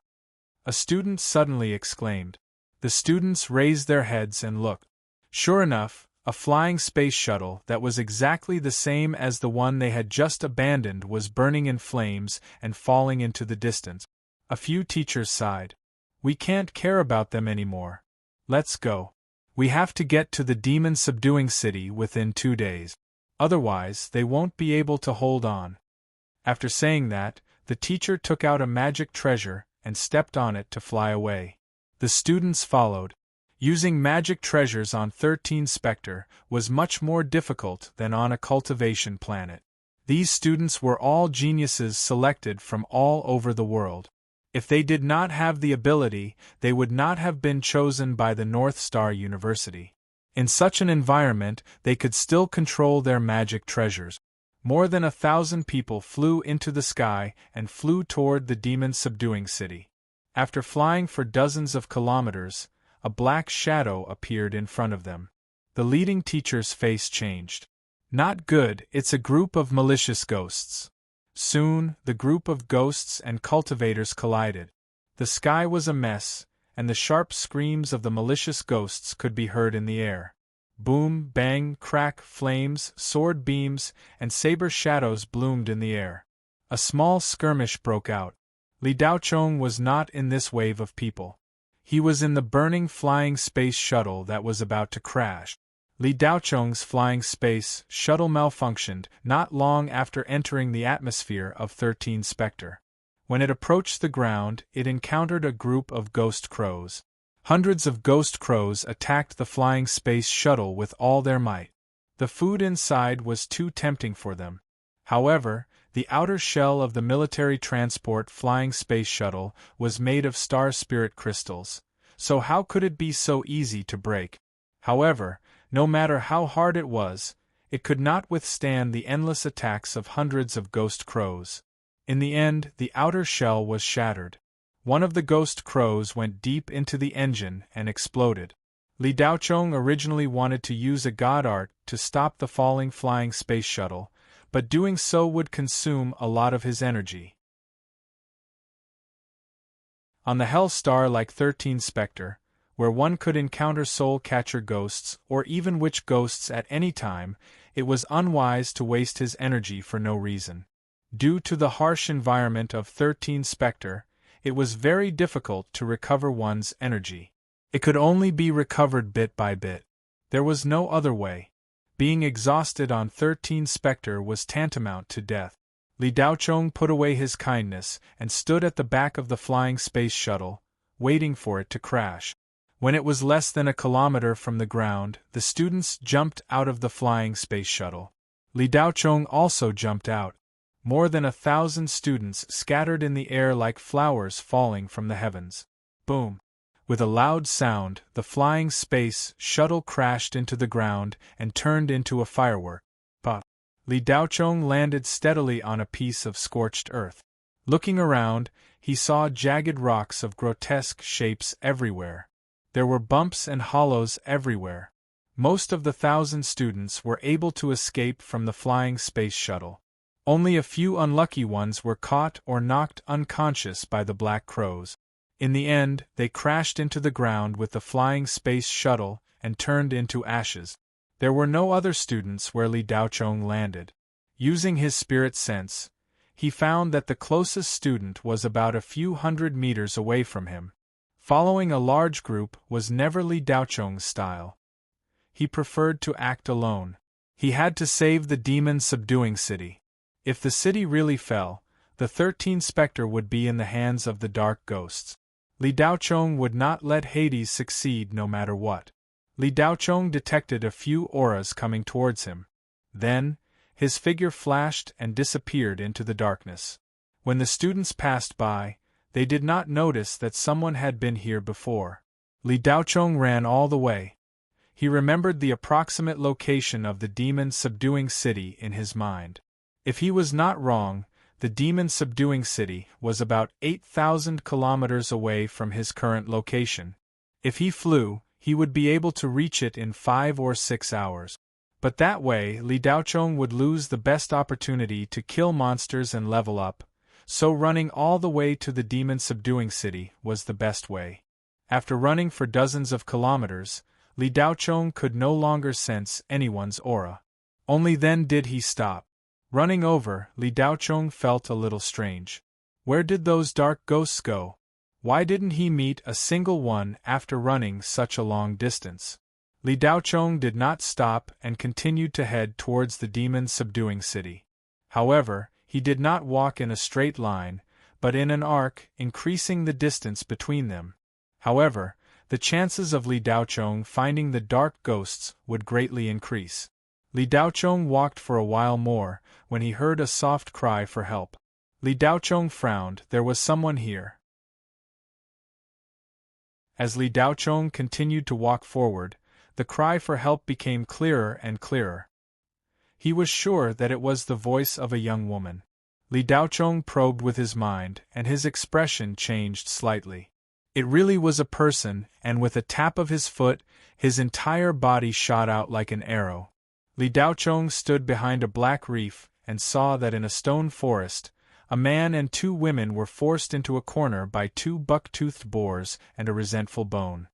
a student suddenly exclaimed. The students raised their heads and looked. Sure enough, a flying space shuttle that was exactly the same as the one they had just abandoned was burning in flames and falling into the distance. A few teachers sighed. "We can't care about them anymore. Let's go. We have to get to the demon-subduing city within 2 days. Otherwise, they won't be able to hold on." After saying that, the teacher took out a magic treasure and stepped on it to fly away. The students followed. Using magic treasures on 13 Specter was much more difficult than on a cultivation planet. These students were all geniuses selected from all over the world. If they did not have the ability, they would not have been chosen by the North Star University. In such an environment, they could still control their magic treasures. More than 1,000 people flew into the sky and flew toward the demon-subduing city. After flying for dozens of kilometers, a black shadow appeared in front of them. The leading teacher's face changed. "Not good, it's a group of malicious ghosts." Soon, the group of ghosts and cultivators collided. The sky was a mess, and the sharp screams of the malicious ghosts could be heard in the air. Boom, bang, crack, flames, sword beams, and saber shadows bloomed in the air. A small skirmish broke out. Li Daochong was not in this wave of people. He was in the burning flying space shuttle that was about to crash. Li Daochong's flying space shuttle malfunctioned not long after entering the atmosphere of 13 Specter. When it approached the ground, it encountered a group of ghost crows. Hundreds of ghost crows attacked the flying space shuttle with all their might. The food inside was too tempting for them. However, the outer shell of the military transport flying space shuttle was made of star spirit crystals, so how could it be so easy to break? However, no matter how hard it was, it could not withstand the endless attacks of hundreds of ghost crows. In the end, the outer shell was shattered. One of the ghost crows went deep into the engine and exploded. Li Daochong originally wanted to use a god art to stop the falling flying space shuttle, but doing so would consume a lot of his energy. On the hell star like 13 Specter, where one could encounter soul-catcher ghosts or even witch ghosts at any time, it was unwise to waste his energy for no reason. Due to the harsh environment of 13 Specter, it was very difficult to recover one's energy. It could only be recovered bit by bit. There was no other way. Being exhausted on 13 Specter was tantamount to death. Li Daochong put away his kindness and stood at the back of the flying space shuttle, waiting for it to crash. When it was less than a kilometer from the ground, the students jumped out of the flying space shuttle. Li Daochong also jumped out. More than 1,000 students scattered in the air like flowers falling from the heavens. Boom! With a loud sound, the flying space shuttle crashed into the ground and turned into a firework. But Li Daochong landed steadily on a piece of scorched earth. Looking around, he saw jagged rocks of grotesque shapes everywhere. There were bumps and hollows everywhere. Most of the 1,000 students were able to escape from the flying space shuttle. Only a few unlucky ones were caught or knocked unconscious by the black crows. In the end, they crashed into the ground with the flying space shuttle and turned into ashes. There were no other students where Li Daochong landed. Using his spirit sense, he found that the closest student was about a few hundred meters away from him. Following a large group was never Li Daochong's style. He preferred to act alone. He had to save the demon-subduing city. If the city really fell, the 13 Specter would be in the hands of the dark ghosts. Li Daochong would not let Hades succeed no matter what. Li Daochong detected a few auras coming towards him. Then, his figure flashed and disappeared into the darkness. When the students passed by, they did not notice that someone had been here before. Li Daochong ran all the way. He remembered the approximate location of the demon-subduing city in his mind. If he was not wrong, the demon-subduing city was about 8,000 kilometers away from his current location. If he flew, he would be able to reach it in 5 or 6 hours. But that way, Li Daochong would lose the best opportunity to kill monsters and level up, so running all the way to the demon-subduing city was the best way. After running for dozens of kilometers, Li Daochong could no longer sense anyone's aura. Only then did he stop. Running over, Li Daochong felt a little strange. Where did those dark ghosts go? Why didn't he meet a single one after running such a long distance? Li Daochong did not stop and continued to head towards the demon-subduing city. However, he did not walk in a straight line, but in an arc, increasing the distance between them. However, the chances of Li Daochong finding the dark ghosts would greatly increase. Li Daochong walked for a while more, when he heard a soft cry for help. Li Daochong frowned. There was someone here. As Li Daochong continued to walk forward, the cry for help became clearer and clearer. He was sure that it was the voice of a young woman. Li Daochong probed with his mind, and his expression changed slightly. It really was a person, and with a tap of his foot, his entire body shot out like an arrow. Li Daochong stood behind a black reef and saw that in a stone forest, a man and 2 women were forced into a corner by 2 buck-toothed boars and a resentful bone.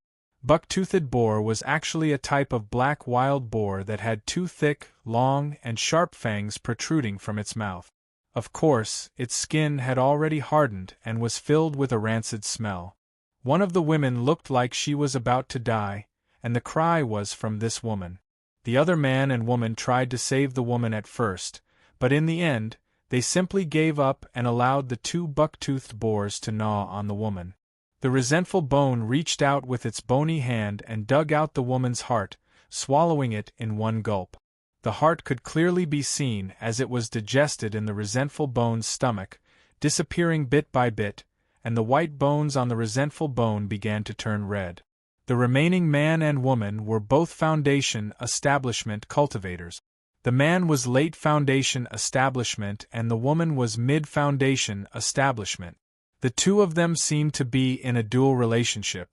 Buck-toothed boar was actually a type of black wild boar that had 2 thick, long, and sharp fangs protruding from its mouth. Of course, its skin had already hardened and was filled with a rancid smell. One of the women looked like she was about to die, and the cry was from this woman. The other man and woman tried to save the woman at first, but in the end, they simply gave up and allowed the 2 buck-toothed boars to gnaw on the woman. The resentful bone reached out with its bony hand and dug out the woman's heart, swallowing it in one gulp. The heart could clearly be seen as it was digested in the resentful bone's stomach, disappearing bit by bit, and the white bones on the resentful bone began to turn red. The remaining man and woman were both Foundation Establishment cultivators. The man was late Foundation Establishment and the woman was mid-Foundation Establishment. The 2 of them seemed to be in a dual relationship.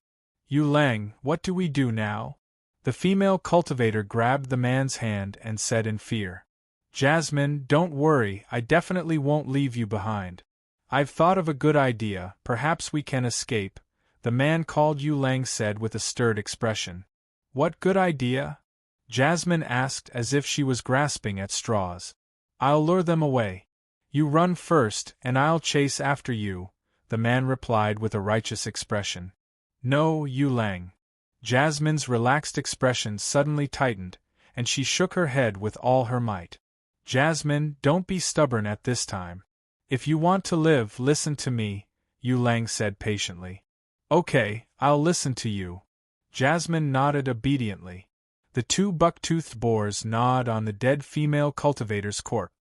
Yu Lang, what do we do now? The female cultivator grabbed the man's hand and said in fear. Jasmine, don't worry, I definitely won't leave you behind. I've thought of a good idea, perhaps we can escape, the man called Yu Lang said with a stirred expression. What good idea? Jasmine asked as if she was grasping at straws. I'll lure them away. You run first and I'll chase after you, the man replied with a righteous expression. No, Yu Lang. Jasmine's relaxed expression suddenly tightened, and she shook her head with all her might. Jasmine, don't be stubborn at this time. If you want to live, listen to me, Yu Lang said patiently. Okay, I'll listen to you. Jasmine nodded obediently. The 2 buck-toothed boars gnawed on the dead female cultivator's corpse.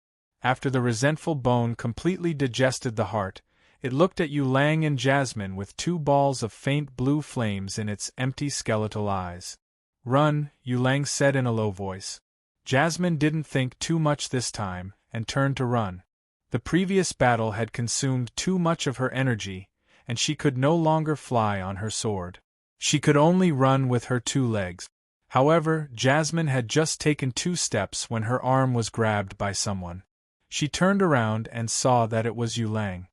After the resentful bone completely digested the heart, it looked at Yu Lang and Jasmine with two balls of faint blue flames in its empty skeletal eyes. "Run," Yu Lang said in a low voice. Jasmine didn't think too much this time, and turned to run. The previous battle had consumed too much of her energy, and she could no longer fly on her sword. She could only run with her two legs. However, Jasmine had just taken 2 steps when her arm was grabbed by someone. She turned around and saw that it was Yu Lang.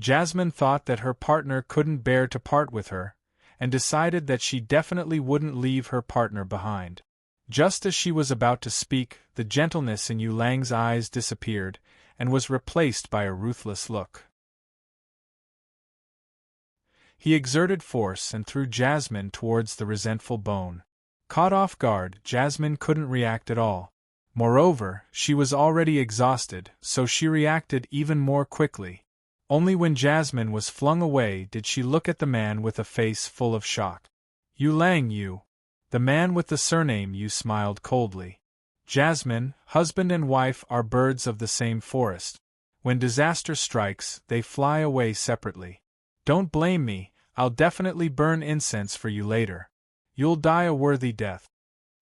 Jasmine thought that her partner couldn't bear to part with her, and decided that she definitely wouldn't leave her partner behind. Just as she was about to speak, the gentleness in Yu Lang's eyes disappeared, and was replaced by a ruthless look. He exerted force and threw Jasmine towards the resentful bone. Caught off guard, Jasmine couldn't react at all. Moreover, she was already exhausted, so she reacted even more quickly. Only when Jasmine was flung away did she look at the man with a face full of shock. "Yu Lang, you." The man with the surname Yu smiled coldly. "Jasmine, husband and wife are birds of the same forest. When disaster strikes, they fly away separately. Don't blame me, I'll definitely burn incense for you later. You'll die a worthy death."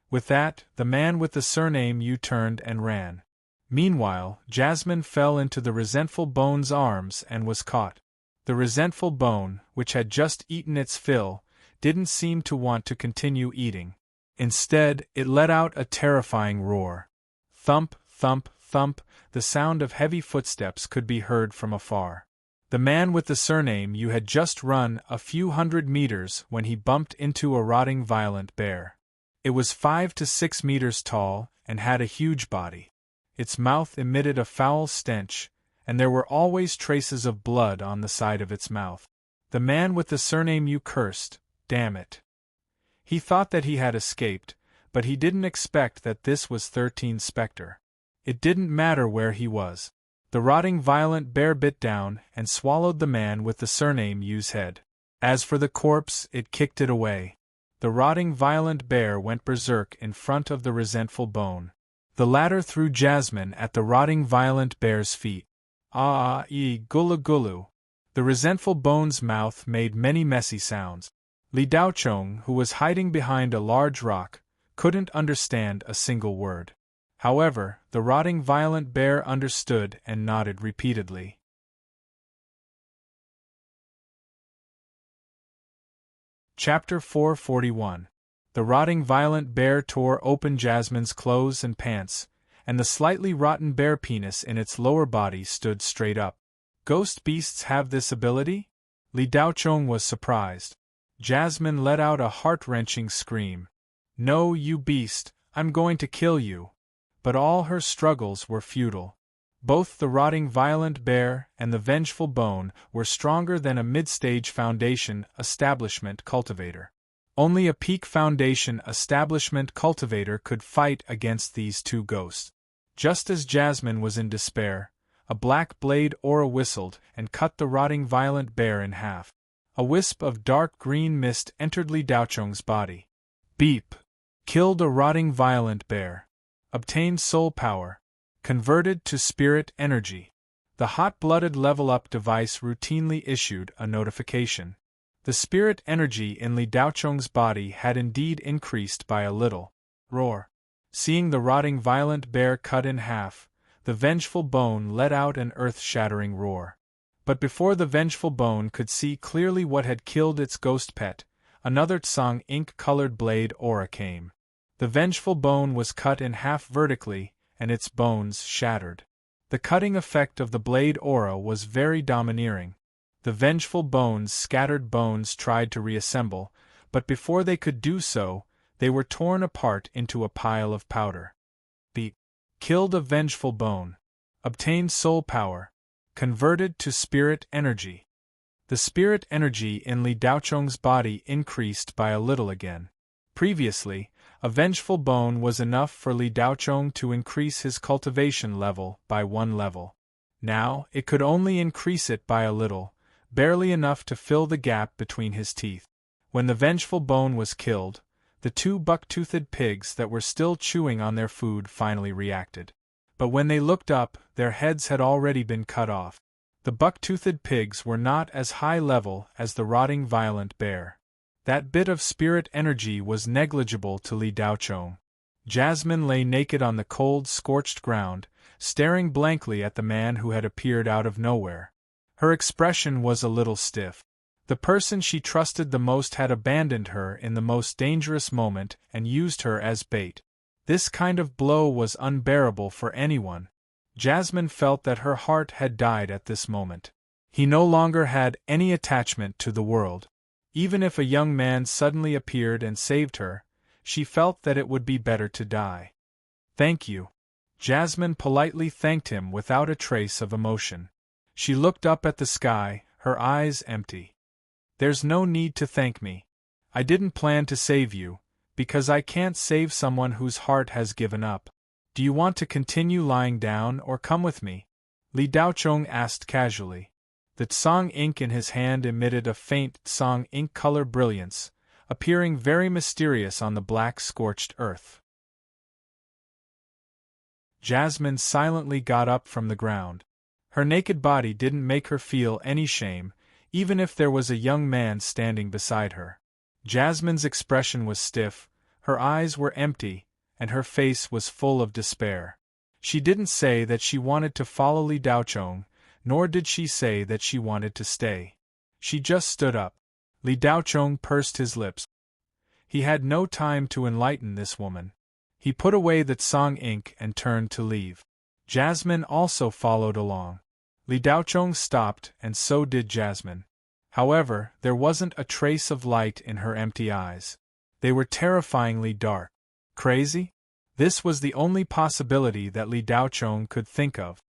With that, the man with the surname Yu turned and ran. Meanwhile, Jasmine fell into the resentful bone's arms and was caught. The resentful bone, which had just eaten its fill, didn't seem to want to continue eating. Instead, it let out a terrifying roar. Thump, thump, thump, the sound of heavy footsteps could be heard from afar. The man with the surname Yu had just run a few hundred meters when he bumped into a rotting violent bear. It was 5 to 6 meters tall, and had a huge body. Its mouth emitted a foul stench, and there were always traces of blood on the side of its mouth. The man with the surname Yu cursed, "Damn it." He thought that he had escaped, but he didn't expect that this was 13 Specter. It didn't matter where he was. The rotting violent bear bit down and swallowed the man with the surname Yu's head. As for the corpse, it kicked it away. The rotting violent bear went berserk in front of the resentful bone. The latter threw Jasmine at the rotting violent bear's feet. Gulu gulu. The resentful bone's mouth made many messy sounds. Li Daochong, who was hiding behind a large rock, couldn't understand a single word. However, the rotting violent bear understood and nodded repeatedly. Chapter 441. The rotting violent bear tore open Jasmine's clothes and pants, and the slightly rotten bear penis in its lower body stood straight up. "Ghost beasts have this ability?" Li Daochong was surprised. Jasmine let out a heart-wrenching scream. "No, you beast, I'm going to kill you." But all her struggles were futile. Both the rotting violent bear and the vengeful bone were stronger than a mid-stage foundation establishment cultivator. Only a peak foundation establishment cultivator could fight against these two ghosts. Just as Jasmine was in despair, a black blade aura whistled and cut the rotting violent bear in half. A wisp of dark green mist entered Li Daochong's body. Beep! Killed a rotting violent bear. Obtained soul power. Converted to spirit energy. The hot-blooded level-up device routinely issued a notification. The spirit energy in Li Daochong's body had indeed increased by a little. Roar! Seeing the rotting violent bear cut in half, the vengeful bone let out an earth-shattering roar. But before the vengeful bone could see clearly what had killed its ghost pet, another Tsang ink-colored blade aura came. The vengeful bone was cut in half vertically, and its bones shattered. The cutting effect of the blade aura was very domineering. The vengeful bone's scattered bones tried to reassemble, but before they could do so, they were torn apart into a pile of powder. Beep! Killed a vengeful bone. Obtained soul power. Converted to spirit energy. The spirit energy in Li Daochong's body increased by a little again. Previously, a vengeful bone was enough for Li Daochong to increase his cultivation level by 1 level. Now, it could only increase it by a little, barely enough to fill the gap between his teeth. When the vengeful bone was killed, the 2 buck-toothed pigs that were still chewing on their food finally reacted. But when they looked up, their heads had already been cut off. The buck-toothed pigs were not as high level as the rotting violent bear. That bit of spirit energy was negligible to Li Daochong. Jasmine lay naked on the cold, scorched ground, staring blankly at the man who had appeared out of nowhere. Her expression was a little stiff. The person she trusted the most had abandoned her in the most dangerous moment and used her as bait. This kind of blow was unbearable for anyone. Jasmine felt that her heart had died at this moment. He no longer had any attachment to the world. Even if a young man suddenly appeared and saved her, she felt that it would be better to die. "Thank you." Jasmine politely thanked him without a trace of emotion. She looked up at the sky, her eyes empty. "There's no need to thank me. I didn't plan to save you, because I can't save someone whose heart has given up. Do you want to continue lying down or come with me?" Li Daochong asked casually. The tsang ink in his hand emitted a faint tsang ink color brilliance, appearing very mysterious on the black scorched earth. Jasmine silently got up from the ground. Her naked body didn't make her feel any shame, even if there was a young man standing beside her. Jasmine's expression was stiff, her eyes were empty, and her face was full of despair. She didn't say that she wanted to follow Li Daochong, nor did she say that she wanted to stay. She just stood up. Li Daochong pursed his lips. He had no time to enlighten this woman. He put away the tsang ink and turned to leave. Jasmine also followed along. Li Daochong stopped, and so did Jasmine. However, there wasn't a trace of light in her empty eyes. They were terrifyingly dark. Crazy? This was the only possibility that Li Daochong could think of.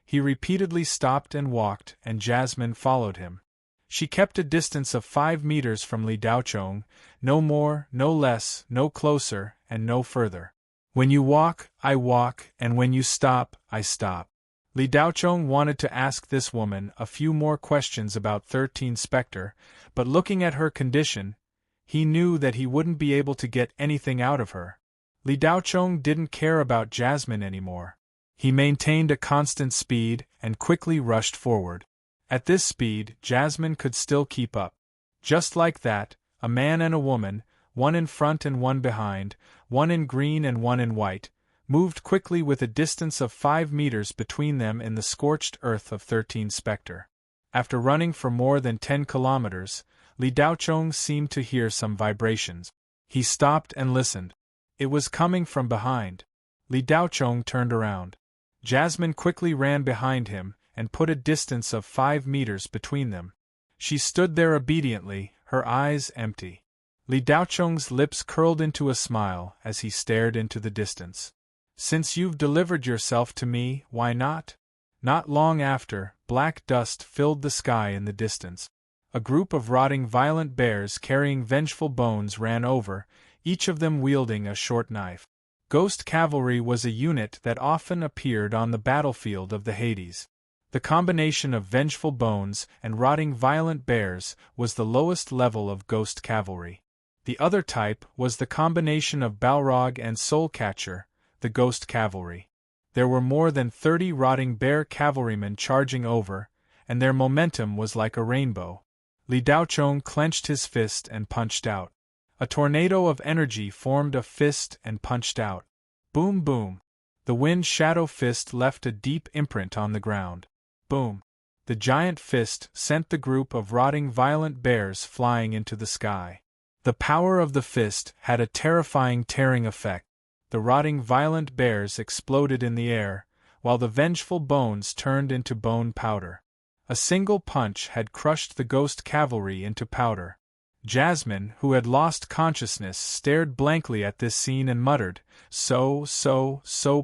He repeatedly stopped and walked, and Jasmine followed him. She kept a distance of 5 meters from Li Daochong, no more, no less, no closer, and no further. "When you walk, I walk, and when you stop, I stop." Li Daochong wanted to ask this woman a few more questions about 13 Specter, but looking at her condition, he knew that he wouldn't be able to get anything out of her. Li Daochong didn't care about Jasmine anymore. He maintained a constant speed and quickly rushed forward. At this speed, Jasmine could still keep up. Just like that, a man and a woman, one in front and one behind, one in green and one in white, moved quickly with a distance of 5 meters between them in the scorched earth of 13 Specter. After running for more than 10 kilometers, Li Daochong seemed to hear some vibrations. He stopped and listened. It was coming from behind. Li Daochong turned around. Jasmine quickly ran behind him and put a distance of 5 meters between them. She stood there obediently, her eyes empty. Li Daochong's lips curled into a smile as he stared into the distance. "Since you've delivered yourself to me, why not?" Not long after, black dust filled the sky in the distance. A group of rotting violent bears carrying vengeful bones ran over, each of them wielding a short knife. Ghost cavalry was a unit that often appeared on the battlefield of the Hades. The combination of vengeful bones and rotting violent bears was the lowest level of ghost cavalry. The other type was the combination of Balrog and Soulcatcher, the ghost cavalry. There were more than 30 rotting bear cavalrymen charging over, and their momentum was like a rainbow. Li Daochong clenched his fist and punched out. A tornado of energy formed a fist and punched out. Boom boom. The wind shadow fist left a deep imprint on the ground. Boom. The giant fist sent the group of rotting violent bears flying into the sky. The power of the fist had a terrifying tearing effect. The rotting violent bears exploded in the air, while the vengeful bones turned into bone powder. A single punch had crushed the ghost cavalry into powder. Jasmine, who had lost consciousness, stared blankly at this scene and muttered, so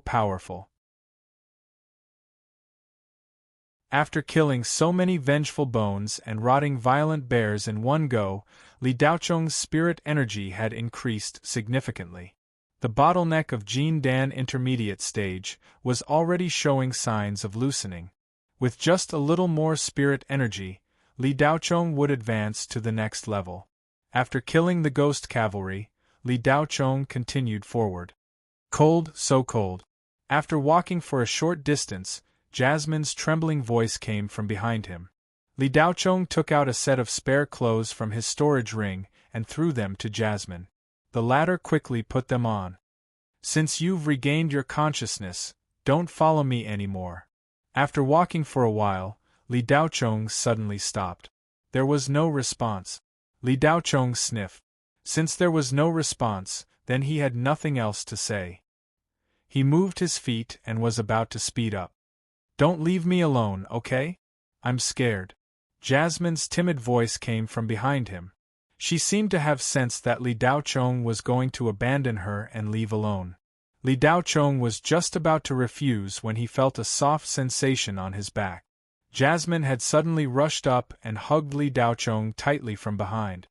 powerful. After killing so many vengeful bones and rotting violent bears in one go, Li Daochong's spirit energy had increased significantly. The bottleneck of Jin Dan intermediate stage was already showing signs of loosening. With just a little more spirit energy, Li Daochong would advance to the next level. After killing the ghost cavalry, Li Daochong continued forward. Cold, so cold. After walking for a short distance, Jasmine's trembling voice came from behind him. Li Daochong took out a set of spare clothes from his storage ring and threw them to Jasmine. The latter quickly put them on. Since you've regained your consciousness, don't follow me anymore. After walking for a while, Li Daochong suddenly stopped. There was no response. Li Daochong sniffed. Since there was no response, then he had nothing else to say. He moved his feet and was about to speed up. Don't leave me alone, okay? I'm scared. Jasmine's timid voice came from behind him. She seemed to have sensed that Li Daochong was going to abandon her and leave alone. Li Daochong was just about to refuse when he felt a soft sensation on his back. Jasmine had suddenly rushed up and hugged Li Daochong tightly from behind.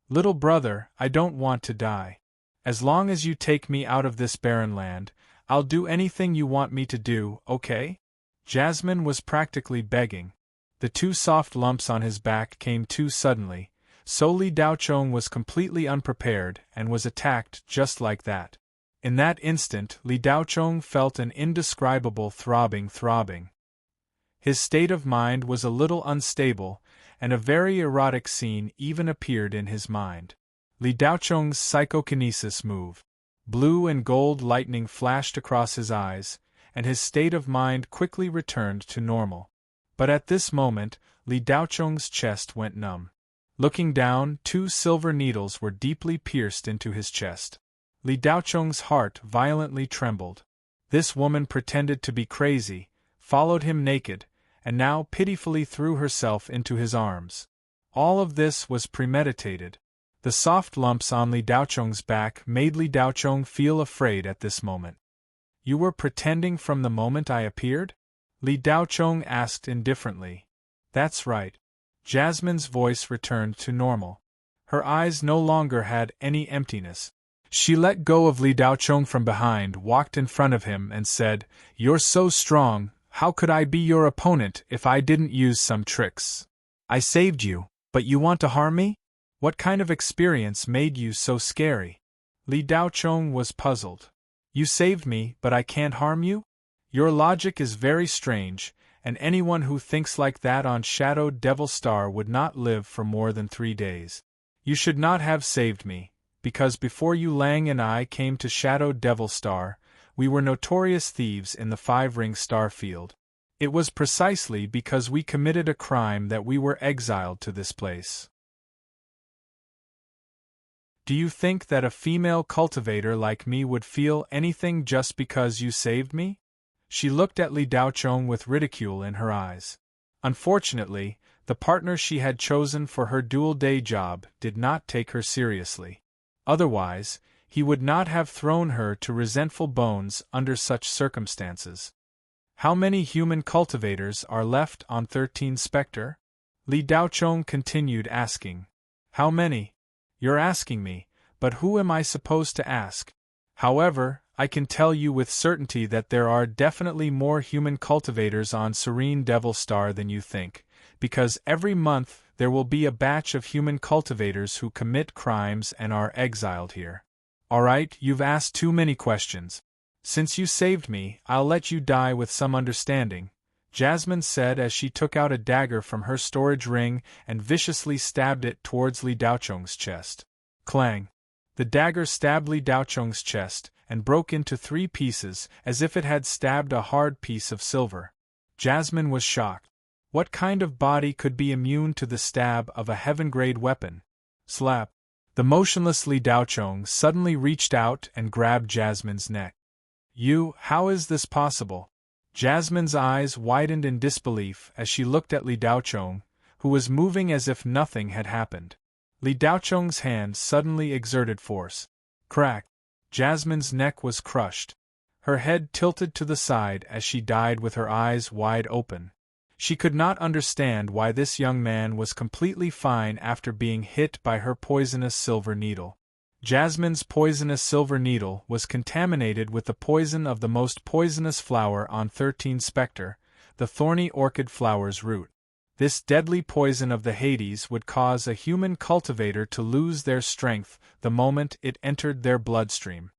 Little brother, I don't want to die. As long as you take me out of this barren land, I'll do anything you want me to do, okay? Jasmine was practically begging. The two soft lumps on his back came too suddenly, so Li Daochong was completely unprepared and was attacked just like that. In that instant, Li Daochong felt an indescribable throbbing. His state of mind was a little unstable, and a very erotic scene even appeared in his mind. Li Daochong's psychokinesis moved. Blue and gold lightning flashed across his eyes, and his state of mind quickly returned to normal. But at this moment, Li Daochong's chest went numb. Looking down, 2 silver needles were deeply pierced into his chest. Li Daochong's heart violently trembled. This woman pretended to be crazy, followed him naked, and now pitifully threw herself into his arms. All of this was premeditated. The soft lumps on Li Daochong's back made Li Daochong feel afraid at this moment. You were pretending from the moment I appeared? Li Daochong asked indifferently. That's right. Jasmine's voice returned to normal. Her eyes no longer had any emptiness. She let go of Li Daochong from behind, walked in front of him, and said, You're so strong, how could I be your opponent if I didn't use some tricks? I saved you, but you want to harm me? What kind of experience made you so scary? Li Daochong was puzzled. You saved me, but I can't harm you? Your logic is very strange, and anyone who thinks like that on Shadowed Devil Star would not live for more than 3 days. You should not have saved me, because before you Lang and I came to Shadowed Devil Star, we were notorious thieves in the 5-ring star field. It was precisely because we committed a crime that we were exiled to this place. Do you think that a female cultivator like me would feel anything just because you saved me? She looked at Li Daochong with ridicule in her eyes. Unfortunately, the partner she had chosen for her dual-day job did not take her seriously. Otherwise, he would not have thrown her to resentful bones under such circumstances. How many human cultivators are left on 13 Specter? Li Daochong continued asking. How many? You're asking me, but who am I supposed to ask? However, I can tell you with certainty that there are definitely more human cultivators on Serene Devil Star than you think, because every month there will be a batch of human cultivators who commit crimes and are exiled here. Alright, you've asked too many questions. Since you saved me, I'll let you die with some understanding, Jasmine said as she took out a dagger from her storage ring and viciously stabbed it towards Li Daochong's chest. Clang! The dagger stabbed Li Daochong's chest and broke into 3 pieces as if it had stabbed a hard piece of silver. Jasmine was shocked. What kind of body could be immune to the stab of a heaven-grade weapon? Slap! The motionless Li Daochong suddenly reached out and grabbed Jasmine's neck. How is this possible? Jasmine's eyes widened in disbelief as she looked at Li Daochong, who was moving as if nothing had happened. Li Daochong's hand suddenly exerted force. Crack! Jasmine's neck was crushed. Her head tilted to the side as she died with her eyes wide open. She could not understand why this young man was completely fine after being hit by her poisonous silver needle. Jasmine's poisonous silver needle was contaminated with the poison of the most poisonous flower on 13 Specter, the thorny orchid flower's root. This deadly poison of the Hades would cause a human cultivator to lose their strength the moment it entered their bloodstream.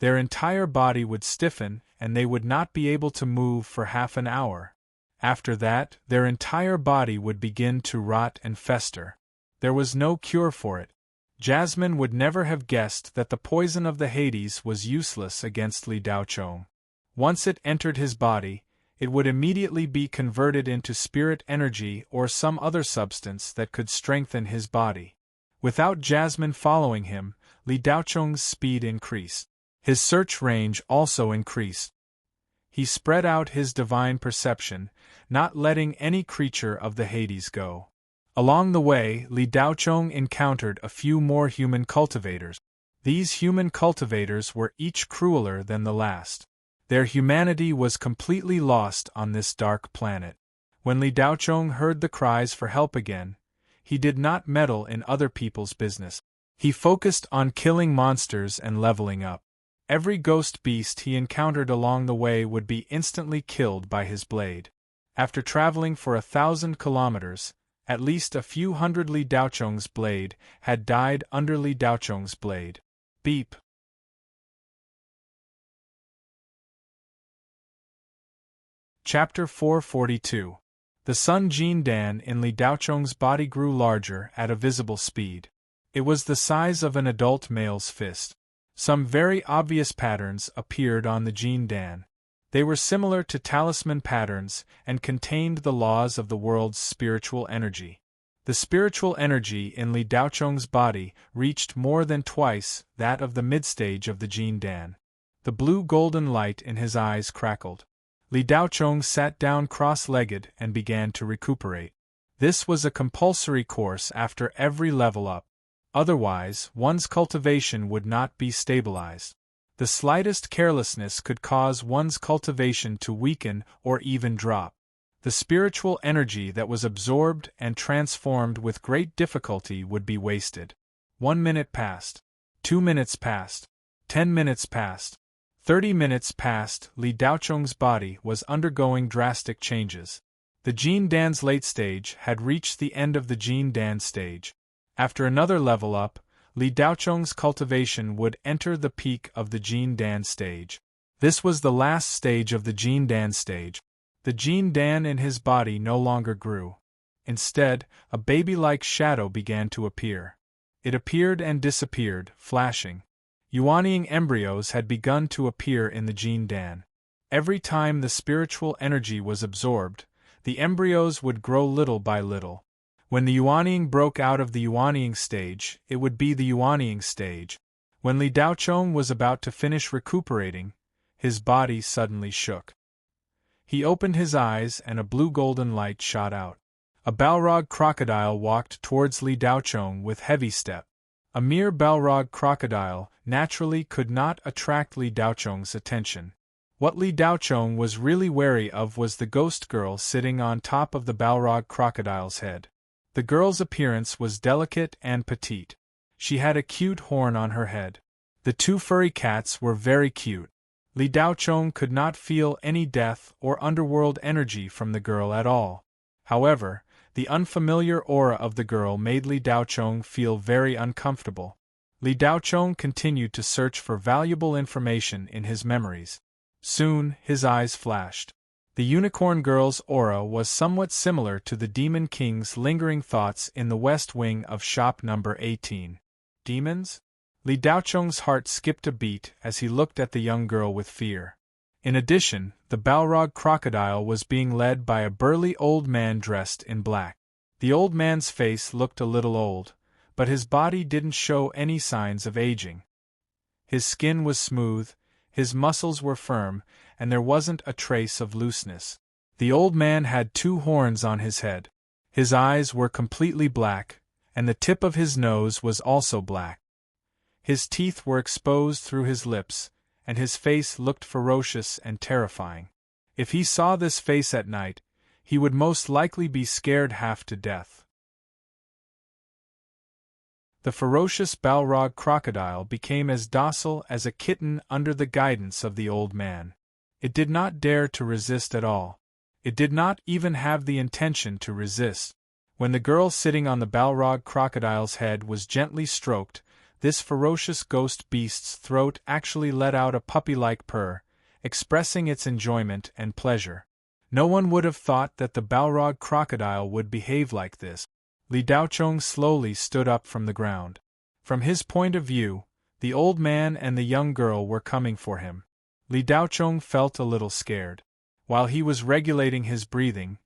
Their entire body would stiffen and they would not be able to move for half an hour. After that, their entire body would begin to rot and fester. There was no cure for it. Jasmine would never have guessed that the poison of the Hades was useless against Li Daochong. Once it entered his body, it would immediately be converted into spirit energy or some other substance that could strengthen his body. Without Jasmine following him, Li Daochong's speed increased. His search range also increased. He spread out his divine perception, not letting any creature of the Hades go. Along the way, Li Daochong encountered a few more human cultivators. These human cultivators were each crueler than the last. Their humanity was completely lost on this dark planet. When Li Daochong heard the cries for help again, he did not meddle in other people's business. He focused on killing monsters and leveling up. Every ghost beast he encountered along the way would be instantly killed by his blade. After traveling for 1,000 kilometers, at least a few hundred Li Daochong's blade had died under Li Daochong's blade. Beep. Chapter 442. The Sun Jin Dan in Li Daochong's body grew larger at a visible speed. It was the size of an adult male's fist. Some very obvious patterns appeared on the Jin Dan. They were similar to talisman patterns and contained the laws of the world's spiritual energy. The spiritual energy in Li Daochong's body reached more than twice that of the midstage of the Jin Dan. The blue-golden light in his eyes crackled. Li Daochong sat down cross-legged and began to recuperate. This was a compulsory course after every level up. Otherwise, one's cultivation would not be stabilized. The slightest carelessness could cause one's cultivation to weaken or even drop. The spiritual energy that was absorbed and transformed with great difficulty would be wasted. 1 minute passed. 2 minutes passed. 10 minutes passed. 30 minutes passed. Li Daochong's body was undergoing drastic changes. The Jin Dan's late stage had reached the end of the Jin Dan stage. After another level up, Li Daochong's cultivation would enter the peak of the Jin Dan stage. This was the last stage of the Jin Dan stage. The Jin Dan in his body no longer grew. Instead, a baby-like shadow began to appear. It appeared and disappeared, flashing. Yuanying embryos had begun to appear in the Jin Dan. Every time the spiritual energy was absorbed, the embryos would grow little by little. When the Yuanying broke out of the Yuanying stage, it would be the Yuanying stage. When Li Daochong was about to finish recuperating, his body suddenly shook. He opened his eyes and a blue-golden light shot out. A Balrog crocodile walked towards Li Daochong with heavy step. A mere Balrog crocodile naturally could not attract Li Daochong's attention. What Li Daochong was really wary of was the ghost girl sitting on top of the Balrog crocodile's head. The girl's appearance was delicate and petite. She had a cute horn on her head. The two furry cats were very cute. Li Daochong could not feel any death or underworld energy from the girl at all. However, the unfamiliar aura of the girl made Li Daochong feel very uncomfortable. Li Daochong continued to search for valuable information in his memories. Soon, his eyes flashed. The unicorn girl's aura was somewhat similar to the Demon King's lingering thoughts in the west wing of shop number 18. Demons? Li Daochong's heart skipped a beat as he looked at the young girl with fear. In addition, the Balrog crocodile was being led by a burly old man dressed in black. The old man's face looked a little old, but his body didn't show any signs of aging. His skin was smooth, his muscles were firm, and there wasn't a trace of looseness. The old man had 2 horns on his head. His eyes were completely black, and the tip of his nose was also black. His teeth were exposed through his lips, and his face looked ferocious and terrifying. If he saw this face at night, he would most likely be scared half to death. The ferocious Balrog crocodile became as docile as a kitten under the guidance of the old man. It did not dare to resist at all. It did not even have the intention to resist. When the girl sitting on the Balrog crocodile's head was gently stroked, This ferocious ghost beast's throat actually let out a puppy-like purr, expressing its enjoyment and pleasure. No one would have thought that the Balrog crocodile would behave like this. Li Daochong slowly stood up from the ground. From his point of view, the old man and the young girl were coming for him. Li Daochong felt a little scared. While he was regulating his breathing,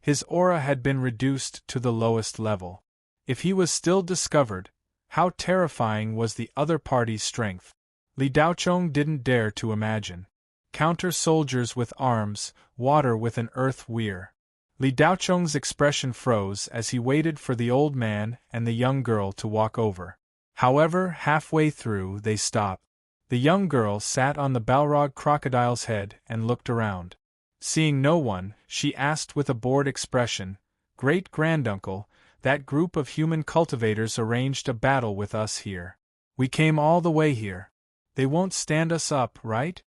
his aura had been reduced to the lowest level. If he was still discovered, how terrifying was the other party's strength? Li Daochong didn't dare to imagine. Counter-soldiers with arms, water with an earth weir. Li Daochong's expression froze as he waited for the old man and the young girl to walk over. However, halfway through they stopped. The young girl sat on the Balrog crocodile's head and looked around. Seeing no one, she asked with a bored expression, "Great-granduncle, that group of human cultivators arranged a battle with us here. We came all the way here. They won't stand us up, right?"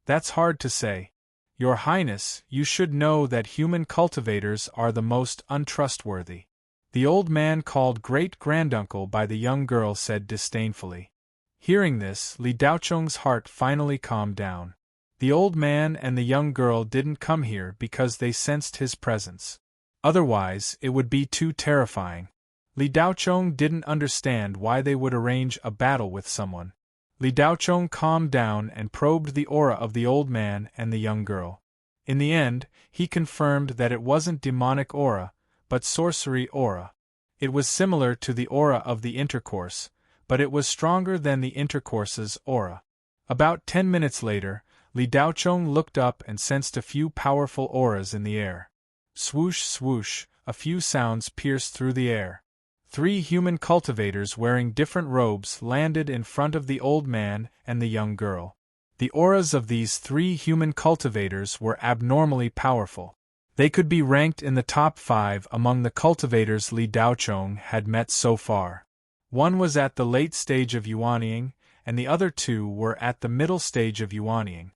"That's hard to say. Your Highness, you should know that human cultivators are the most untrustworthy." The old man called great-granduncle by the young girl said disdainfully. Hearing this, Li Daochong's heart finally calmed down. The old man and the young girl didn't come here because they sensed his presence. Otherwise, it would be too terrifying. Li Daochong didn't understand why they would arrange a battle with someone. Li Daochong calmed down and probed the aura of the old man and the young girl. In the end, he confirmed that it wasn't demonic aura, but sorcery aura. It was similar to the aura of the intercourse, but it was stronger than the intercourse's aura. About 10 minutes later, Li Daochong looked up and sensed a few powerful auras in the air. Swoosh, swoosh, a few sounds pierced through the air. 3 human cultivators wearing different robes landed in front of the old man and the young girl. The auras of these 3 human cultivators were abnormally powerful. They could be ranked in the top 5 among the cultivators Li Daochong had met so far. One was at the late stage of yuanying, and the other 2 were at the middle stage of yuanying.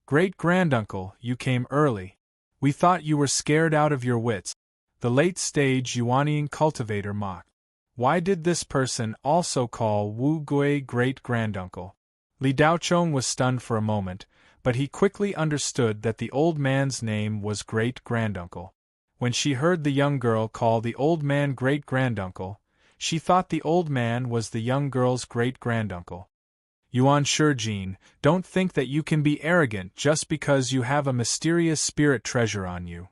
"Great-granduncle, you came early. We thought you were scared out of your wits," the late-stage yuanying cultivator mocked. Why did this person also call Wu Gui great-granduncle? Li Daochong was stunned for a moment, but he quickly understood that the old man's name was great-granduncle. When she heard the young girl call the old man great-granduncle, she thought the old man was the young girl's great-granduncle. "Yuan Shijin, don't think that you can be arrogant just because you have a mysterious spirit treasure on you.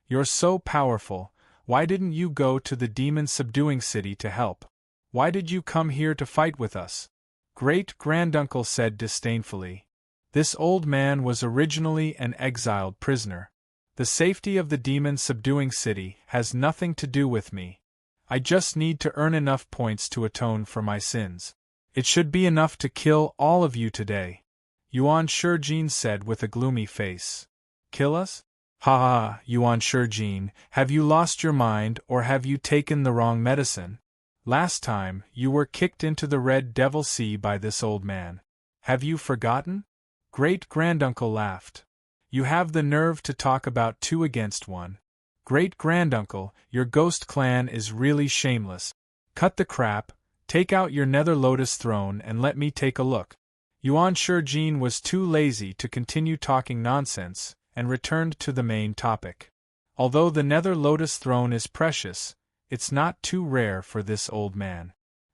You're so powerful. Why didn't you go to the demon-subduing city to help? Why did you come here to fight with us?" Great-granduncle said disdainfully. "This old man was originally an exiled prisoner. The safety of the demon-subduing city has nothing to do with me. I just need to earn enough points to atone for my sins. It should be enough to kill all of you today," Yuan Shijin said with a gloomy face. "Kill us? Ha ha, Yuan Shijin, have you lost your mind or have you taken the wrong medicine? Last time, you were kicked into the Red Devil Sea by this old man. Have you forgotten?" Great-granduncle laughed. "You have the nerve to talk about 2 against 1. Great-granduncle, your ghost clan is really shameless. Cut the crap, take out your nether lotus throne and let me take a look." Yuan Shijin was too lazy to continue talking nonsense, and returned to the main topic. Although the nether lotus throne is precious, it's not too rare for this old man.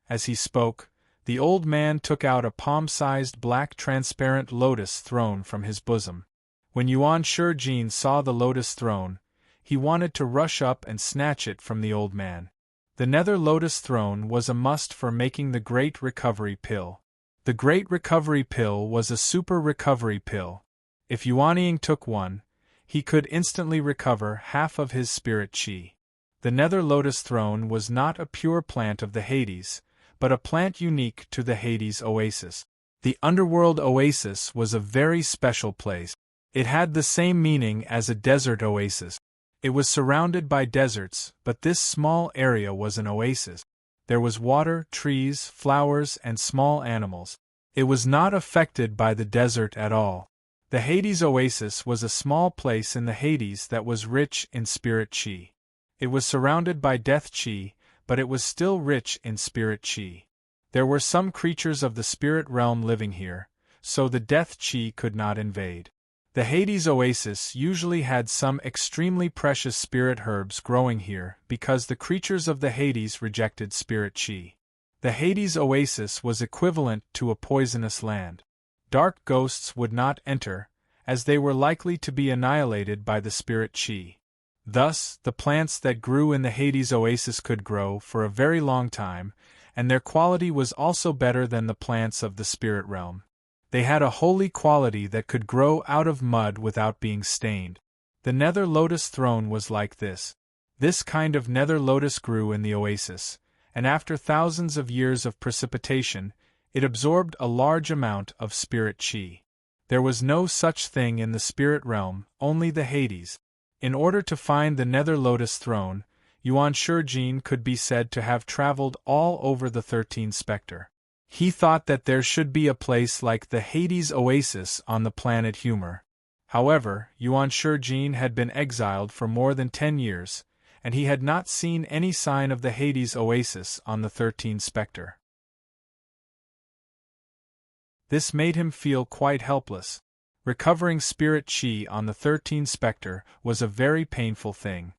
As he spoke, the old man took out a palm-sized black transparent lotus throne from his bosom. When Yuan Shijin saw the lotus throne, he wanted to rush up and snatch it from the old man. The nether lotus throne was a must for making the Great Recovery Pill. The Great Recovery Pill was a super recovery pill. If Yuanying took one, he could instantly recover half of his spirit chi. The nether lotus throne was not a pure plant of the Hades, but a plant unique to the Hades oasis. The underworld oasis was a very special place. It had the same meaning as a desert oasis. It was surrounded by deserts, but this small area was an oasis. There was water, trees, flowers, and small animals. It was not affected by the desert at all. The Hades oasis was a small place in the Hades that was rich in spirit chi. It was surrounded by death chi, but it was still rich in spirit chi. There were some creatures of the spirit realm living here, so the death chi could not invade. The Hades oasis usually had some extremely precious spirit herbs growing here because the creatures of the Hades rejected spirit chi. The Hades oasis was equivalent to a poisonous land. Dark ghosts would not enter, as they were likely to be annihilated by the spirit chi. Thus, the plants that grew in the Hades oasis could grow for a very long time, and their quality was also better than the plants of the spirit realm. They had a holy quality that could grow out of mud without being stained. The nether lotus throne was like this. This kind of nether lotus grew in the oasis, and after thousands of years of precipitation, it absorbed a large amount of spirit chi. There was no such thing in the spirit realm, only the Hades. In order to find the nether lotus throne, Yuan Shijin could be said to have traveled all over the 13 Specter. He thought that there should be a place like the Hades oasis on the planet Humor. However, Yuan Shijin had been exiled for more than 10 years, and he had not seen any sign of the Hades oasis on the 13 Specter. This made him feel quite helpless. Recovering spirit chi on the 13 Specter was a very painful thing.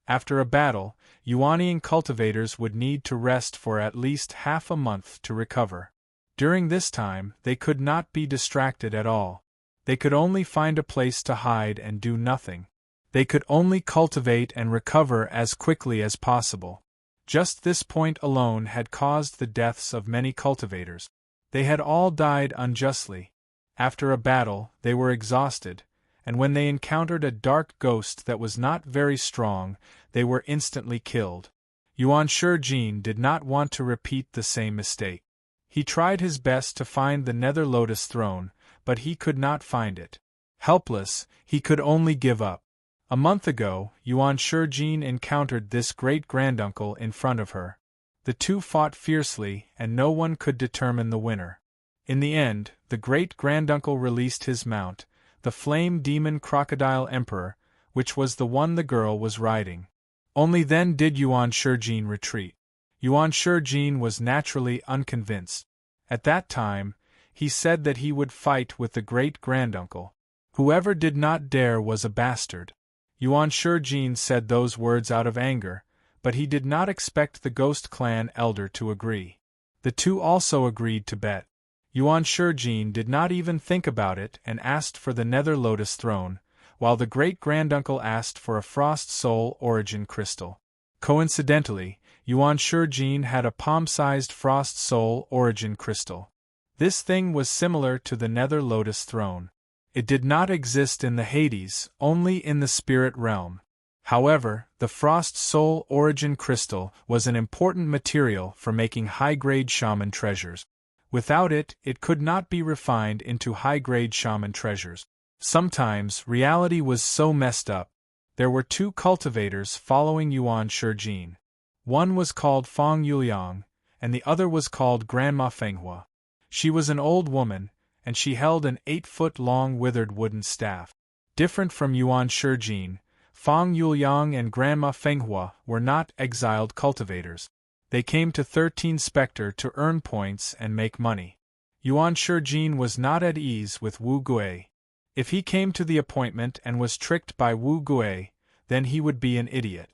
After a battle, Yuanian cultivators would need to rest for at least half a month to recover. During this time, they could not be distracted at all. They could only find a place to hide and do nothing. They could only cultivate and recover as quickly as possible. Just this point alone had caused the deaths of many cultivators. They had all died unjustly. After a battle, they were exhausted, and when they encountered a dark ghost that was not very strong, they were instantly killed. Yuan Shijin did not want to repeat the same mistake. He tried his best to find the nether lotus throne, but he could not find it. Helpless, he could only give up. A month ago, Yuan Shijin encountered this great-granduncle in front of her. The two fought fiercely, and no one could determine the winner. In the end, the great-granduncle released his mount, the flame demon crocodile emperor, which was the one the girl was riding. Only then did Yuan Shijin retreat. Yuan Shijin was naturally unconvinced. At that time, he said that he would fight with the great-granduncle. Whoever did not dare was a bastard. Yuan Shijin said those words out of anger, but he did not expect the Ghost Clan elder to agree. The two also agreed to bet. Yuan Shijin did not even think about it and asked for the nether lotus throne, while the great-granduncle asked for a frost soul origin crystal. Coincidentally, Yuan Shijin had a palm-sized frost soul origin crystal. This thing was similar to the nether lotus throne. It did not exist in the Hades, only in the spirit realm. However, the frost soul origin crystal was an important material for making high-grade shaman treasures. Without it, it could not be refined into high-grade shaman treasures. Sometimes, reality was so messed up. There were two cultivators following Yuan Shijin. One was called Fang Yuliang, and the other was called Grandma Fenghua. She was an old woman, and she held an 8-foot-long withered wooden staff. Different from Yuan Shijin, Fang Yuliang and Grandma Fenghua were not exiled cultivators. They came to 13 Specter to earn points and make money. Yuan Shijin was not at ease with Wu Gui. If he came to the appointment and was tricked by Wu Gui, then he would be an idiot.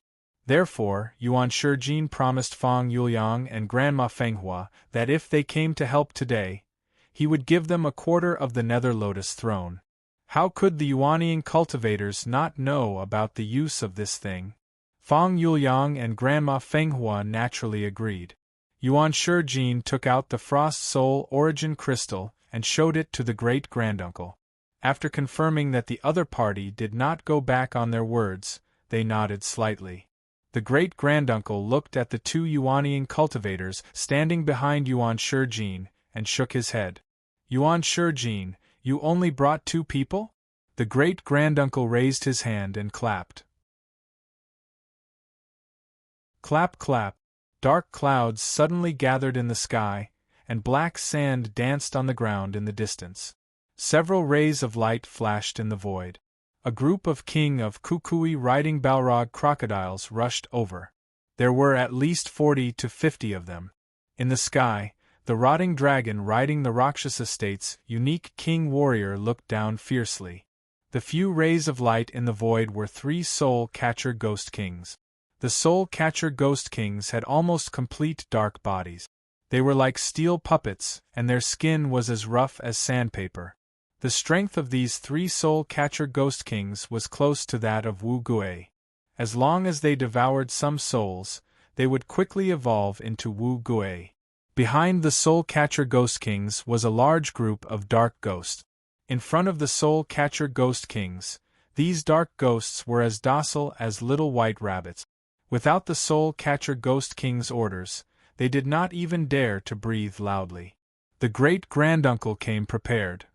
Therefore, Yuan Shijin promised Fang Yuliang and Grandma Fenghua that if they came to help today, he would give them a quarter of the nether lotus throne. How could the Yuanian cultivators not know about the use of this thing? Fang Yuliang and Grandma Fenghua naturally agreed. Yuan Shijin took out the Frost Soul Origin Crystal and showed it to the great-granduncle. After confirming that the other party did not go back on their words, they nodded slightly. The great-granduncle looked at the two Yuanian cultivators standing behind Yuan Shijin and shook his head. Yuan Shijin, you only brought 2 people? The great-granduncle raised his hand and clapped. Clap, clap. Dark clouds suddenly gathered in the sky, and black sand danced on the ground in the distance. Several rays of light flashed in the void. A group of King of Kukui riding Balrog crocodiles rushed over. There were at least 40 to 50 of them. In the sky, the rotting dragon riding the Rakshasa state's unique king warrior looked down fiercely. The few rays of light in the void were 3 soul-catcher ghost kings. The soul-catcher ghost kings had almost complete dark bodies. They were like steel puppets, and their skin was as rough as sandpaper. The strength of these 3 soul-catcher ghost kings was close to that of Wu Gui. As long as they devoured some souls, they would quickly evolve into Wu Gui. Behind the soul-catcher ghost kings was a large group of dark ghosts. In front of the soul-catcher ghost kings, these dark ghosts were as docile as little white rabbits. Without the soul-catcher ghost king's orders, they did not even dare to breathe loudly. The great-granduncle came prepared.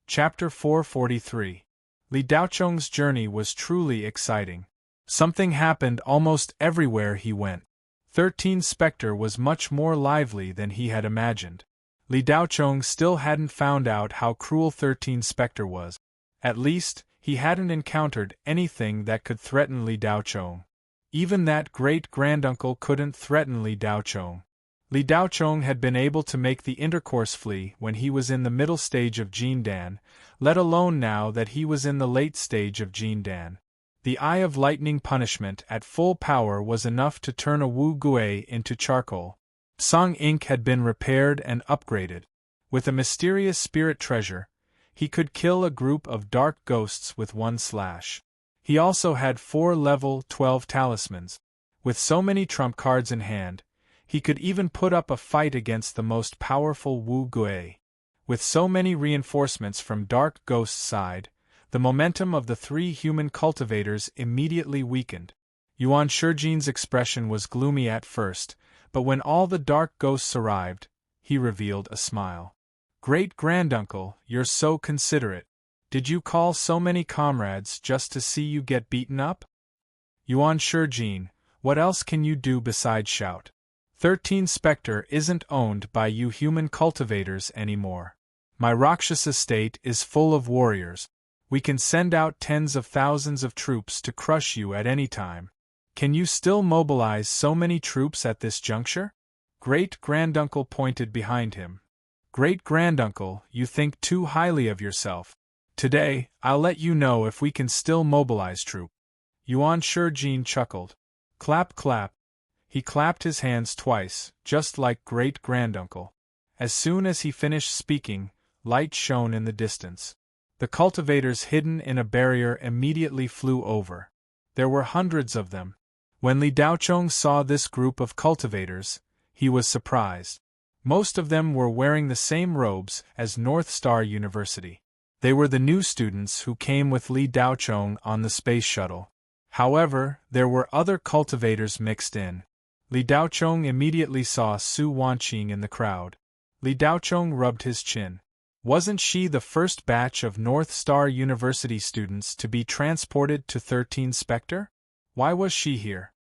Chapter 443. Li Daocheng's journey was truly exciting. Something happened almost everywhere he went. 13 Specter was much more lively than he had imagined. Li Daocheng still hadn't found out how cruel 13 Specter was. At least, he hadn't encountered anything that could threaten Li Daocheng. Even that great-granduncle couldn't threaten Li Daocheng. Li Daocheng had been able to make the intercourse flee when he was in the middle stage of Jindan, let alone now that he was in the late stage of Jindan. The Eye of Lightning punishment at full power was enough to turn a Wu Gui into charcoal. Song Ink had been repaired and upgraded. With a mysterious spirit treasure, he could kill a group of dark ghosts with one slash. He also had 4 level 12 talismans. With so many trump cards in hand, he could even put up a fight against the most powerful Wu Gui. With so many reinforcements from Dark Ghost's side, the momentum of the 3 human cultivators immediately weakened. Yuan Shijin's expression was gloomy at first, but when all the Dark Ghosts arrived, he revealed a smile. Great-granduncle, you're so considerate. Did you call so many comrades just to see you get beaten up? Yuan Shijin, what else can you do besides shout? 13 Specter isn't owned by you human cultivators anymore. My Rakshasa state is full of warriors. We can send out tens of thousands of troops to crush you at any time. Can you still mobilize so many troops at this juncture? Great-granduncle pointed behind him. Great-granduncle, you think too highly of yourself. Today, I'll let you know if we can still mobilize troops. Yuan Shijin chuckled. Clap clap. He clapped his hands twice, just like great-granduncle. As soon as he finished speaking, light shone in the distance. The cultivators hidden in a barrier immediately flew over. There were hundreds of them. When Li Daocheng saw this group of cultivators, he was surprised. Most of them were wearing the same robes as North Star University. They were the new students who came with Li Daocheng on the space shuttle. However, there were other cultivators mixed in. Li Daocheng immediately saw Su Wanqing in the crowd. Li Daocheng rubbed his chin. Wasn't she the first batch of North Star University students to be transported to 13 Specter? Why was she here?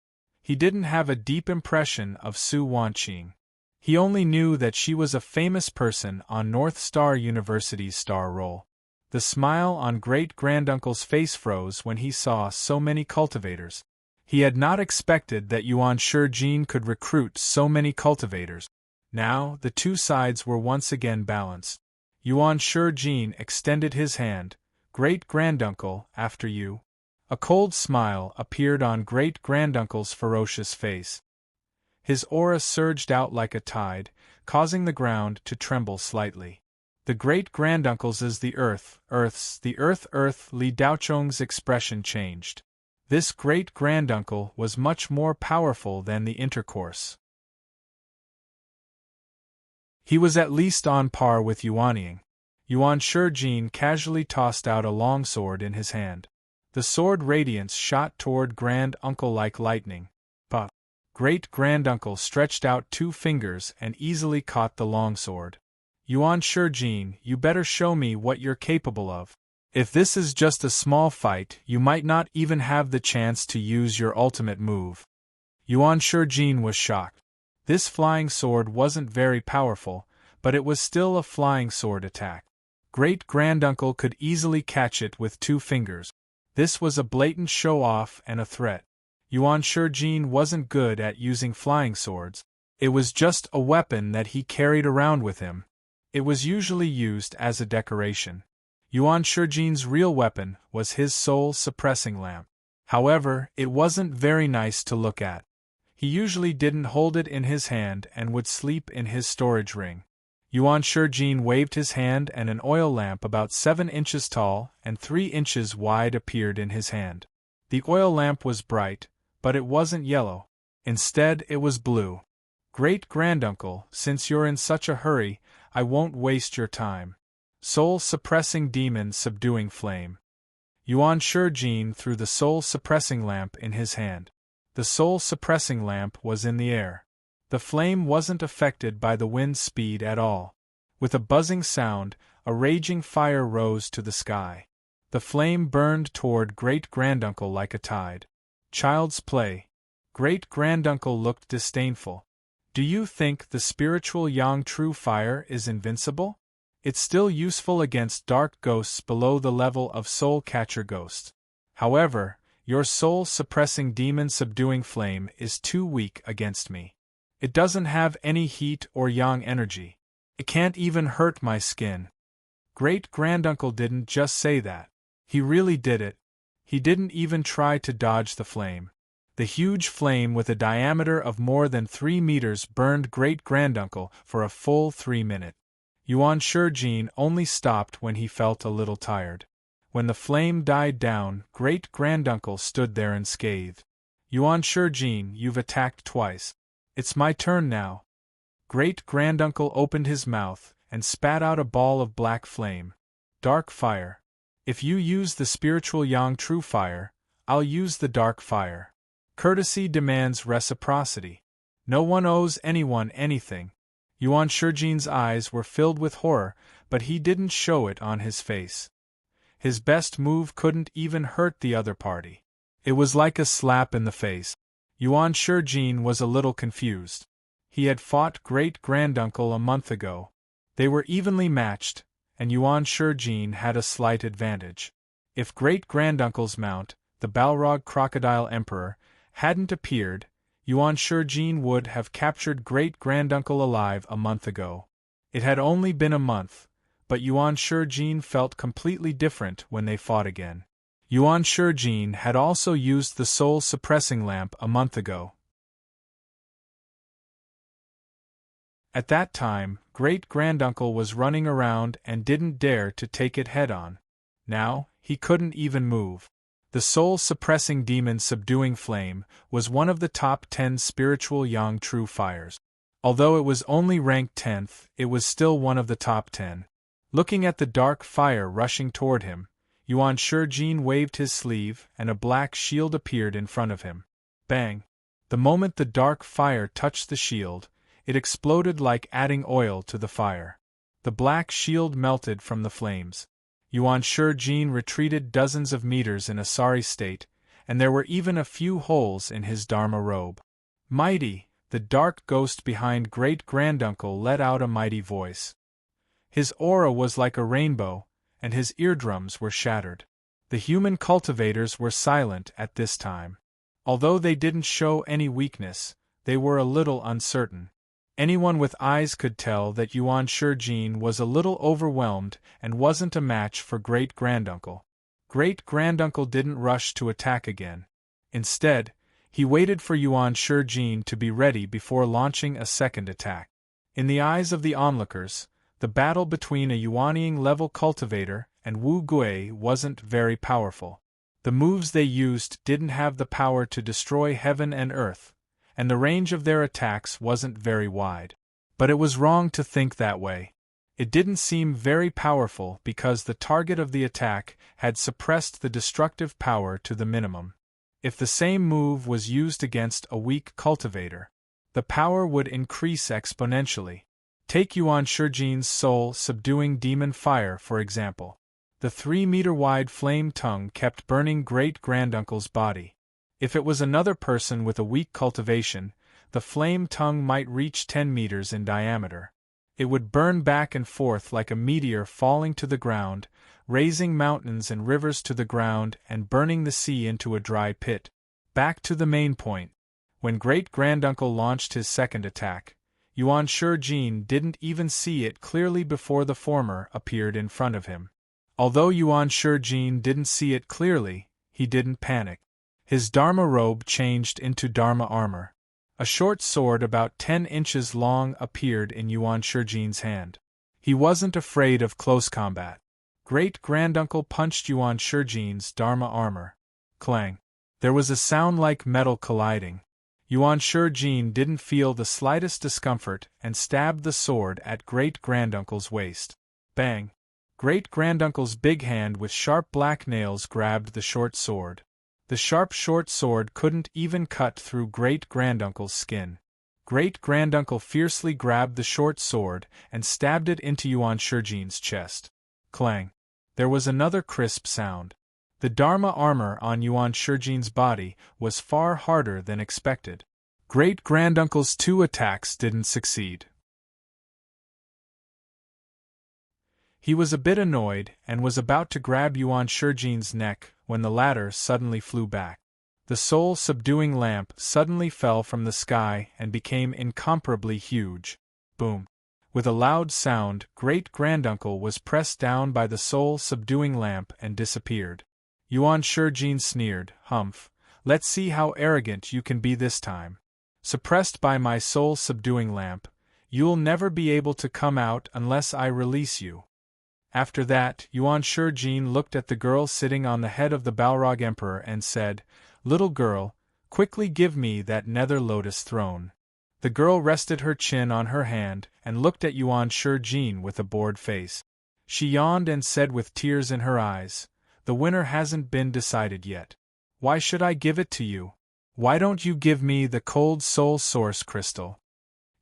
He didn't have a deep impression of Su Wanqing. He only knew that she was a famous person on North Star University's star roll. The smile on great-granduncle's face froze when he saw so many cultivators. He had not expected that Yuan Shijin could recruit so many cultivators. Now, the two sides were once again balanced. Yuan Shijin extended his hand. Great-granduncle, after you. A cold smile appeared on great-granduncle's ferocious face. His aura surged out like a tide, causing the ground to tremble slightly. The great-granduncle's is the Earth's the Earth. Li Daocheng's expression changed. This great-granduncle was much more powerful than the intercourse. He was at least on par with Yuanying. Yuan Shijin casually tossed out a longsword in his hand. The sword radiance shot toward Grand-uncle like lightning. But great-granduncle stretched out 2 fingers and easily caught the longsword. Yuan Shijin, you better show me what you're capable of. If this is just a small fight, you might not even have the chance to use your ultimate move. Yuan Shijin was shocked. This flying sword wasn't very powerful, but it was still a flying sword attack. Great-granduncle could easily catch it with 2 fingers. This was a blatant show-off and a threat. Yuan Shijin wasn't good at using flying swords. It was just a weapon that he carried around with him. It was usually used as a decoration. Yuan Shijin's real weapon was his soul-suppressing lamp. However, it wasn't very nice to look at. He usually didn't hold it in his hand and would sleep in his storage ring. Yuan Shijin waved his hand and an oil lamp about 7 inches tall and 3 inches wide appeared in his hand. The oil lamp was bright, but it wasn't yellow. Instead, it was blue. Great-granduncle, since you're in such a hurry, I won't waste your time. Soul-suppressing demon subduing flame. Yuan Shijin threw the soul-suppressing lamp in his hand. The soul-suppressing lamp was in the air. The flame wasn't affected by the wind's speed at all. With a buzzing sound, a raging fire rose to the sky. The flame burned toward great-granduncle like a tide. Child's play. Great-granduncle looked disdainful. Do you think the spiritual yang true fire is invincible? It's still useful against dark ghosts below the level of soul-catcher ghosts. However, your soul-suppressing demon-subduing flame is too weak against me. It doesn't have any heat or yang energy. It can't even hurt my skin. Great-granduncle didn't just say that. He really did it. He didn't even try to dodge the flame. The huge flame with a diameter of more than 3 meters burned great-granduncle for a full 3 minutes. Yuan Shijin only stopped when he felt a little tired. When the flame died down, great-granduncle stood there unscathed. Yuan Shijin, you've attacked twice. It's my turn now. Great-granduncle opened his mouth and spat out a ball of black flame. Dark fire. If you use the spiritual yang true fire, I'll use the dark fire. Courtesy demands reciprocity. No one owes anyone anything. Yuan Shijin's eyes were filled with horror, but he didn't show it on his face. His best move couldn't even hurt the other party. It was like a slap in the face. Yuan Shijin was a little confused. He had fought great-granduncle a month ago. They were evenly matched, and Yuan Shijin had a slight advantage. If great-granduncle's mount, the Balrog Crocodile Emperor, hadn't appeared, Yuan Shijin would have captured great-granduncle alive a month ago. It had only been a month, but Yuan Shijin felt completely different when they fought again. Yuan Shijin had also used the soul-suppressing lamp a month ago. At that time, great-granduncle was running around and didn't dare to take it head-on. Now, he couldn't even move. The soul-suppressing demon-subduing flame was one of the top 10 spiritual yang true fires. Although it was only ranked 10th, it was still one of the top 10. Looking at the dark fire rushing toward him, Yuan Shijin waved his sleeve and a black shield appeared in front of him. Bang! The moment the dark fire touched the shield, it exploded like adding oil to the fire. The black shield melted from the flames. Yuan Shijin retreated dozens of meters in a sorry state, and there were even a few holes in his Dharma robe. Mighty, the dark ghost behind great-granduncle let out a mighty voice. His aura was like a rainbow, and his eardrums were shattered. The human cultivators were silent at this time. Although they didn't show any weakness, they were a little uncertain. Anyone with eyes could tell that Yuan Shijin was a little overwhelmed and wasn't a match for great-granduncle. Great-granduncle didn't rush to attack again. Instead, he waited for Yuan Shijin to be ready before launching a second attack. In the eyes of the onlookers, the battle between a Yuanying-level cultivator and Wu Gui wasn't very powerful. The moves they used didn't have the power to destroy heaven and earth, and the range of their attacks wasn't very wide. But it was wrong to think that way. It didn't seem very powerful because the target of the attack had suppressed the destructive power to the minimum. If the same move was used against a weak cultivator, the power would increase exponentially. Take Yuan Shijin's soul-subduing demon fire for example. The 3-meter-wide flame tongue kept burning great-granduncle's body. If it was another person with a weak cultivation, the flame tongue might reach 10 meters in diameter. It would burn back and forth like a meteor falling to the ground, raising mountains and rivers to the ground and burning the sea into a dry pit. Back to the main point. When great-granduncle launched his second attack, Yuan Shijin didn't even see it clearly before the former appeared in front of him. Although Yuan Shijin didn't see it clearly, he didn't panic. His Dharma robe changed into Dharma armor. A short sword about 10 inches long appeared in Yuan Shijin's hand. He wasn't afraid of close combat. Great-granduncle punched Yuan Shijin's Dharma armor. Clang. There was a sound like metal colliding. Yuan Shijin didn't feel the slightest discomfort and stabbed the sword at great-granduncle's waist. Bang! Great-granduncle's big hand with sharp black nails grabbed the short sword. The sharp short sword couldn't even cut through great-granduncle's skin. Great-granduncle fiercely grabbed the short sword and stabbed it into Yuan Shijin's chest. Clang! There was another crisp sound. The Dharma armor on Yuan Shijin's body was far harder than expected. Great-granduncle's 2 attacks didn't succeed. He was a bit annoyed and was about to grab Yuan Shijin's neck when the latter suddenly flew back. The soul-subduing lamp suddenly fell from the sky and became incomparably huge. Boom! With a loud sound, great-granduncle was pressed down by the soul-subduing lamp and disappeared. Yuan Shijin sneered, "Humph, let's see how arrogant you can be this time. Suppressed by my soul-subduing lamp, you'll never be able to come out unless I release you." After that, Yuan Shijin looked at the girl sitting on the head of the Balrog Emperor and said, "Little girl, quickly give me that nether lotus throne." The girl rested her chin on her hand and looked at Yuan Shijin with a bored face. She yawned and said with tears in her eyes, "The winner hasn't been decided yet. Why should I give it to you? Why don't you give me the cold soul source crystal?"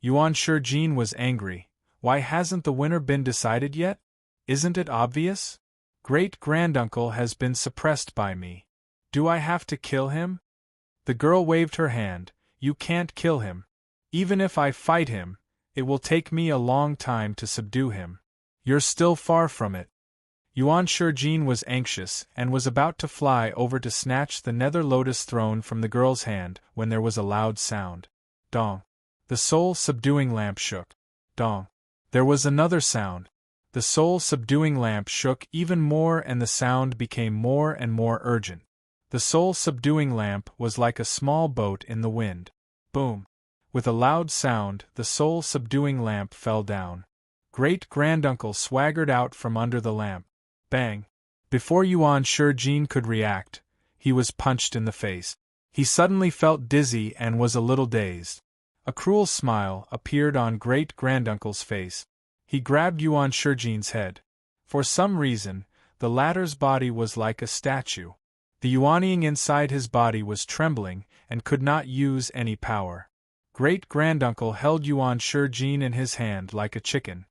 Yuan Shijin was angry. Why hasn't the winner been decided yet? Isn't it obvious? Great-granduncle has been suppressed by me. Do I have to kill him? The girl waved her hand. You can't kill him. Even if I fight him, it will take me a long time to subdue him. You're still far from it. Yuan Shijin was anxious and was about to fly over to snatch the nether lotus throne from the girl's hand when there was a loud sound. Dong. The soul-subduing lamp shook. Dong. There was another sound. The soul-subduing lamp shook even more and the sound became more and more urgent. The soul-subduing lamp was like a small boat in the wind. Boom. With a loud sound, the soul-subduing lamp fell down. Great-granduncle swaggered out from under the lamp. Bang! Before Yuan Shijin could react, he was punched in the face. He suddenly felt dizzy and was a little dazed. A cruel smile appeared on great-granduncle's face. He grabbed Yuan Shijin's head. For some reason, the latter's body was like a statue. The Yuanying inside his body was trembling and could not use any power. Great-granduncle held Yuan Shijin in his hand like a chicken.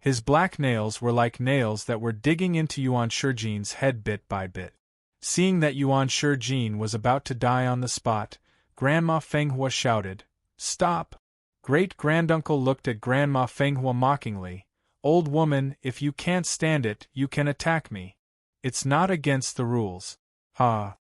His black nails were like nails that were digging into Yuan Shijin's head bit by bit. Seeing that Yuan Shijin was about to die on the spot, Grandma Fenghua shouted, "Stop!" Great-granduncle looked at Grandma Fenghua mockingly. "Old woman, if you can't stand it, you can attack me. It's not against the rules." Ha!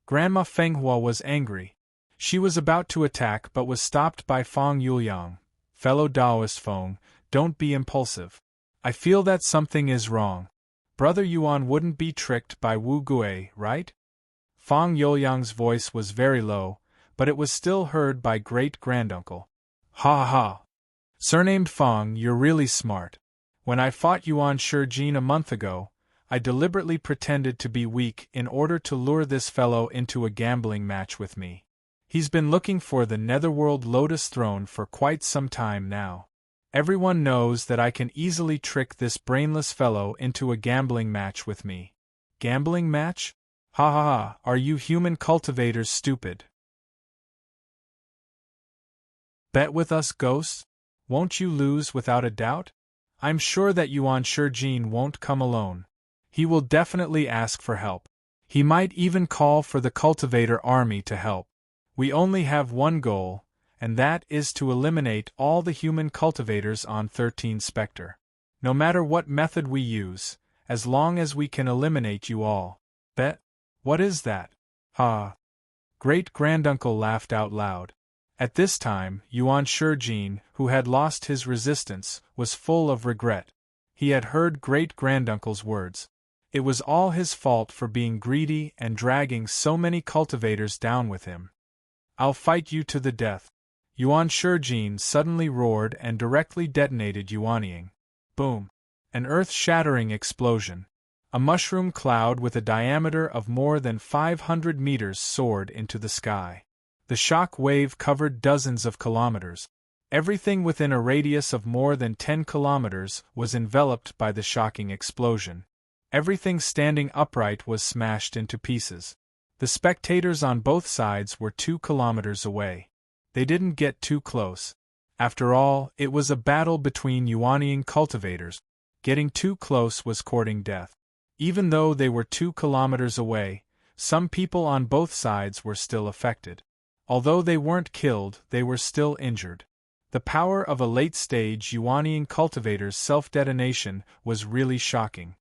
Grandma Fenghua was angry. She was about to attack but was stopped by Feng Yuliang. "Fellow Taoist Feng, don't be impulsive. I feel that something is wrong. Brother Yuan wouldn't be tricked by Wu Gui, right?" Feng Yuliang's voice was very low, but it was still heard by great-granduncle. "Ha ha! Surnamed Feng, you're really smart. When I fought Yuan Shijin a month ago, I deliberately pretended to be weak in order to lure this fellow into a gambling match with me. He's been looking for the Netherworld Lotus Throne for quite some time now. Everyone knows that I can easily trick this brainless fellow into a gambling match with me." "Gambling match? Ha ha ha, are you human cultivators stupid? Bet with us, ghosts? Won't you lose without a doubt? I'm sure that Yuan Shijin won't come alone. He will definitely ask for help. He might even call for the cultivator army to help. We only have one goal, and that is to eliminate all the human cultivators on 13 Specter. No matter what method we use, as long as we can eliminate you all. Bet? What is that? Ha! Great-granduncle laughed out loud. At this time, Yuan Shijin, who had lost his resistance, was full of regret. He had heard great-granduncle's words. It was all his fault for being greedy and dragging so many cultivators down with him. I'll fight you to the death. Yuan Shijin suddenly roared and directly detonated Yuanying. Boom! An earth-shattering explosion. A mushroom cloud with a diameter of more than 500 meters soared into the sky. The shock wave covered dozens of kilometers. Everything within a radius of more than 10 kilometers was enveloped by the shocking explosion. Everything standing upright was smashed into pieces. The spectators on both sides were 2 kilometers away. They didn't get too close. After all, it was a battle between Yuanying cultivators. Getting too close was courting death. Even though they were 2 kilometers away, some people on both sides were still affected. Although they weren't killed, they were still injured. The power of a late-stage Yuanying cultivator's self-detonation was really shocking.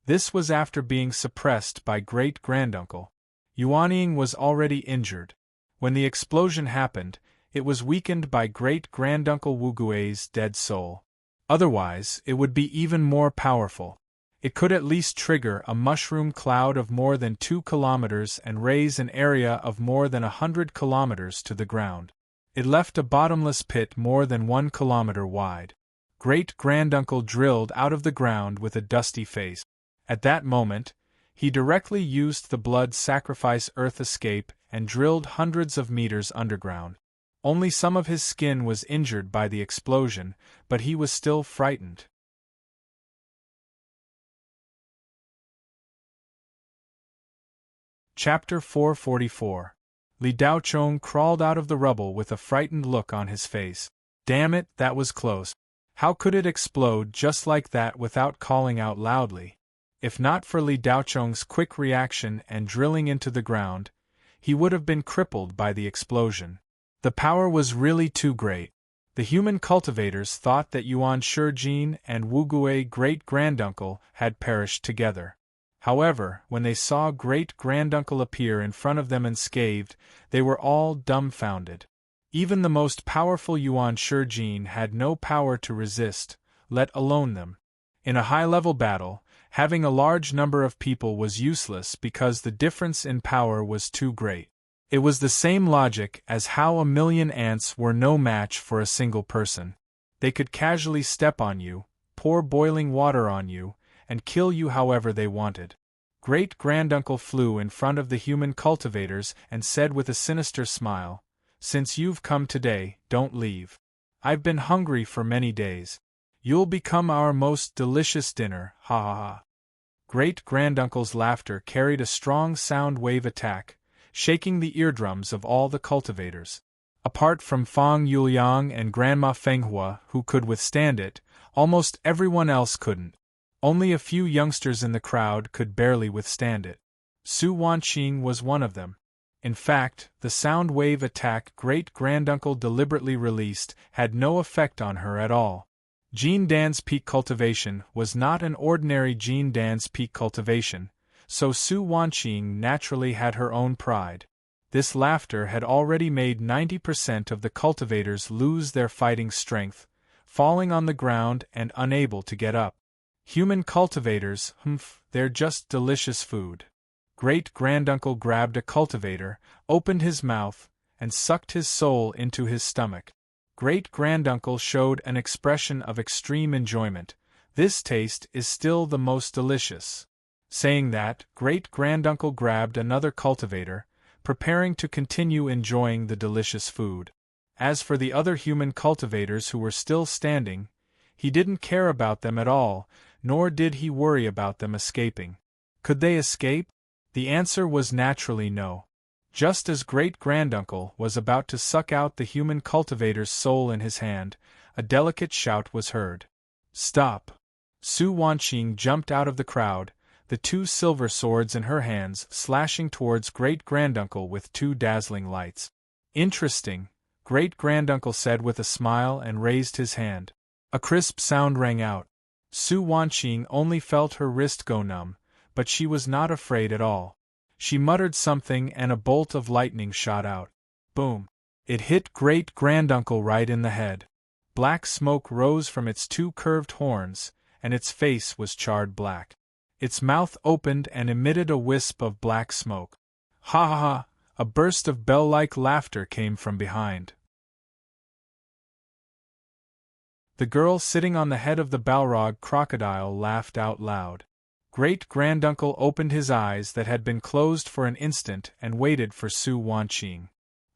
This was after being suppressed by great-granduncle. Yuanying was already injured. When the explosion happened, it was weakened by great-granduncle Wugui's dead soul. Otherwise, it would be even more powerful. It could at least trigger a mushroom cloud of more than 2 kilometers and raise an area of more than 100 kilometers to the ground. It left a bottomless pit more than 1 kilometer wide. Great-granduncle drilled out of the ground with a dusty face. At that moment, he directly used the blood sacrifice earth escape and drilled hundreds of meters underground. Only some of his skin was injured by the explosion, but he was still frightened. Chapter 444. Li Daochong crawled out of the rubble with a frightened look on his face. Damn it, that was close. How could it explode just like that without calling out loudly? If not for Li Daochong's quick reaction and drilling into the ground, he would have been crippled by the explosion. The power was really too great. The human cultivators thought that Yuan Shijin and Wugui great-granduncle had perished together. However, when they saw great-granduncle appear in front of them unscathed, they were all dumbfounded. Even the most powerful Yuan Shijin had no power to resist, let alone them. In a high-level battle, having a large number of people was useless because the difference in power was too great. It was the same logic as how 1,000,000 ants were no match for a single person. They could casually step on you, pour boiling water on you, and kill you however they wanted. Great-granduncle flew in front of the human cultivators and said with a sinister smile, "Since you've come today, don't leave. I've been hungry for many days. You'll become our most delicious dinner, ha ha ha." Great-granduncle's laughter carried a strong sound wave attack, shaking the eardrums of all the cultivators. Apart from Fang Yuliang and Grandma Fenghua, who could withstand it, almost everyone else couldn't. Only a few youngsters in the crowd could barely withstand it. Su Wanqing was one of them. In fact, the sound wave attack great-granduncle deliberately released had no effect on her at all. Jean Dan's peak cultivation was not an ordinary Jean Dan's peak cultivation, so Su Wanqing naturally had her own pride. This laughter had already made 90% of the cultivators lose their fighting strength, falling on the ground and unable to get up. Human cultivators, they're just delicious food. Great-granduncle grabbed a cultivator, opened his mouth, and sucked his soul into his stomach. Great-granduncle showed an expression of extreme enjoyment. This taste is still the most delicious. Saying that, great-granduncle grabbed another cultivator, preparing to continue enjoying the delicious food. As for the other human cultivators who were still standing, he didn't care about them at all, nor did he worry about them escaping. Could they escape? The answer was naturally no. Just as great-granduncle was about to suck out the human cultivator's soul in his hand, a delicate shout was heard. "Stop!" Su Wanqing jumped out of the crowd, the 2 silver swords in her hands slashing towards great-granduncle with 2 dazzling lights. Interesting, great-granduncle said with a smile and raised his hand. A crisp sound rang out. Su Wanqing only felt her wrist go numb, but she was not afraid at all. She muttered something and a bolt of lightning shot out. Boom! It hit great-granduncle right in the head. Black smoke rose from its two curved horns, and its face was charred black. Its mouth opened and emitted a wisp of black smoke. Ha ha ha! A burst of bell-like laughter came from behind. The girl sitting on the head of the Balrog crocodile laughed out loud. Great-granduncle opened his eyes that had been closed for an instant and waited for Su Wanqing.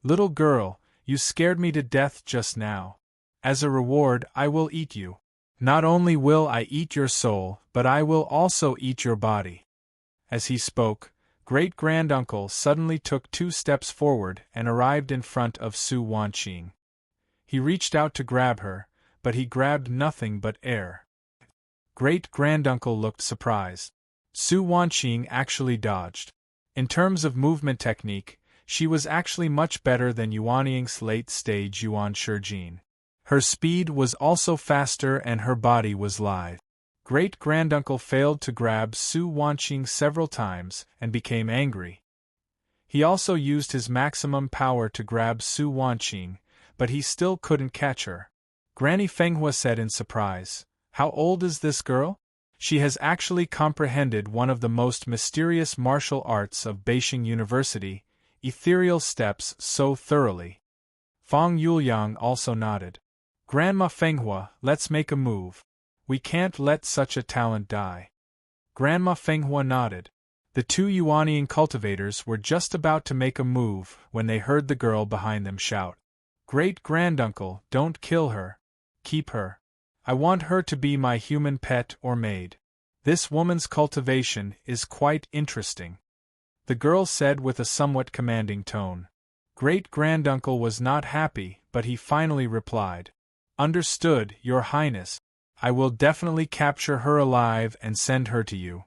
Little girl, you scared me to death just now. As a reward, I will eat you. Not only will I eat your soul, but I will also eat your body. As he spoke, great-granduncle suddenly took 2 steps forward and arrived in front of Su Wanqing. He reached out to grab her, but he grabbed nothing but air. Great-granduncle looked surprised. Su Wanqing actually dodged. In terms of movement technique, she was actually much better than Yuanying's late-stage Yuan Shijin. Her speed was also faster and her body was lithe. Great-granduncle failed to grab Su Wanqing several times and became angry. He also used his maximum power to grab Su Wanqing, but he still couldn't catch her. Granny Fenghua said in surprise, "How old is this girl? She has actually comprehended one of the most mysterious martial arts of Beijing University, ethereal steps, so thoroughly." Fang Yuliang also nodded. "Grandma Fenghua, let's make a move. We can't let such a talent die." Grandma Fenghua nodded. The 2 Yuanying cultivators were just about to make a move when they heard the girl behind them shout, "Great-granduncle, don't kill her. Keep her. I want her to be my human pet or maid. This woman's cultivation is quite interesting," the girl said with a somewhat commanding tone. Great-granduncle was not happy, but he finally replied, "Understood, Your Highness. I will definitely capture her alive and send her to you.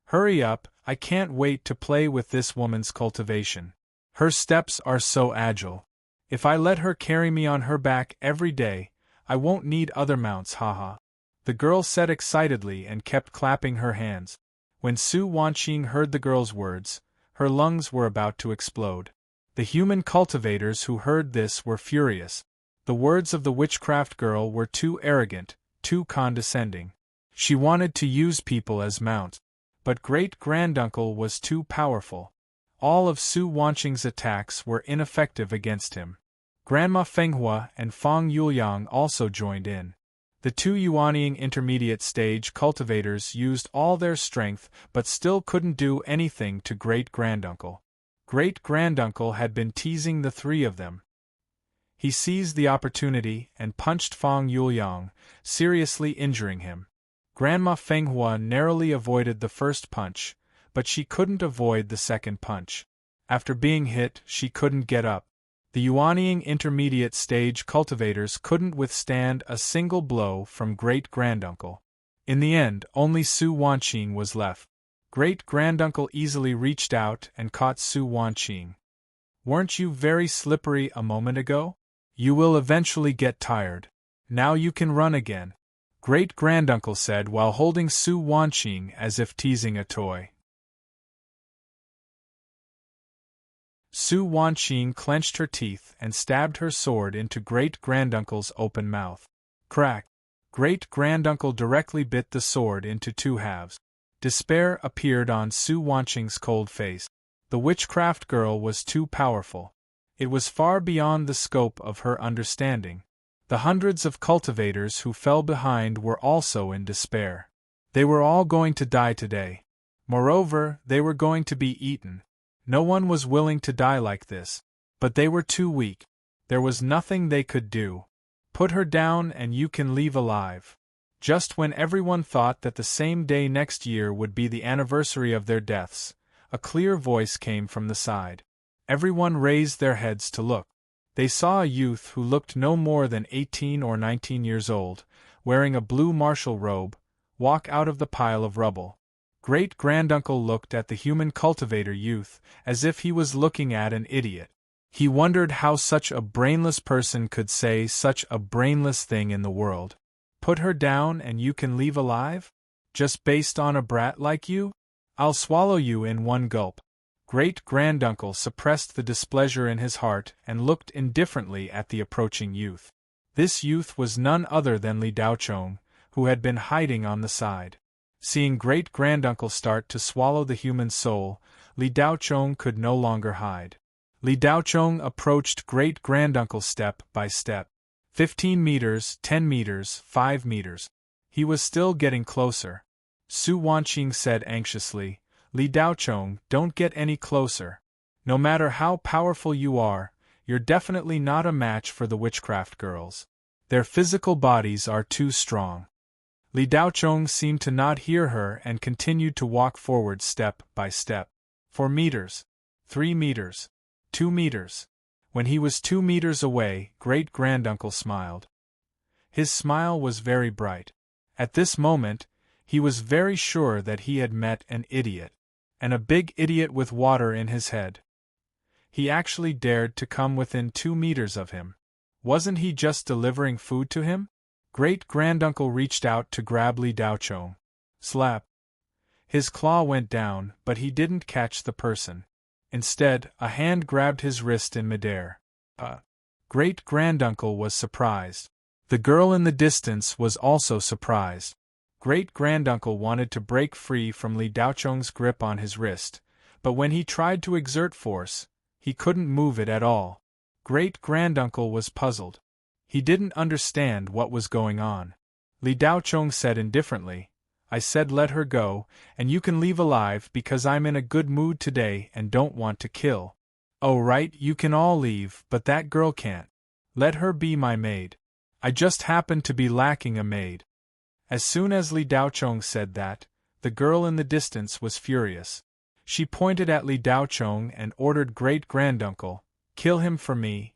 Hurry up, I can't wait to play with this woman's cultivation. Her steps are so agile. If I let her carry me on her back every day, I won't need other mounts, haha," the girl said excitedly and kept clapping her hands. When Su Wanqing heard the girl's words, her lungs were about to explode. The human cultivators who heard this were furious. The words of the witchcraft girl were too arrogant, too condescending. She wanted to use people as mounts. But great-granduncle was too powerful. All of Su Wanqing's attacks were ineffective against him. Grandma Fenghua and Fang Yuliang also joined in. The 2 Yuanying intermediate stage cultivators used all their strength but still couldn't do anything to great-granduncle. Great-granduncle had been teasing the 3 of them. He seized the opportunity and punched Fang Yuliang, seriously injuring him. Grandma Fenghua narrowly avoided the first punch, but she couldn't avoid the second punch. After being hit, she couldn't get up. The Yuanying intermediate stage cultivators couldn't withstand a single blow from great-granduncle. In the end, only Su Wanqing was left. Great-granduncle easily reached out and caught Su Wanqing. "Weren't you very slippery a moment ago? You will eventually get tired. Now you can run again," great-granduncle said while holding Su Wanqing as if teasing a toy. Su Wanqing clenched her teeth and stabbed her sword into great-granduncle's open mouth. Crack! Great-granduncle directly bit the sword into 2 halves. Despair appeared on Su Wanqing's cold face. The witchcraft girl was too powerful. It was far beyond the scope of her understanding. The hundreds of cultivators who fell behind were also in despair. They were all going to die today. Moreover, they were going to be eaten. No one was willing to die like this. But they were too weak. There was nothing they could do. Put her down and you can leave alive. Just when everyone thought that the same day next year would be the anniversary of their deaths, a clear voice came from the side. Everyone raised their heads to look. They saw a youth who looked no more than 18 or 19 years old, wearing a blue martial robe, walk out of the pile of rubble. Great-granduncle looked at the human cultivator youth, as if he was looking at an idiot. He wondered how such a brainless person could say such a brainless thing in the world. Put her down and you can leave alive? Just based on a brat like you? I'll swallow you in one gulp. Great-granduncle suppressed the displeasure in his heart and looked indifferently at the approaching youth. This youth was none other than Li Daochong, who had been hiding on the side. Seeing great-granduncle start to swallow the human soul, Li Daochong could no longer hide. Li Daochong approached great-granduncle step by step. 15 meters, 10 meters, 5 meters. He was still getting closer. Su Wanqing said anxiously, Li Daochong, don't get any closer. No matter how powerful you are, you're definitely not a match for the witchcraft girls. Their physical bodies are too strong. Li Daochong seemed to not hear her and continued to walk forward step by step. 4 meters. 3 meters. 2 meters. When he was 2 meters away, great-granduncle smiled. His smile was very bright. At this moment, he was very sure that he had met an idiot. And a big idiot with water in his head. He actually dared to come within 2 meters of him. Wasn't he just delivering food to him? Great-granduncle reached out to grab Li Daochong. Slap. His claw went down, but he didn't catch the person. Instead, a hand grabbed his wrist in midair. Great-granduncle was surprised. The girl in the distance was also surprised. Great-granduncle wanted to break free from Li Daochong's grip on his wrist, but when he tried to exert force, he couldn't move it at all. Great-granduncle was puzzled. He didn't understand what was going on. Li Daochong said indifferently, I said let her go, and you can leave alive because I'm in a good mood today and don't want to kill. Oh right, you can all leave, but that girl can't. Let her be my maid. I just happen to be lacking a maid. As soon as Li Daochong said that, the girl in the distance was furious. She pointed at Li Daochong and ordered great-granduncle, kill him for me.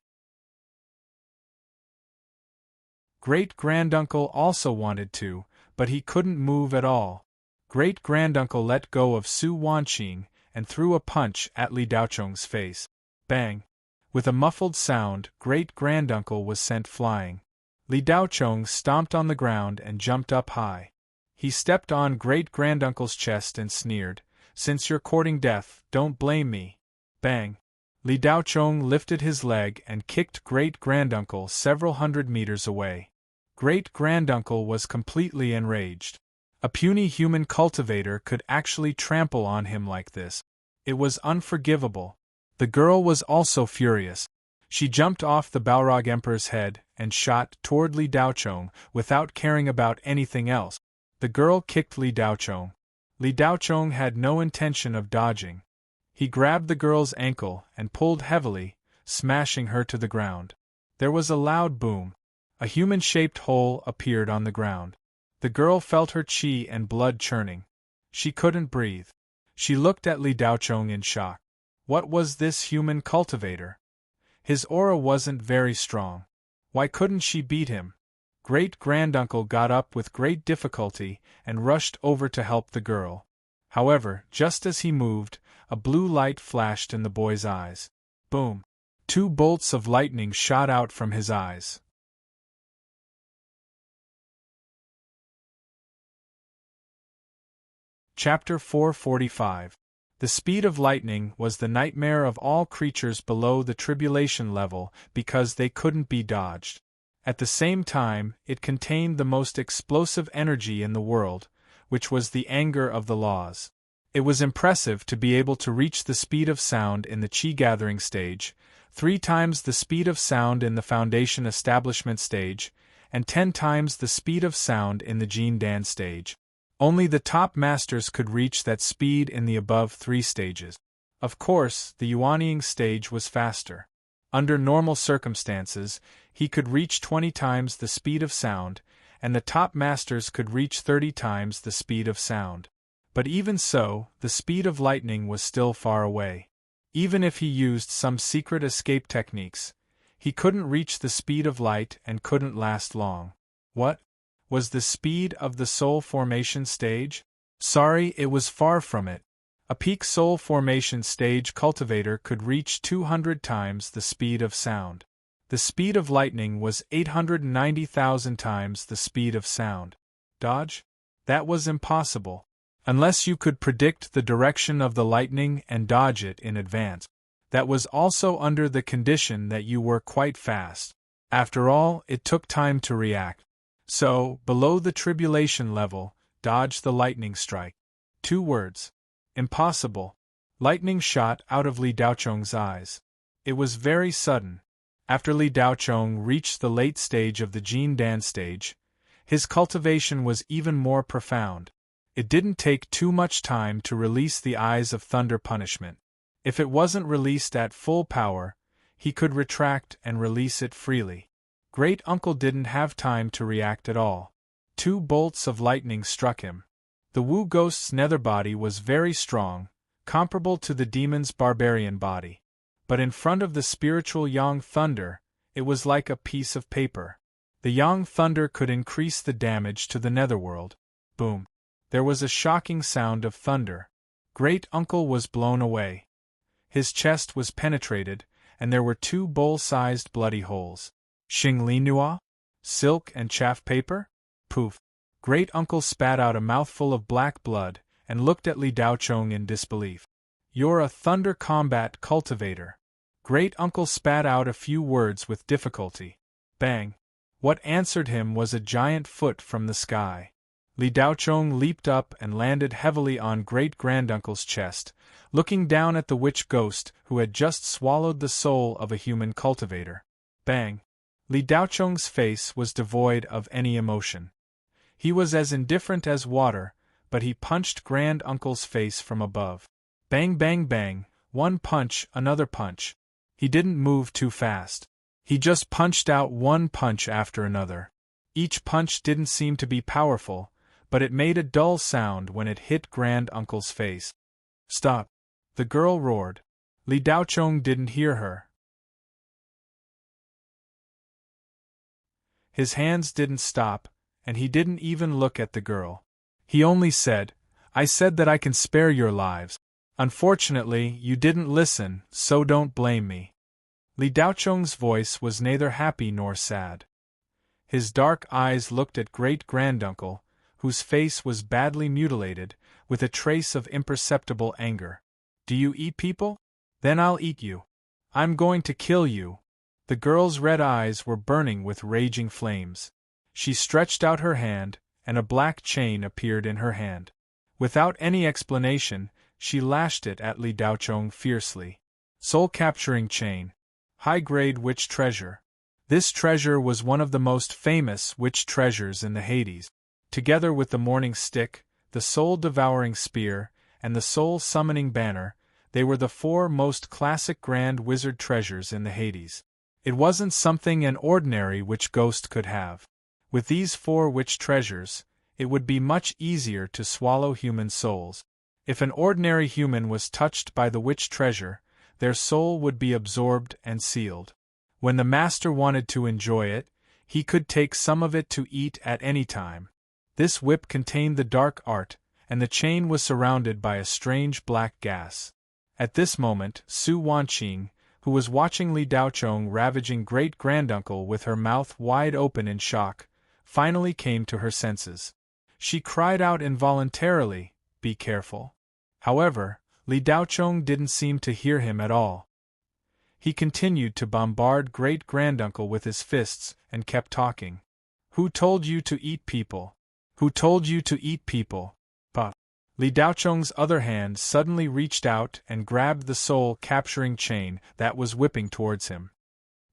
Great-granduncle also wanted to, but he couldn't move at all. Great-granduncle let go of Su Wanqing and threw a punch at Li Daochong's face. Bang! With a muffled sound, great-granduncle was sent flying. Li Daochong stomped on the ground and jumped up high. He stepped on great-granduncle's chest and sneered, Since you're courting death, don't blame me. Bang! Li Daochong lifted his leg and kicked great-granduncle several hundred meters away. Great-granduncle was completely enraged. A puny human cultivator could actually trample on him like this. It was unforgivable. The girl was also furious. She jumped off the Balrog Emperor's head and shot toward Li Daochong without caring about anything else. The girl kicked Li Daochong. Li Daochong had no intention of dodging. He grabbed the girl's ankle and pulled heavily, smashing her to the ground. There was a loud boom. A human-shaped hole appeared on the ground. The girl felt her chi and blood churning. She couldn't breathe. She looked at Li Daochong in shock. What was this human cultivator? His aura wasn't very strong. Why couldn't she beat him? Great-granduncle got up with great difficulty and rushed over to help the girl. However, just as he moved, a blue light flashed in the boy's eyes. Boom! 2 bolts of lightning shot out from his eyes. Chapter 445. The speed of lightning was the nightmare of all creatures below the tribulation level because they couldn't be dodged. At the same time, it contained the most explosive energy in the world, which was the anger of the laws. It was impressive to be able to reach the speed of sound in the chi-gathering stage, 3 times the speed of sound in the foundation establishment stage, and 10 times the speed of sound in the Jin Dan stage. Only the top masters could reach that speed in the above 3 stages. Of course, the Yuanying stage was faster. Under normal circumstances, he could reach 20 times the speed of sound, and the top masters could reach 30 times the speed of sound. But even so, the speed of lightning was still far away. Even if he used some secret escape techniques, he couldn't reach the speed of light and couldn't last long. What? Was the speed of the soul formation stage? Sorry, it was far from it. A peak soul formation stage cultivator could reach 200 times the speed of sound. The speed of lightning was 890,000 times the speed of sound. Dodge? That was impossible. Unless you could predict the direction of the lightning and dodge it in advance. That was also under the condition that you were quite fast. After all, it took time to react. So, below the tribulation level, dodge the lightning strike. 2 words. Impossible. Lightning shot out of Li Daochong's eyes. It was very sudden. After Li Daochong reached the late stage of the Jin Dan stage, his cultivation was even more profound. It didn't take too much time to release the Eyes of Thunder punishment. If it wasn't released at full power, he could retract and release it freely. Great Uncle didn't have time to react at all. 2 bolts of lightning struck him. The Wu Ghost's nether body was very strong, comparable to the demon's barbarian body. But in front of the spiritual Yang Thunder, it was like a piece of paper. The Yang Thunder could increase the damage to the netherworld. Boom. There was a shocking sound of thunder. Great Uncle was blown away. His chest was penetrated, and there were 2 bowl-sized bloody holes. Xing Li Nua? Silk and chaff paper? Poof. Great Uncle spat out a mouthful of black blood, and looked at Li Daochong in disbelief. You're a thunder combat cultivator. Great Uncle spat out a few words with difficulty. Bang. What answered him was a giant foot from the sky. Li Daochong leaped up and landed heavily on Great Granduncle's chest, looking down at the witch ghost who had just swallowed the soul of a human cultivator. Bang. Li Daochong's face was devoid of any emotion. He was as indifferent as water, but he punched Grand Uncle's face from above. Bang bang bang, 1 punch, another punch. He didn't move too fast. He just punched out 1 punch after another. Each punch didn't seem to be powerful, but it made a dull sound when it hit Grand Uncle's face. Stop! The girl roared. Li Daochong didn't hear her. His hands didn't stop, and he didn't even look at the girl. He only said, I said that I can spare your lives. Unfortunately, you didn't listen, so don't blame me. Li Daochong's voice was neither happy nor sad. His dark eyes looked at Great Granduncle, whose face was badly mutilated, with a trace of imperceptible anger. Do you eat people? Then I'll eat you. I'm going to kill you. The girl's red eyes were burning with raging flames. She stretched out her hand, and a black chain appeared in her hand. Without any explanation, she lashed it at Li Daochong fiercely. Soul-capturing chain. High-grade witch treasure. This treasure was one of the most famous witch treasures in the Hades. Together with the morning stick, the soul-devouring spear, and the soul-summoning banner, they were the 4 most classic grand wizard treasures in the Hades. It wasn't something an ordinary witch ghost could have. With these 4 witch treasures, it would be much easier to swallow human souls. If an ordinary human was touched by the witch treasure, their soul would be absorbed and sealed. When the master wanted to enjoy it, he could take some of it to eat at any time. This whip contained the dark art, and the chain was surrounded by a strange black gas. At this moment, Su Wanqing, who was watching Li Daochong ravaging Great Granduncle with her mouth wide open in shock, finally came to her senses. She cried out involuntarily, "Be careful." However, Li Daochong didn't seem to hear him at all. He continued to bombard Great Granduncle with his fists and kept talking. Who told you to eat people? Who told you to eat people? Puff. Li Daochong's other hand suddenly reached out and grabbed the soul-capturing chain that was whipping towards him.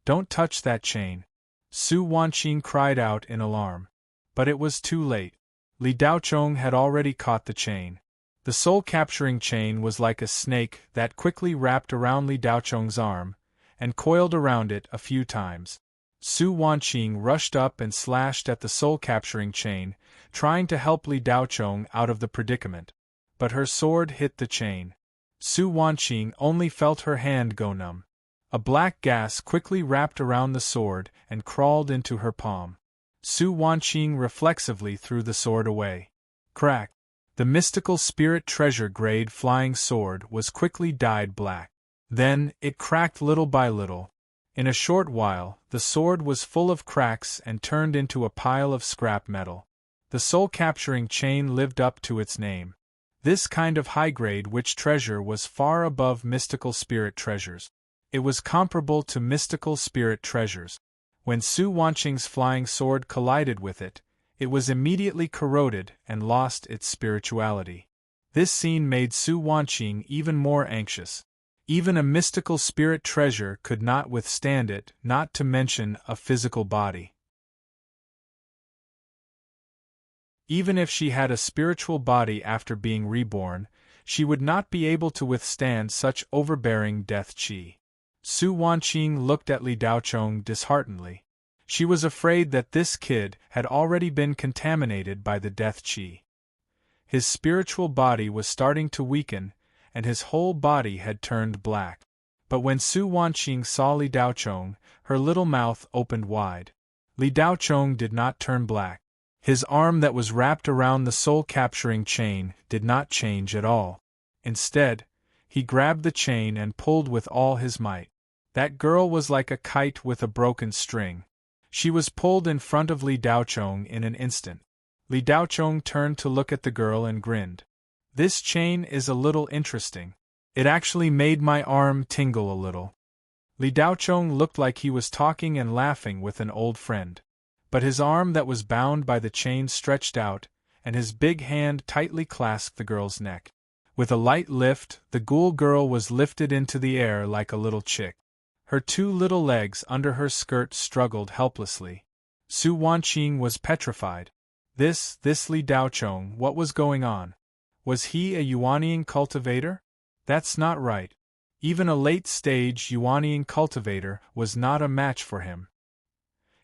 Don't touch that chain. Su Wanqing cried out in alarm. But it was too late. Li Daochong had already caught the chain. The soul-capturing chain was like a snake that quickly wrapped around Li Daochong's arm, and coiled around it a few times. Su Wanqing rushed up and slashed at the soul-capturing chain, trying to help Li Daochong out of the predicament. But her sword hit the chain. Su Wanqing only felt her hand go numb. A black gas quickly wrapped around the sword and crawled into her palm. Su Wanqing reflexively threw the sword away. Crack! The mystical spirit treasure grade flying sword was quickly dyed black. Then, it cracked little by little. In a short while, the sword was full of cracks and turned into a pile of scrap metal. The soul-capturing chain lived up to its name. This kind of high-grade witch treasure was far above mystical spirit treasures. It was comparable to mystical spirit treasures. When Su Wanqing's flying sword collided with it, it was immediately corroded and lost its spirituality. This scene made Su Wanqing even more anxious. Even a mystical spirit treasure could not withstand it, not to mention a physical body. Even if she had a spiritual body after being reborn, she would not be able to withstand such overbearing death qi. Su Wanqing looked at Li Daochong disheartenedly. She was afraid that this kid had already been contaminated by the death qi. His spiritual body was starting to weaken, and his whole body had turned black. But when Su Wanqing saw Li Daochong, her little mouth opened wide. Li Daochong did not turn black. His arm that was wrapped around the soul-capturing chain did not change at all. Instead, he grabbed the chain and pulled with all his might. That girl was like a kite with a broken string. She was pulled in front of Li Daochong in an instant. Li Daochong turned to look at the girl and grinned. "This chain is a little interesting. It actually made my arm tingle a little." Li Daochong looked like he was talking and laughing with an old friend. But his arm that was bound by the chain stretched out, and his big hand tightly clasped the girl's neck. With a light lift, the ghoul girl was lifted into the air like a little chick. Her two little legs under her skirt struggled helplessly. Su Wanqing was petrified. This Li Daochong, what was going on? Was he a Yuanying cultivator? That's not right. Even a late-stage Yuanying cultivator was not a match for him.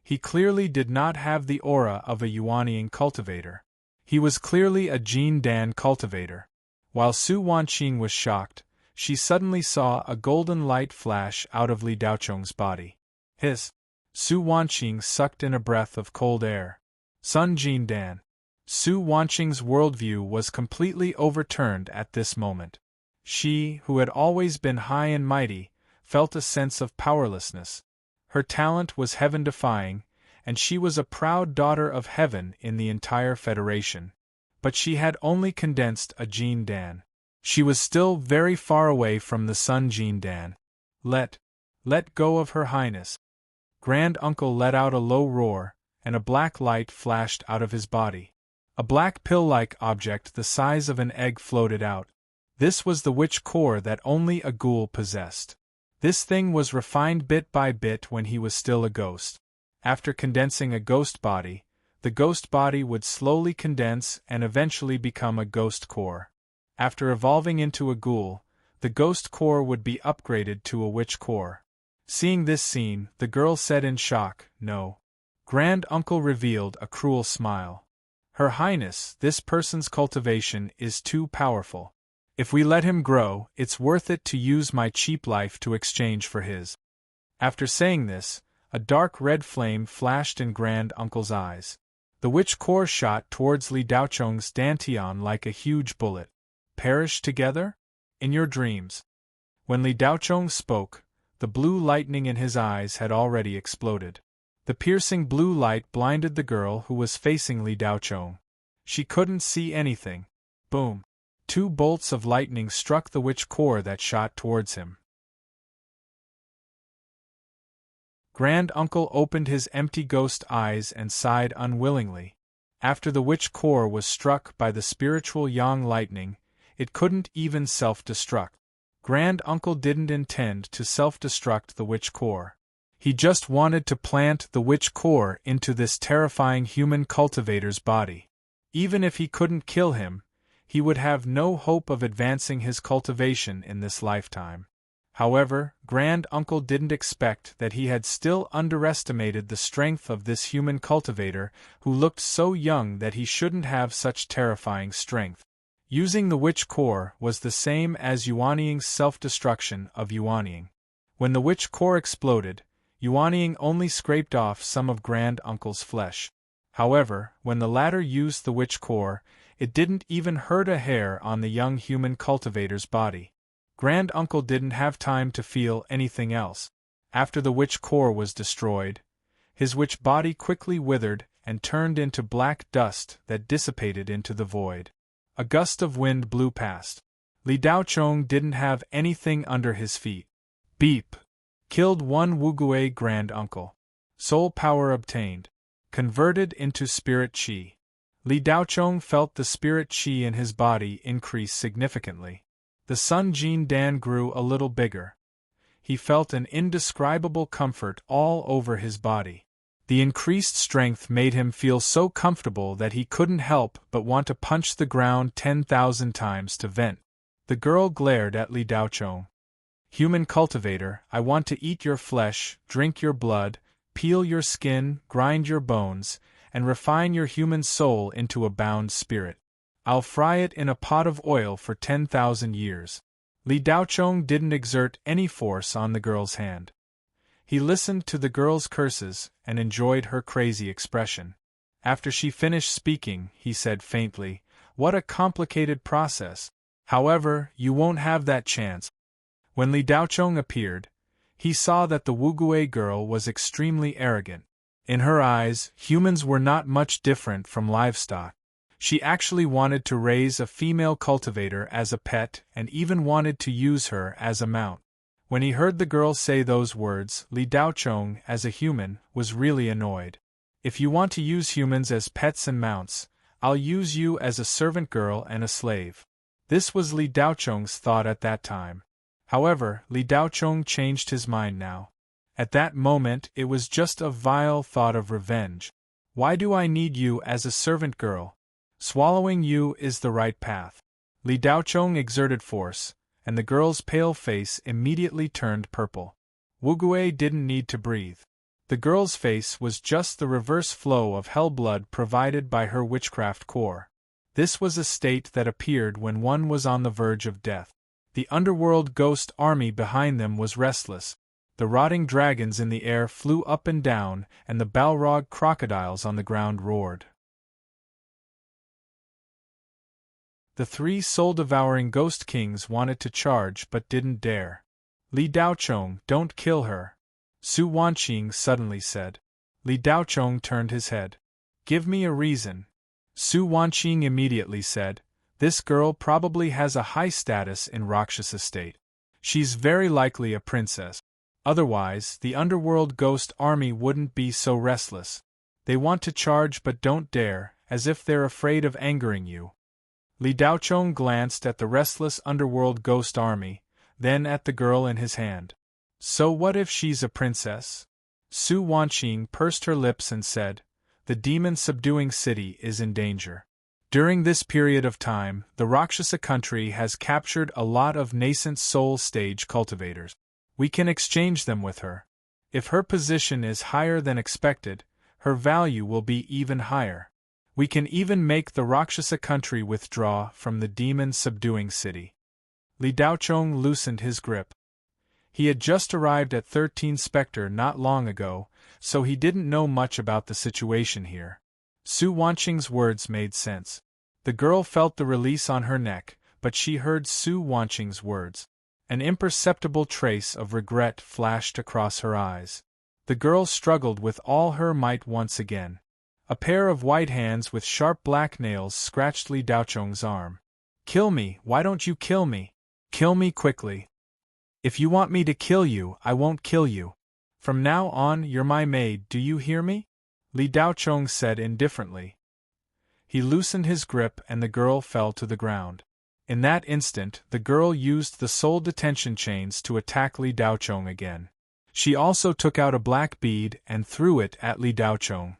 He clearly did not have the aura of a Yuanying cultivator. He was clearly a Jin Dan cultivator. While Su Wanqing was shocked, she suddenly saw a golden light flash out of Li Daochong's body. Su Wanqing sucked in a breath of cold air. Sun Jin Dan. Su Wanqing's worldview was completely overturned at this moment. She, who had always been high and mighty, felt a sense of powerlessness. Her talent was heaven-defying, and she was a proud daughter of heaven in the entire Federation. But she had only condensed a Jin Dan. She was still very far away from the Sun Jin Dan. Let go of Her Highness. Grand Uncle let out a low roar, and a black light flashed out of his body. A black pill-like object the size of an egg floated out. This was the witch core that only a ghoul possessed. This thing was refined bit by bit when he was still a ghost. After condensing a ghost body, the ghost body would slowly condense and eventually become a ghost core. After evolving into a ghoul, the ghost core would be upgraded to a witch core. Seeing this scene, the girl said in shock, "No." Grand Uncle revealed a cruel smile. "Her Highness, this person's cultivation is too powerful. If we let him grow, it's worth it to use my cheap life to exchange for his." After saying this, a dark red flame flashed in Grand Uncle's eyes. The witch core shot towards Li Daochong's dantian like a huge bullet. "Perish together? In your dreams." When Li Daochong spoke, the blue lightning in his eyes had already exploded. The piercing blue light blinded the girl who was facing Li Daochong. She couldn't see anything. Boom! 2 bolts of lightning struck the witch core that shot towards him. Grand Uncle opened his empty ghost eyes and sighed unwillingly. After the witch core was struck by the spiritual yang lightning, it couldn't even self-destruct. Grand Uncle didn't intend to self-destruct the witch core. He just wanted to plant the witch core into this terrifying human cultivator's body. Even if he couldn't kill him, he would have no hope of advancing his cultivation in this lifetime. However, Grand Uncle didn't expect that he had still underestimated the strength of this human cultivator who looked so young that he shouldn't have such terrifying strength. Using the witch core was the same as Yuanying's self-destruction of Yuanying. When the witch core exploded, Yuanying only scraped off some of Grand Uncle's flesh. However, when the latter used the witch core, It didn't even hurt a hair on the young human cultivator's body. Granduncle didn't have time to feel anything else. After the witch core was destroyed, his witch body quickly withered and turned into black dust that dissipated into the void. A gust of wind blew past. Li Daochong didn't have anything under his feet. Beep! Killed one Wugue granduncle. Soul power obtained. Converted into spirit qi. Li Daochong felt the spirit qi in his body increase significantly. The Sun Jin Dan grew a little bigger. He felt an indescribable comfort all over his body. The increased strength made him feel so comfortable that he couldn't help but want to punch the ground 10,000 times to vent. The girl glared at Li Daochong. Human cultivator, I want to eat your flesh, drink your blood, peel your skin, grind your bones, and refine your human soul into a bound spirit. I'll fry it in a pot of oil for 10,000 years. Li Daochong didn't exert any force on the girl's hand. He listened to the girl's curses and enjoyed her crazy expression. After she finished speaking, he said faintly, "What a complicated process. However, you won't have that chance." When Li Daochong appeared, he saw that the Wugue girl was extremely arrogant. In her eyes, humans were not much different from livestock. She actually wanted to raise a female cultivator as a pet and even wanted to use her as a mount. When he heard the girl say those words, Li Daochong, as a human, was really annoyed. If you want to use humans as pets and mounts, I'll use you as a servant girl and a slave. This was Li Daochong's thought at that time. However, Li Daochong changed his mind now. At that moment it was just a vile thought of revenge. Why do I need you as a servant girl? Swallowing you is the right path. Li Daochong exerted force, and the girl's pale face immediately turned purple. Wugue didn't need to breathe. The girl's face was just the reverse flow of hell blood provided by her witchcraft core. This was a state that appeared when one was on the verge of death. The underworld ghost army behind them was restless. The rotting dragons in the air flew up and down, and the Balrog crocodiles on the ground roared. The three soul-devouring ghost kings wanted to charge but didn't dare. Li Daochong, don't kill her, Su Wanqing suddenly said. Li Daochong turned his head. Give me a reason. Su Wanqing immediately said, this girl probably has a high status in Rakshasa state. She's very likely a princess. Otherwise, the underworld ghost army wouldn't be so restless. They want to charge but don't dare, as if they're afraid of angering you. Li Daochong glanced at the restless underworld ghost army, then at the girl in his hand. So what if she's a princess? Su Wanqing pursed her lips and said, the demon-subduing city is in danger. During this period of time, the Rakshasa country has captured a lot of nascent soul stage cultivators. We can exchange them with her. If her position is higher than expected, her value will be even higher. We can even make the Rakshasa country withdraw from the demon-subduing city. Li Daochong loosened his grip. He had just arrived at 13 Specter not long ago, so he didn't know much about the situation here. Su Wanqing's words made sense. The girl felt the release on her neck, but she heard Su Wanqing's words. An imperceptible trace of regret flashed across her eyes. The girl struggled with all her might once again. A pair of white hands with sharp black nails scratched Li Daochong's arm. Kill me, why don't you kill me? Kill me quickly. If you want me to kill you, I won't kill you. From now on, you're my maid, do you hear me? Li Daochong said indifferently. He loosened his grip and the girl fell to the ground. In that instant, the girl used the soul detention chains to attack Li Daochong again. She also took out a black bead and threw it at Li Daochong.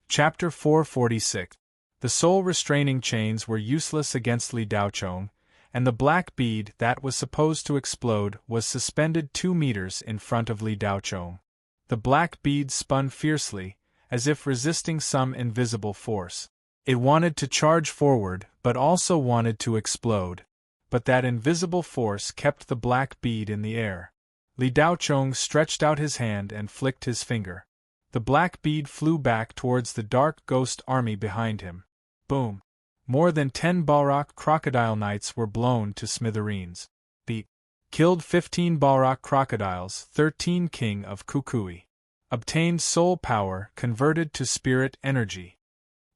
Chapter 446. The soul-restraining chains were useless against Li Daochong, and the black bead that was supposed to explode was suspended 2 meters in front of Li Daochong. The black bead spun fiercely, as if resisting some invisible force. It wanted to charge forward, but also wanted to explode. But that invisible force kept the black bead in the air. Li Daochong stretched out his hand and flicked his finger. The black bead flew back towards the dark ghost army behind him. Boom! More than 10 Balrog crocodile knights were blown to smithereens. Beat. Killed 15 Balrog crocodiles, 13 King of Kukui. Obtained soul power converted to spirit energy.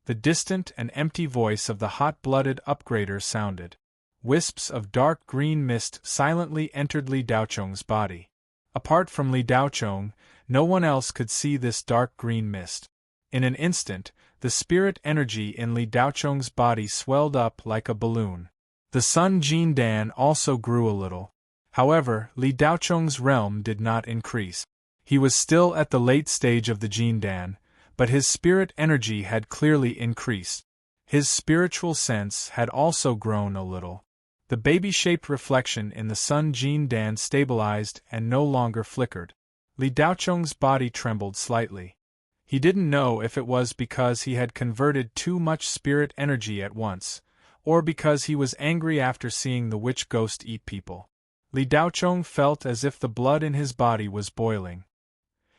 The distant and empty voice of the hot-blooded upgrader sounded. Wisps of dark green mist silently entered Li Daochong's body. Apart from Li Daochong, no one else could see this dark green mist. In an instant, the spirit energy in Li Daochong's body swelled up like a balloon. The Sun Jin Dan also grew a little. However, Li Daochong's realm did not increase. He was still at the late stage of the Jin Dan, but his spirit energy had clearly increased. His spiritual sense had also grown a little. The baby-shaped reflection in the Sun Jin Dan stabilized and no longer flickered. Li Daochong's body trembled slightly. He didn't know if it was because he had converted too much spirit energy at once, or because he was angry after seeing the witch ghost eat people. Li Daochong felt as if the blood in his body was boiling.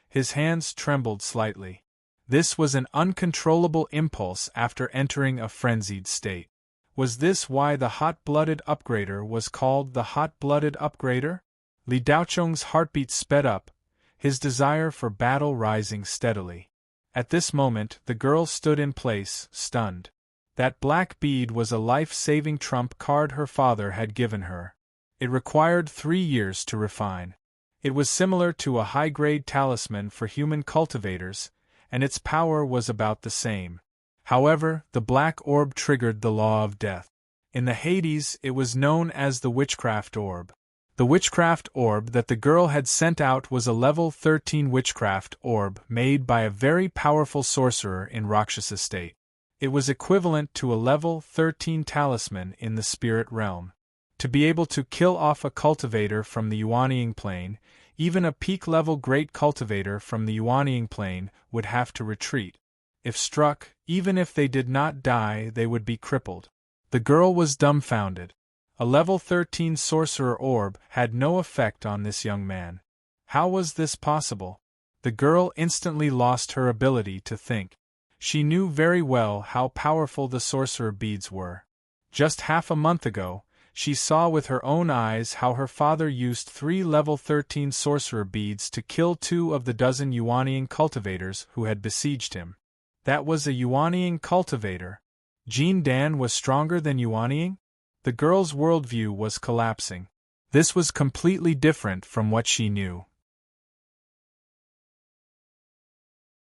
His hands trembled slightly. This was an uncontrollable impulse after entering a frenzied state. Was this why the hot-blooded upgrader was called the hot-blooded upgrader? Li Daochong's heartbeat sped up, his desire for battle rising steadily. At this moment, the girl stood in place, stunned. That black bead was a life-saving trump card her father had given her. It required 3 years to refine. It was similar to a high-grade talisman for human cultivators, and its power was about the same. However, the black orb triggered the law of death. In the Hades, it was known as the witchcraft orb. The witchcraft orb that the girl had sent out was a level 13 witchcraft orb made by a very powerful sorcerer in Rakshasa state. It was equivalent to a level 13 talisman in the spirit realm. To be able to kill off a cultivator from the Yuanying plane, even a peak-level great cultivator from the Yuanying plane would have to retreat. If struck, even if they did not die, they would be crippled. The girl was dumbfounded. A level 13 sorcerer orb had no effect on this young man. How was this possible? The girl instantly lost her ability to think. She knew very well how powerful the sorcerer beads were. Just half a month ago, she saw with her own eyes how her father used 3 level 13 sorcerer beads to kill 2 of the dozen Yuanying cultivators who had besieged him. That was a Yuanying cultivator. Jin Dan was stronger than Yuanying? The girl's worldview was collapsing. This was completely different from what she knew.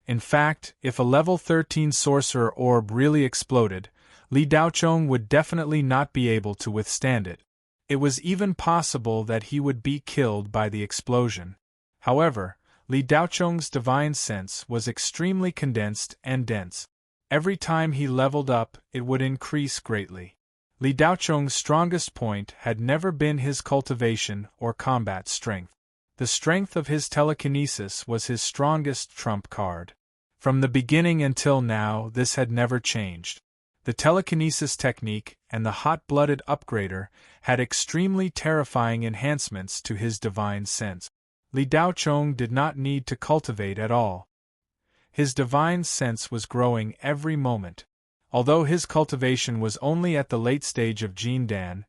In fact, if a level 13 sorcerer orb really exploded, Li Daochong would definitely not be able to withstand it. It was even possible that he would be killed by the explosion. However, Li Daochong's divine sense was extremely condensed and dense. Every time he leveled up, it would increase greatly. Li Daochong's strongest point had never been his cultivation or combat strength. The strength of his telekinesis was his strongest trump card. From the beginning until now, this had never changed. The telekinesis technique and the hot-blooded upgrader had extremely terrifying enhancements to his divine sense. Li Daochong did not need to cultivate at all. His divine sense was growing every moment. Although his cultivation was only at the late stage of Jin Dan,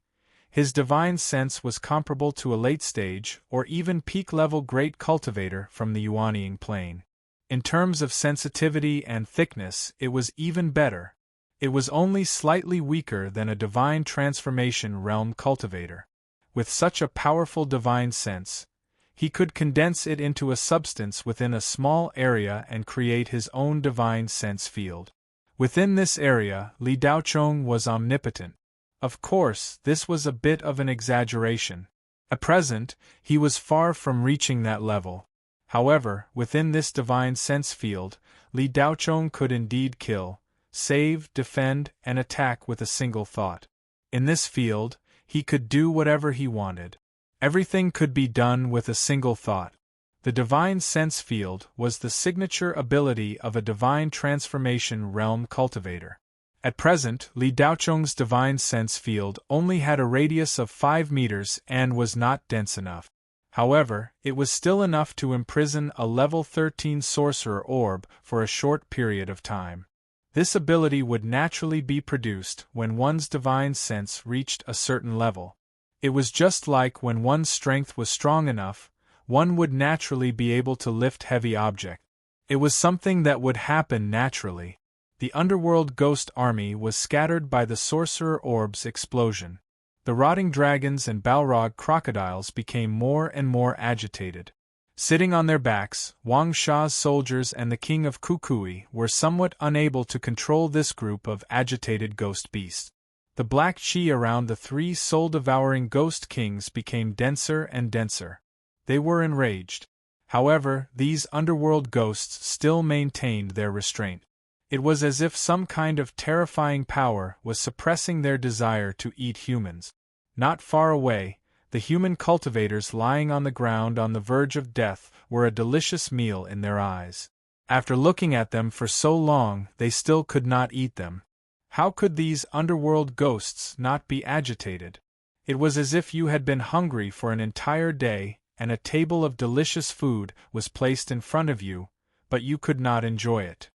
his divine sense was comparable to a late stage or even peak-level great cultivator from the Yuanying plane. In terms of sensitivity and thickness, it was even better. It was only slightly weaker than a divine transformation realm cultivator. With such a powerful divine sense, he could condense it into a substance within a small area and create his own divine sense field. Within this area, Li Daochong was omnipotent. Of course, this was a bit of an exaggeration. At present, he was far from reaching that level. However, within this divine sense field, Li Daochong could indeed kill, save, defend, and attack with a single thought. In this field, he could do whatever he wanted. Everything could be done with a single thought. The divine sense field was the signature ability of a divine transformation realm cultivator. At present, Li Daochong's divine sense field only had a radius of 5 meters and was not dense enough. However, it was still enough to imprison a level 13 sorcerer orb for a short period of time. This ability would naturally be produced when one's divine sense reached a certain level. It was just like when one's strength was strong enough, one would naturally be able to lift heavy objects. It was something that would happen naturally. The underworld ghost army was scattered by the sorcerer orb's explosion. The rotting dragons and Balrog crocodiles became more and more agitated. Sitting on their backs, Wang Sha's soldiers and the king of Kukui were somewhat unable to control this group of agitated ghost beasts. The black chi around the three soul-devouring ghost kings became denser and denser. They were enraged. However, these underworld ghosts still maintained their restraint. It was as if some kind of terrifying power was suppressing their desire to eat humans. Not far away, the human cultivators lying on the ground on the verge of death were a delicious meal in their eyes. After looking at them for so long, they still could not eat them. How could these underworld ghosts not be agitated? It was as if you had been hungry for an entire day, and a table of delicious food was placed in front of you, but you could not enjoy it.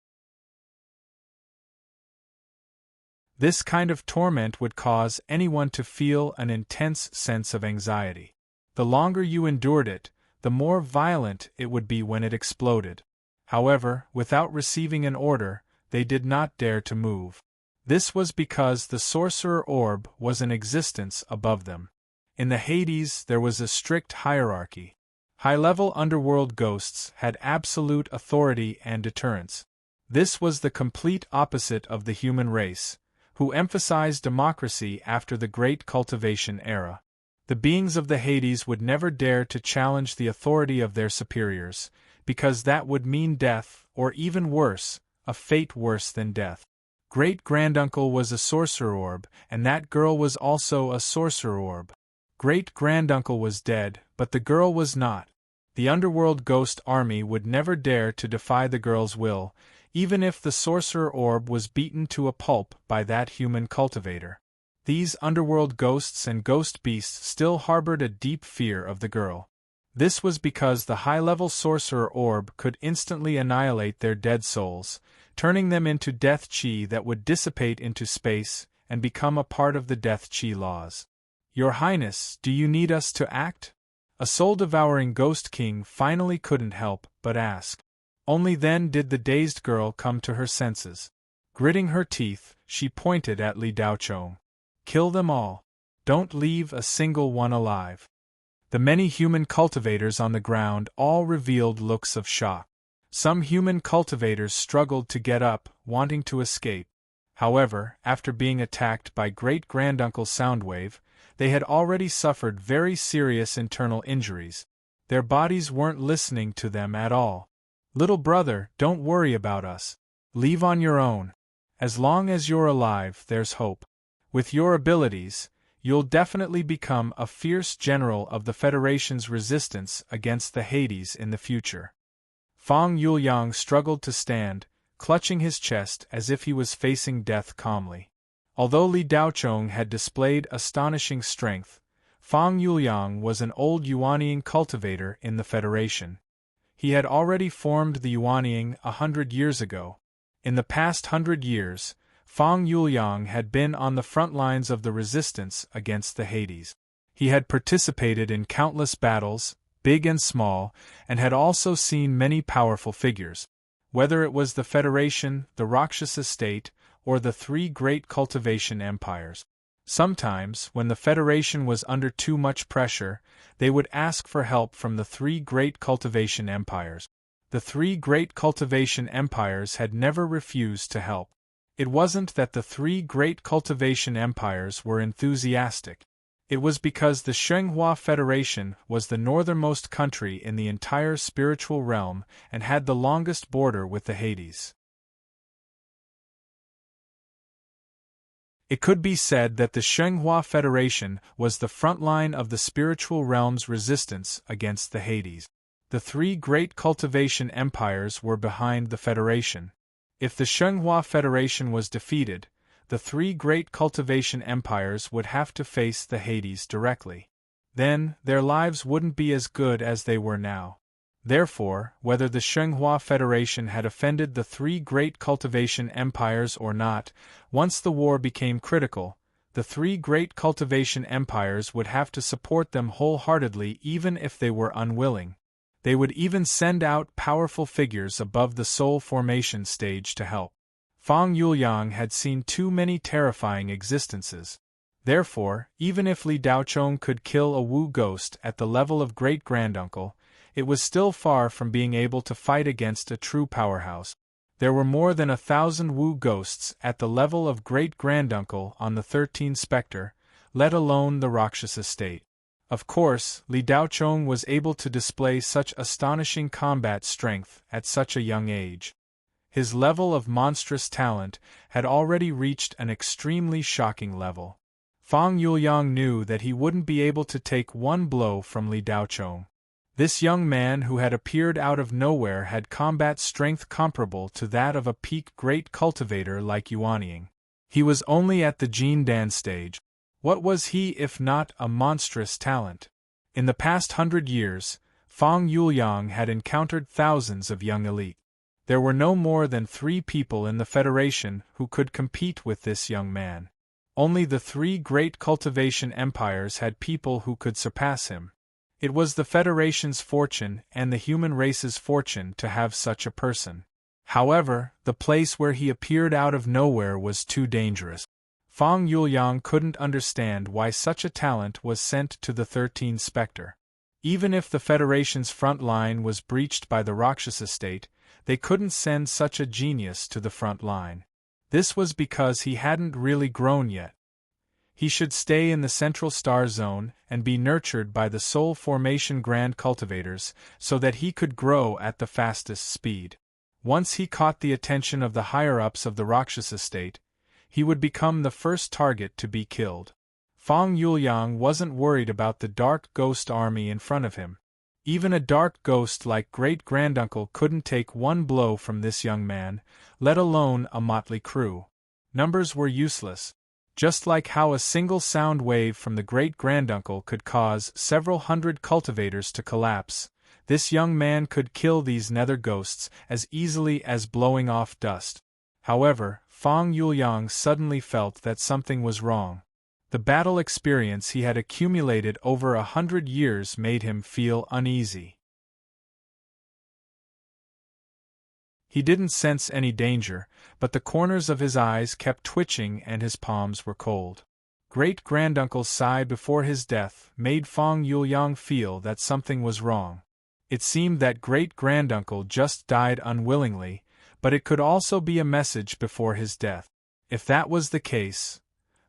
This kind of torment would cause anyone to feel an intense sense of anxiety. The longer you endured it, the more violent it would be when it exploded. However, without receiving an order, they did not dare to move. This was because the sorcerer orb was in existence above them. In the Hades there was a strict hierarchy. High-level underworld ghosts had absolute authority and deterrence. This was the complete opposite of the human race, who emphasized democracy after the Great Cultivation era. The beings of the Hades would never dare to challenge the authority of their superiors, because that would mean death, or even worse, a fate worse than death. Great-granduncle was a sorcerer orb, and that girl was also a sorcerer orb. Great-granduncle was dead, but the girl was not. The underworld ghost army would never dare to defy the girl's will, even if the sorcerer orb was beaten to a pulp by that human cultivator. These underworld ghosts and ghost beasts still harbored a deep fear of the girl. This was because the high-level sorcerer orb could instantly annihilate their dead souls, turning them into death chi that would dissipate into space and become a part of the death chi laws. "Your Highness, do you need us to act?" A soul-devouring ghost king finally couldn't help but ask. Only then did the dazed girl come to her senses. Gritting her teeth, she pointed at Li Daochong. "Kill them all. Don't leave a single one alive." The many human cultivators on the ground all revealed looks of shock. Some human cultivators struggled to get up, wanting to escape. However, after being attacked by Great-Granduncle Soundwave, they had already suffered very serious internal injuries. Their bodies weren't listening to them at all. "Little brother, don't worry about us. Leave on your own. As long as you're alive, there's hope. With your abilities, you'll definitely become a fierce general of the Federation's resistance against the Hades in the future." Fang Yuliang struggled to stand, clutching his chest as if he was facing death calmly. Although Li Daochong had displayed astonishing strength, Fang Yuliang was an old Yuanying cultivator in the Federation. He had already formed the Yuanying 100 years ago. In the past 100 years, Fang Yuliang had been on the front lines of the resistance against the Hades. He had participated in countless battles, big and small, and had also seen many powerful figures. Whether it was the Federation, the Rakshasa state, or the three great cultivation empires. Sometimes, when the Federation was under too much pressure, they would ask for help from the three great cultivation empires. The three great cultivation empires had never refused to help. It wasn't that the three great cultivation empires were enthusiastic. It was because the Shenghua Federation was the northernmost country in the entire spiritual realm and had the longest border with the Hades. It could be said that the Shenghua Federation was the front line of the spiritual realm's resistance against the Hades. The three great cultivation empires were behind the Federation. If the Shenghua Federation was defeated, the three great cultivation empires would have to face the Hades directly. then their lives wouldn't be as good as they were now. Therefore, whether the Shenghua Federation had offended the three great cultivation empires or not, once the war became critical, the three great cultivation empires would have to support them wholeheartedly even if they were unwilling. They would even send out powerful figures above the soul formation stage to help. Fang Yuliang had seen too many terrifying existences. Therefore, even if Li Daochong could kill a Wu ghost at the level of great-granduncle, it was still far from being able to fight against a true powerhouse. There were more than 1,000 Wu ghosts at the level of great-granduncle on the 13 Specter, let alone the Rakshasa state. Of course, Li Daochong was able to display such astonishing combat strength at such a young age. His level of monstrous talent had already reached an extremely shocking level. Fang Yuliang knew that he wouldn't be able to take one blow from Li Daochong. This young man who had appeared out of nowhere had combat strength comparable to that of a peak great cultivator like Yuanying. He was only at the Jin Dan stage. What was he if not a monstrous talent? In the past 100 years, Fang Yuliang had encountered thousands of young elite. There were no more than 3 people in the Federation who could compete with this young man. Only the 3 great cultivation empires had people who could surpass him. It was the Federation's fortune and the human race's fortune to have such a person. However, the place where he appeared out of nowhere was too dangerous. Fang Yuliang couldn't understand why such a talent was sent to the 13 Specter. Even if the Federation's front line was breached by the Rakshasa state, they couldn't send such a genius to the front line. This was because he hadn't really grown yet. He should stay in the central star zone and be nurtured by the soul formation grand cultivators so that he could grow at the fastest speed. Once he caught the attention of the higher-ups of the Rakshasa state, he would become the first target to be killed. Fang Yuliang wasn't worried about the dark ghost army in front of him. Even a dark ghost like great-granduncle couldn't take one blow from this young man, let alone a motley crew. Numbers were useless. Just like how a single sound wave from the great-granduncle could cause several hundred cultivators to collapse, this young man could kill these nether ghosts as easily as blowing off dust. However, Fang Yuliang suddenly felt that something was wrong. The battle experience he had accumulated over 100 years made him feel uneasy. He didn't sense any danger, but the corners of his eyes kept twitching and his palms were cold. Great-granduncle's sigh before his death made Fang Yuliang feel that something was wrong. It seemed that great-granduncle just died unwillingly, but it could also be a message before his death. If that was the case,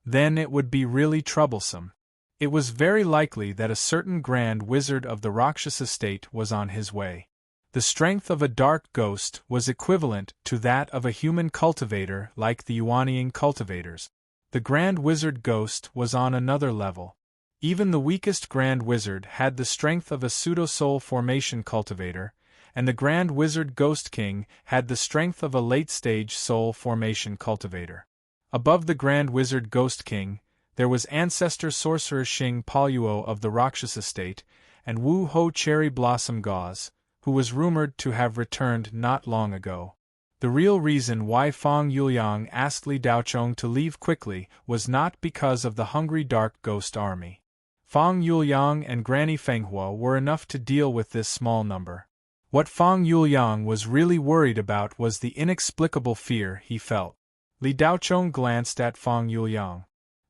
then it would be really troublesome. It was very likely that a certain grand wizard of the Rakshasa state was on his way. The strength of a dark ghost was equivalent to that of a human cultivator like the Yuanying cultivators. The grand wizard ghost was on another level. Even the weakest grand wizard had the strength of a pseudo-soul formation cultivator, and the grand wizard ghost king had the strength of a late-stage soul formation cultivator. Above the Grand Wizard Ghost King, there was Ancestor Sorcerer Xing Paluo of the Rakshasa state, and Wu Ho Cherry Blossom Gauze, who was rumored to have returned not long ago. The real reason why Fang Yuliang asked Li Daochong to leave quickly was not because of the hungry dark ghost army. Fang Yuliang and Granny Fenghua were enough to deal with this small number. What Fang Yuliang was really worried about was the inexplicable fear he felt. Li Daochong glanced at Fang Yuliang.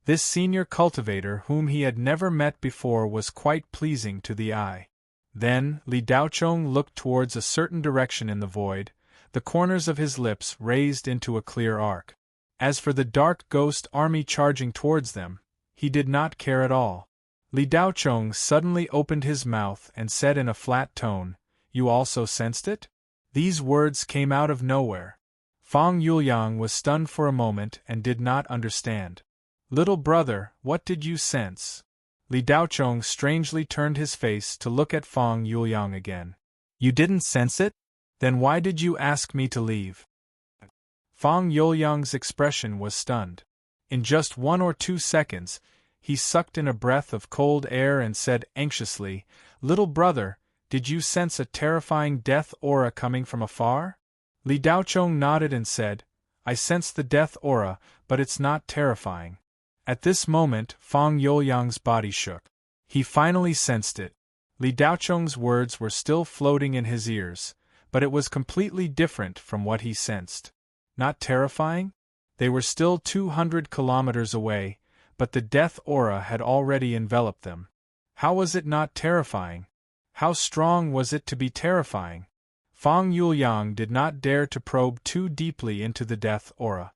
This senior cultivator whom he had never met before was quite pleasing to the eye. Then, Li Daochong looked towards a certain direction in the void, the corners of his lips raised into a clear arc. As for the dark ghost army charging towards them, he did not care at all. Li Daochong suddenly opened his mouth and said in a flat tone, "You also sensed it?" These words came out of nowhere. Fang Yuliang was stunned for a moment and did not understand. "Little brother, what did you sense?" Li Daochong strangely turned his face to look at Fang Yuliang again. "You didn't sense it? Then why did you ask me to leave?" Fang Yuliang's expression was stunned. In just 1 or 2 seconds, He sucked in a breath of cold air and said anxiously, "Little brother, did you sense a terrifying death aura coming from afar?" Li Daochong nodded and said, "I sense the death aura, but it's not terrifying." At this moment, Fang Yuliang's body shook. He finally sensed it. Li Daochong's words were still floating in his ears, but it was completely different from what he sensed. Not terrifying? They were still 200 kilometers away, but the death aura had already enveloped them. How was it not terrifying? How strong was it to be terrifying? Fang Yuliang did not dare to probe too deeply into the death aura.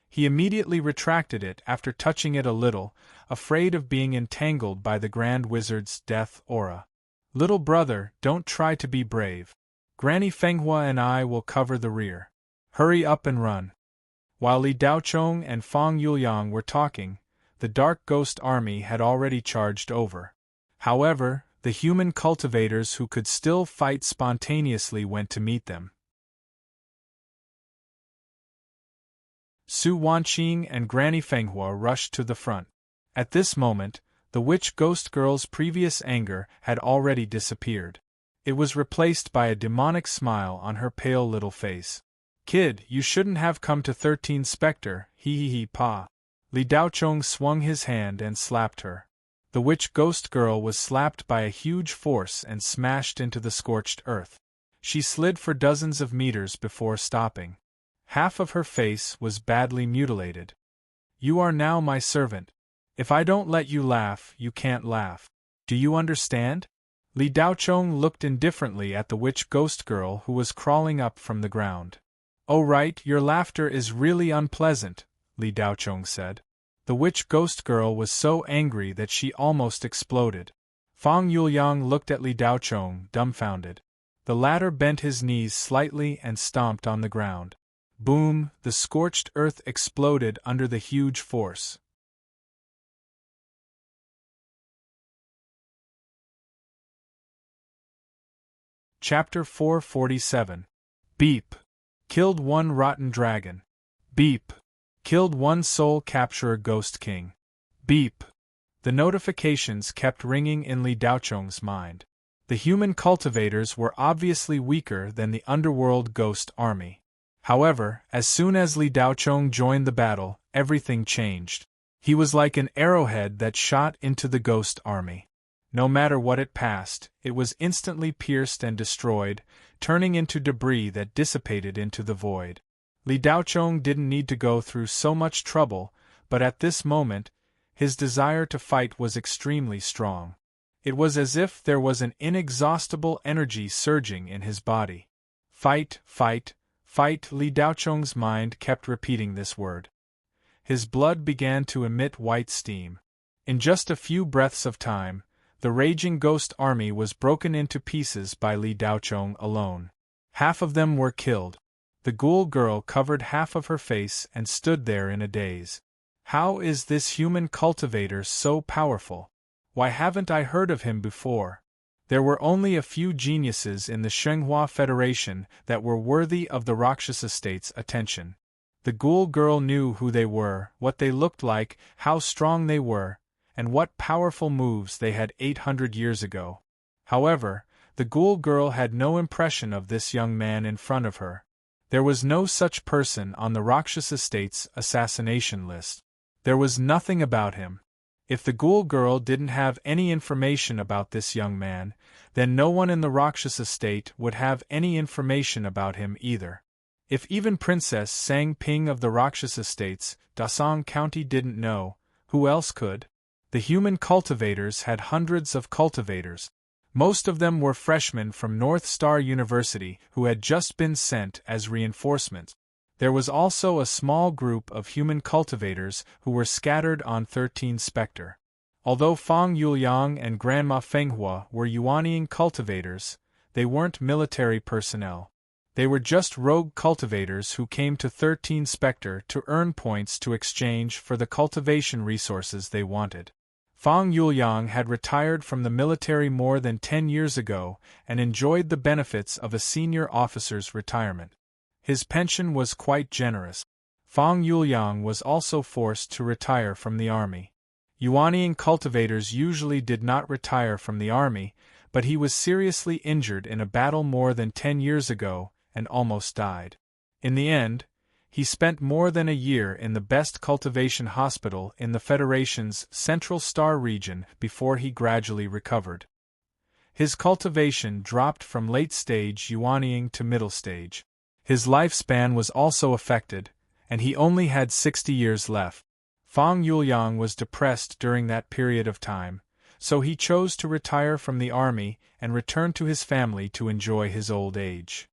He immediately retracted it after touching it a little, afraid of being entangled by the Grand Wizard's death aura. "Little brother, don't try to be brave. Granny Fenghua and I will cover the rear. Hurry up and run." While Li Daochong and Fang Yuliang were talking, the Dark Ghost Army had already charged over. However, the human cultivators who could still fight spontaneously went to meet them. Su Wanqing and Granny Fenghua rushed to the front. At this moment, the witch ghost girl's previous anger had already disappeared. It was replaced by a demonic smile on her pale little face. "Kid, you shouldn't have come to 13 Specter, hee pa." Li Daochong swung his hand and slapped her. The witch ghost girl was slapped by a huge force and smashed into the scorched earth. She slid for dozens of meters before stopping. Half of her face was badly mutilated. "You are now my servant. If I don't let you laugh, you can't laugh. Do you understand?" Li Daochong looked indifferently at the witch ghost girl who was crawling up from the ground. "Oh right, your laughter is really unpleasant," Li Daochong said. The witch ghost girl was so angry that she almost exploded. Fang Yuliang looked at Li Daochong, dumbfounded. The latter bent his knees slightly and stomped on the ground. Boom! The scorched earth exploded under the huge force. Chapter 447. Beep! Killed one rotten dragon. Beep! Killed one soul capturer ghost king. Beep! The notifications kept ringing in Li Daochong's mind. The human cultivators were obviously weaker than the underworld ghost army. However, as soon as Li Daochong joined the battle, everything changed. He was like an arrowhead that shot into the ghost army. No matter what it passed, it was instantly pierced and destroyed, turning into debris that dissipated into the void. Li Daochong didn't need to go through so much trouble, but at this moment, his desire to fight was extremely strong. It was as if there was an inexhaustible energy surging in his body. Fight, fight, fight! Li Daochong's mind kept repeating this word. His blood began to emit white steam. In just a few breaths of time, the raging ghost army was broken into pieces by Li Daochong alone. Half of them were killed. The ghoul girl covered half of her face and stood there in a daze. How is this human cultivator so powerful? Why haven't I heard of him before? There were only a few geniuses in the Shenghua Federation that were worthy of the Rakshasa state's attention. The ghoul girl knew who they were, what they looked like, how strong they were, and what powerful moves they had 800 years ago. However, the ghoul girl had no impression of this young man in front of her. There was no such person on the Rakshasa state's assassination list. There was nothing about him. If the ghoul girl didn't have any information about this young man, then no one in the Rakshasa state would have any information about him either. If even Princess Sang Ping of the Rakshasa states, Dasong County didn't know, who else could? The human cultivators had hundreds of cultivators. Most of them were freshmen from North Star University who had just been sent as reinforcements. There was also a small group of human cultivators who were scattered on 13 Specter. Although Fang Yuliang and Grandma Fenghua were Yuanying cultivators, they weren't military personnel. They were just rogue cultivators who came to 13 Specter to earn points to exchange for the cultivation resources they wanted. Fang Yuliang had retired from the military more than 10 years ago and enjoyed the benefits of a senior officer's retirement. His pension was quite generous. Fang Yuliang was also forced to retire from the army. Yuanian cultivators usually did not retire from the army, but he was seriously injured in a battle more than 10 years ago, and almost died. In the end, he spent more than a year in the best cultivation hospital in the Federation's Central Star region before he gradually recovered. His cultivation dropped from late-stage Yuaniing to middle stage. His lifespan was also affected, and he only had 60 years left. Fang Yuliang was depressed during that period of time, so he chose to retire from the army and return to his family to enjoy his old age.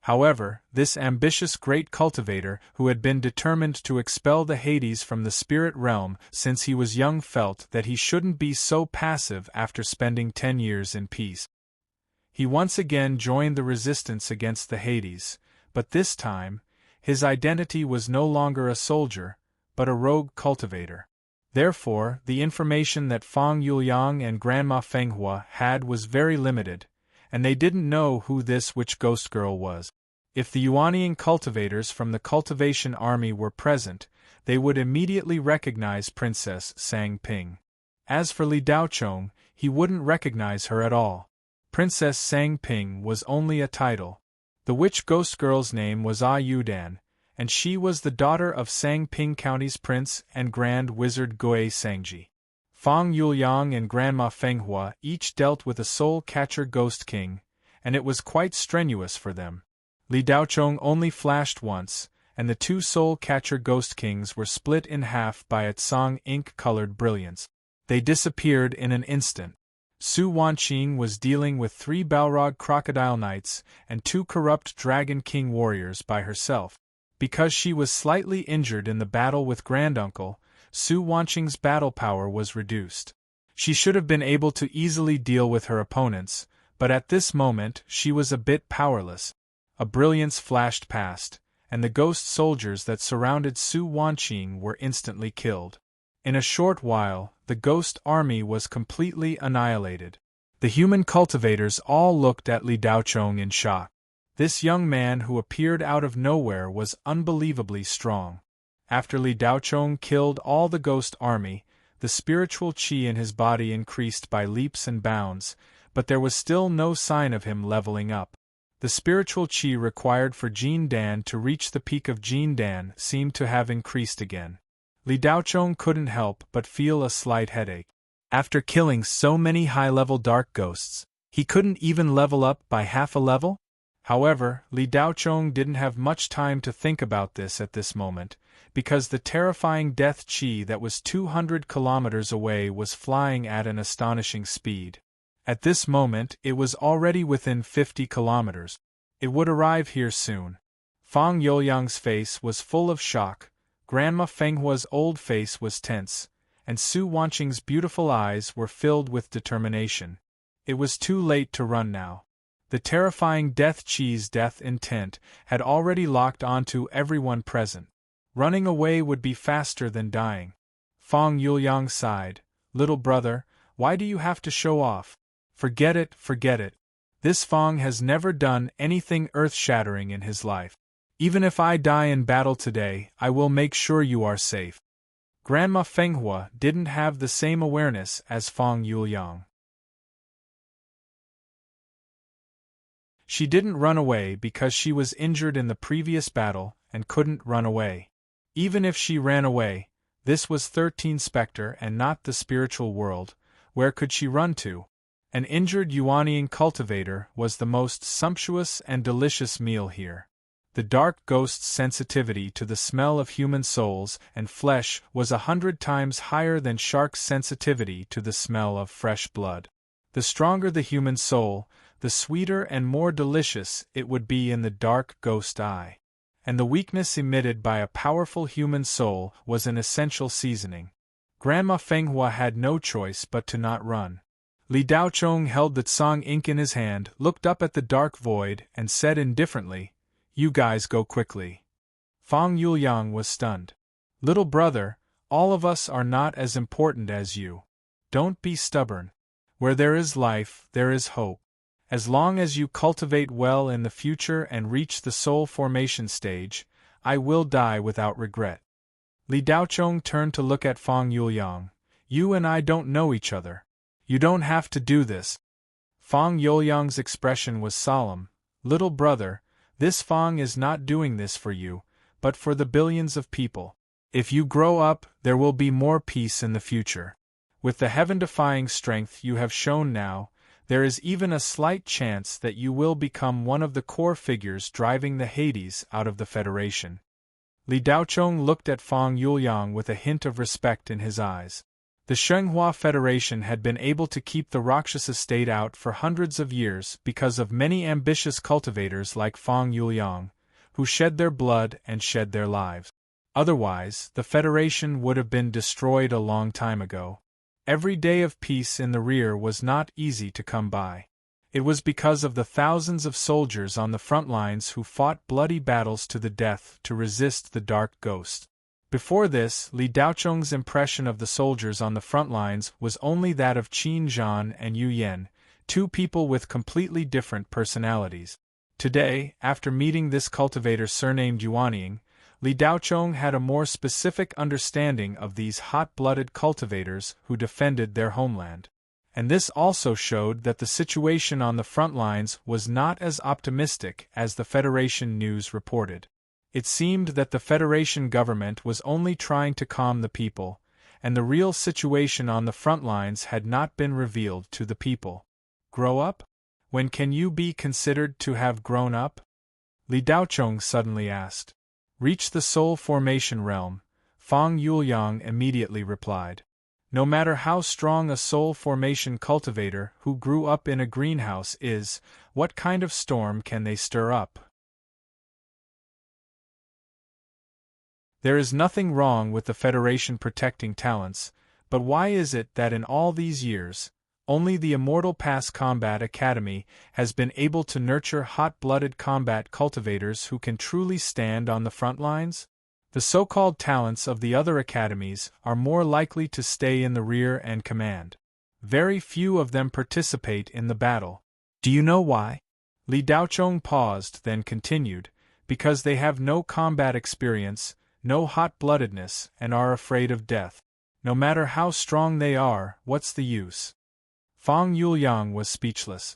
However, this ambitious great cultivator who had been determined to expel the Hades from the spirit realm since he was young felt that he shouldn't be so passive after spending 10 years in peace. He once again joined the resistance against the Hades, but this time, his identity was no longer a soldier, but a rogue cultivator. Therefore, the information that Fang Yuliang and Grandma Fenghua had was very limited, and they didn't know who this witch ghost girl was. If the Yuanian cultivators from the cultivation army were present, they would immediately recognize Princess Sang Ping. As for Li Daochong, he wouldn't recognize her at all. Princess Sang Ping was only a title. The witch ghost girl's name was Ah Yudan, and she was the daughter of Sang Ping County's prince and grand wizard Gui Sangji. Fang Yuliang and Grandma Fenghua each dealt with a soul-catcher ghost king, and it was quite strenuous for them. Li Daochong only flashed once, and the two soul-catcher ghost kings were split in half by its song ink-colored brilliance. They disappeared in an instant. Su Wanqing was dealing with 3 Balrog crocodile knights and 2 corrupt dragon king warriors by herself. Because she was slightly injured in the battle with Granduncle, Su Wanqing's battle power was reduced. She should have been able to easily deal with her opponents, but at this moment she was a bit powerless. A brilliance flashed past, and the ghost soldiers that surrounded Su Wanqing were instantly killed. In a short while, the ghost army was completely annihilated. The human cultivators all looked at Li Daochong in shock. This young man who appeared out of nowhere was unbelievably strong. After Li Daochong killed all the ghost army, the spiritual qi in his body increased by leaps and bounds, but there was still no sign of him leveling up. The spiritual qi required for Jin Dan to reach the peak of Jin Dan seemed to have increased again. Li Daochong couldn't help but feel a slight headache. After killing so many high-level dark ghosts, he couldn't even level up by half a level? However, Li Daochong didn't have much time to think about this at this moment, because the terrifying death qi that was 200 kilometers away was flying at an astonishing speed. At this moment it was already within 50 kilometers. It would arrive here soon. Fang Youliang's face was full of shock, Grandma Fenghua's old face was tense, and Su Wanqing's beautiful eyes were filled with determination. It was too late to run now. The terrifying death qi's death intent had already locked onto everyone present. Running away would be faster than dying. Fang Yuliang sighed. Little brother, why do you have to show off? Forget it, forget it. This Fang has never done anything earth-shattering in his life. Even if I die in battle today, I will make sure you are safe. Grandma Fenghua didn't have the same awareness as Fang Yuliang. She didn't run away because she was injured in the previous battle and couldn't run away. Even if she ran away, this was 13 Specter and not the spiritual world. Where could she run to? An injured Yuanian cultivator was the most sumptuous and delicious meal here. The dark ghost's sensitivity to the smell of human souls and flesh was 100 times higher than shark's sensitivity to the smell of fresh blood. The stronger the human soul, the sweeter and more delicious it would be in the dark ghost eye. And the weakness emitted by a powerful human soul was an essential seasoning. Grandma Fenghua had no choice but to not run. Li Daochong held the Tsang ink in his hand, looked up at the dark void, and said indifferently, "You guys go quickly." Fang Yuliang was stunned. "Little brother, all of us are not as important as you. Don't be stubborn. Where there is life, there is hope. As long as you cultivate well in the future and reach the soul formation stage, I will die without regret." Li Daochong turned to look at Fang Yuliang. You and I don't know each other. You don't have to do this. Fang Yuliang's expression was solemn. Little brother, this Fang is not doing this for you, but for the billions of people. If you grow up, there will be more peace in the future. With the heaven-defying strength you have shown now, there is even a slight chance that you will become one of the core figures driving the Hades out of the Federation. Li Daochong looked at Fang Yuliang with a hint of respect in his eyes. The Shenghua Federation had been able to keep the Rakshasa state out for hundreds of years because of many ambitious cultivators like Fang Yuliang, who shed their blood and shed their lives. Otherwise, the Federation would have been destroyed a long time ago. Every day of peace in the rear was not easy to come by. It was because of the thousands of soldiers on the front lines who fought bloody battles to the death to resist the Dark Ghost. Before this, Li Daochong's impression of the soldiers on the front lines was only that of Qin Zhan and Yu Yan, two people with completely different personalities. Today, after meeting this cultivator surnamed Yuanying, Li Daochong had a more specific understanding of these hot-blooded cultivators who defended their homeland. And this also showed that the situation on the front lines was not as optimistic as the Federation news reported. It seemed that the Federation government was only trying to calm the people, and the real situation on the front lines had not been revealed to the people. Grow up? When can you be considered to have grown up? Li Daochong suddenly asked. Reach the soul formation realm, Fang Yuliang immediately replied. No matter how strong a soul formation cultivator who grew up in a greenhouse is, what kind of storm can they stir up? There is nothing wrong with the Federation protecting talents, but why is it that in all these years, only the Immortal Pass Combat Academy has been able to nurture hot-blooded combat cultivators who can truly stand on the front lines? The so-called talents of the other academies are more likely to stay in the rear and command. Very few of them participate in the battle. Do you know why? Li Daochong paused, then continued, because they have no combat experience, no hot-bloodedness, and are afraid of death. No matter how strong they are, what's the use? Fang Yuliang was speechless.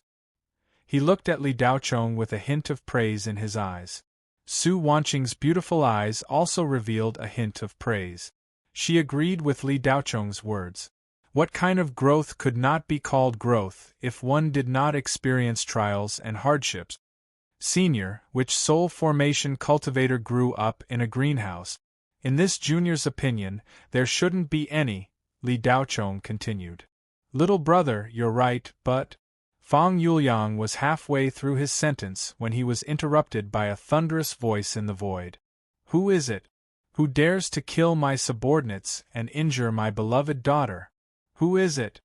He looked at Li Daochong with a hint of praise in his eyes. Su Wanqing's beautiful eyes also revealed a hint of praise. She agreed with Li Daochong's words. What kind of growth could not be called growth if one did not experience trials and hardships? Senior, which soul formation cultivator grew up in a greenhouse? In this junior's opinion, there shouldn't be any, Li Daochong continued. Little brother, you're right, but… Fang Yuliang was halfway through his sentence when he was interrupted by a thunderous voice in the void. Who is it? Who dares to kill my subordinates and injure my beloved daughter? Who is it?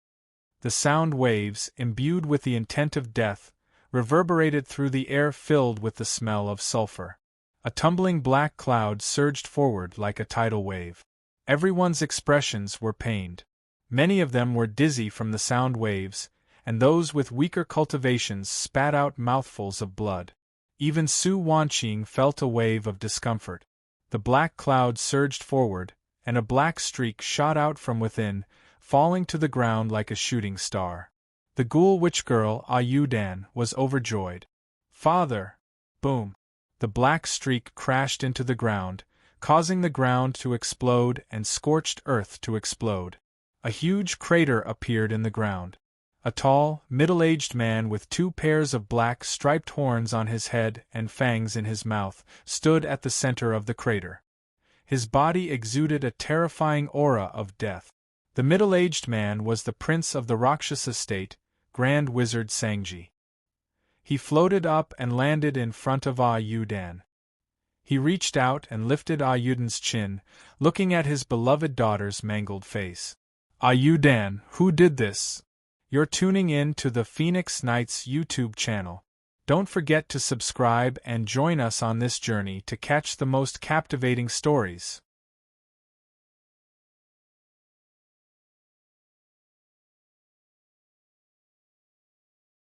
The sound waves, imbued with the intent of death, reverberated through the air filled with the smell of sulfur. A tumbling black cloud surged forward like a tidal wave. Everyone's expressions were pained. Many of them were dizzy from the sound waves, and those with weaker cultivations spat out mouthfuls of blood. Even Su Wanqing felt a wave of discomfort. The black cloud surged forward, and a black streak shot out from within, falling to the ground like a shooting star. The ghoul witch girl, Ayudan, was overjoyed. Father! Boom! The black streak crashed into the ground, causing the ground to explode and scorched earth to explode. A huge crater appeared in the ground. A tall, middle-aged man with 2 pairs of black striped horns on his head and fangs in his mouth stood at the center of the crater. His body exuded a terrifying aura of death. The middle-aged man was the prince of the Rakshasa state, Grand Wizard Sangji. He floated up and landed in front of Ayudan. He reached out and lifted Ayudan's chin, looking at his beloved daughter's mangled face. Ayudan, who did this? You're tuning in to the Phoenix Knights YouTube channel. Don't forget to subscribe and join us on this journey to catch the most captivating stories.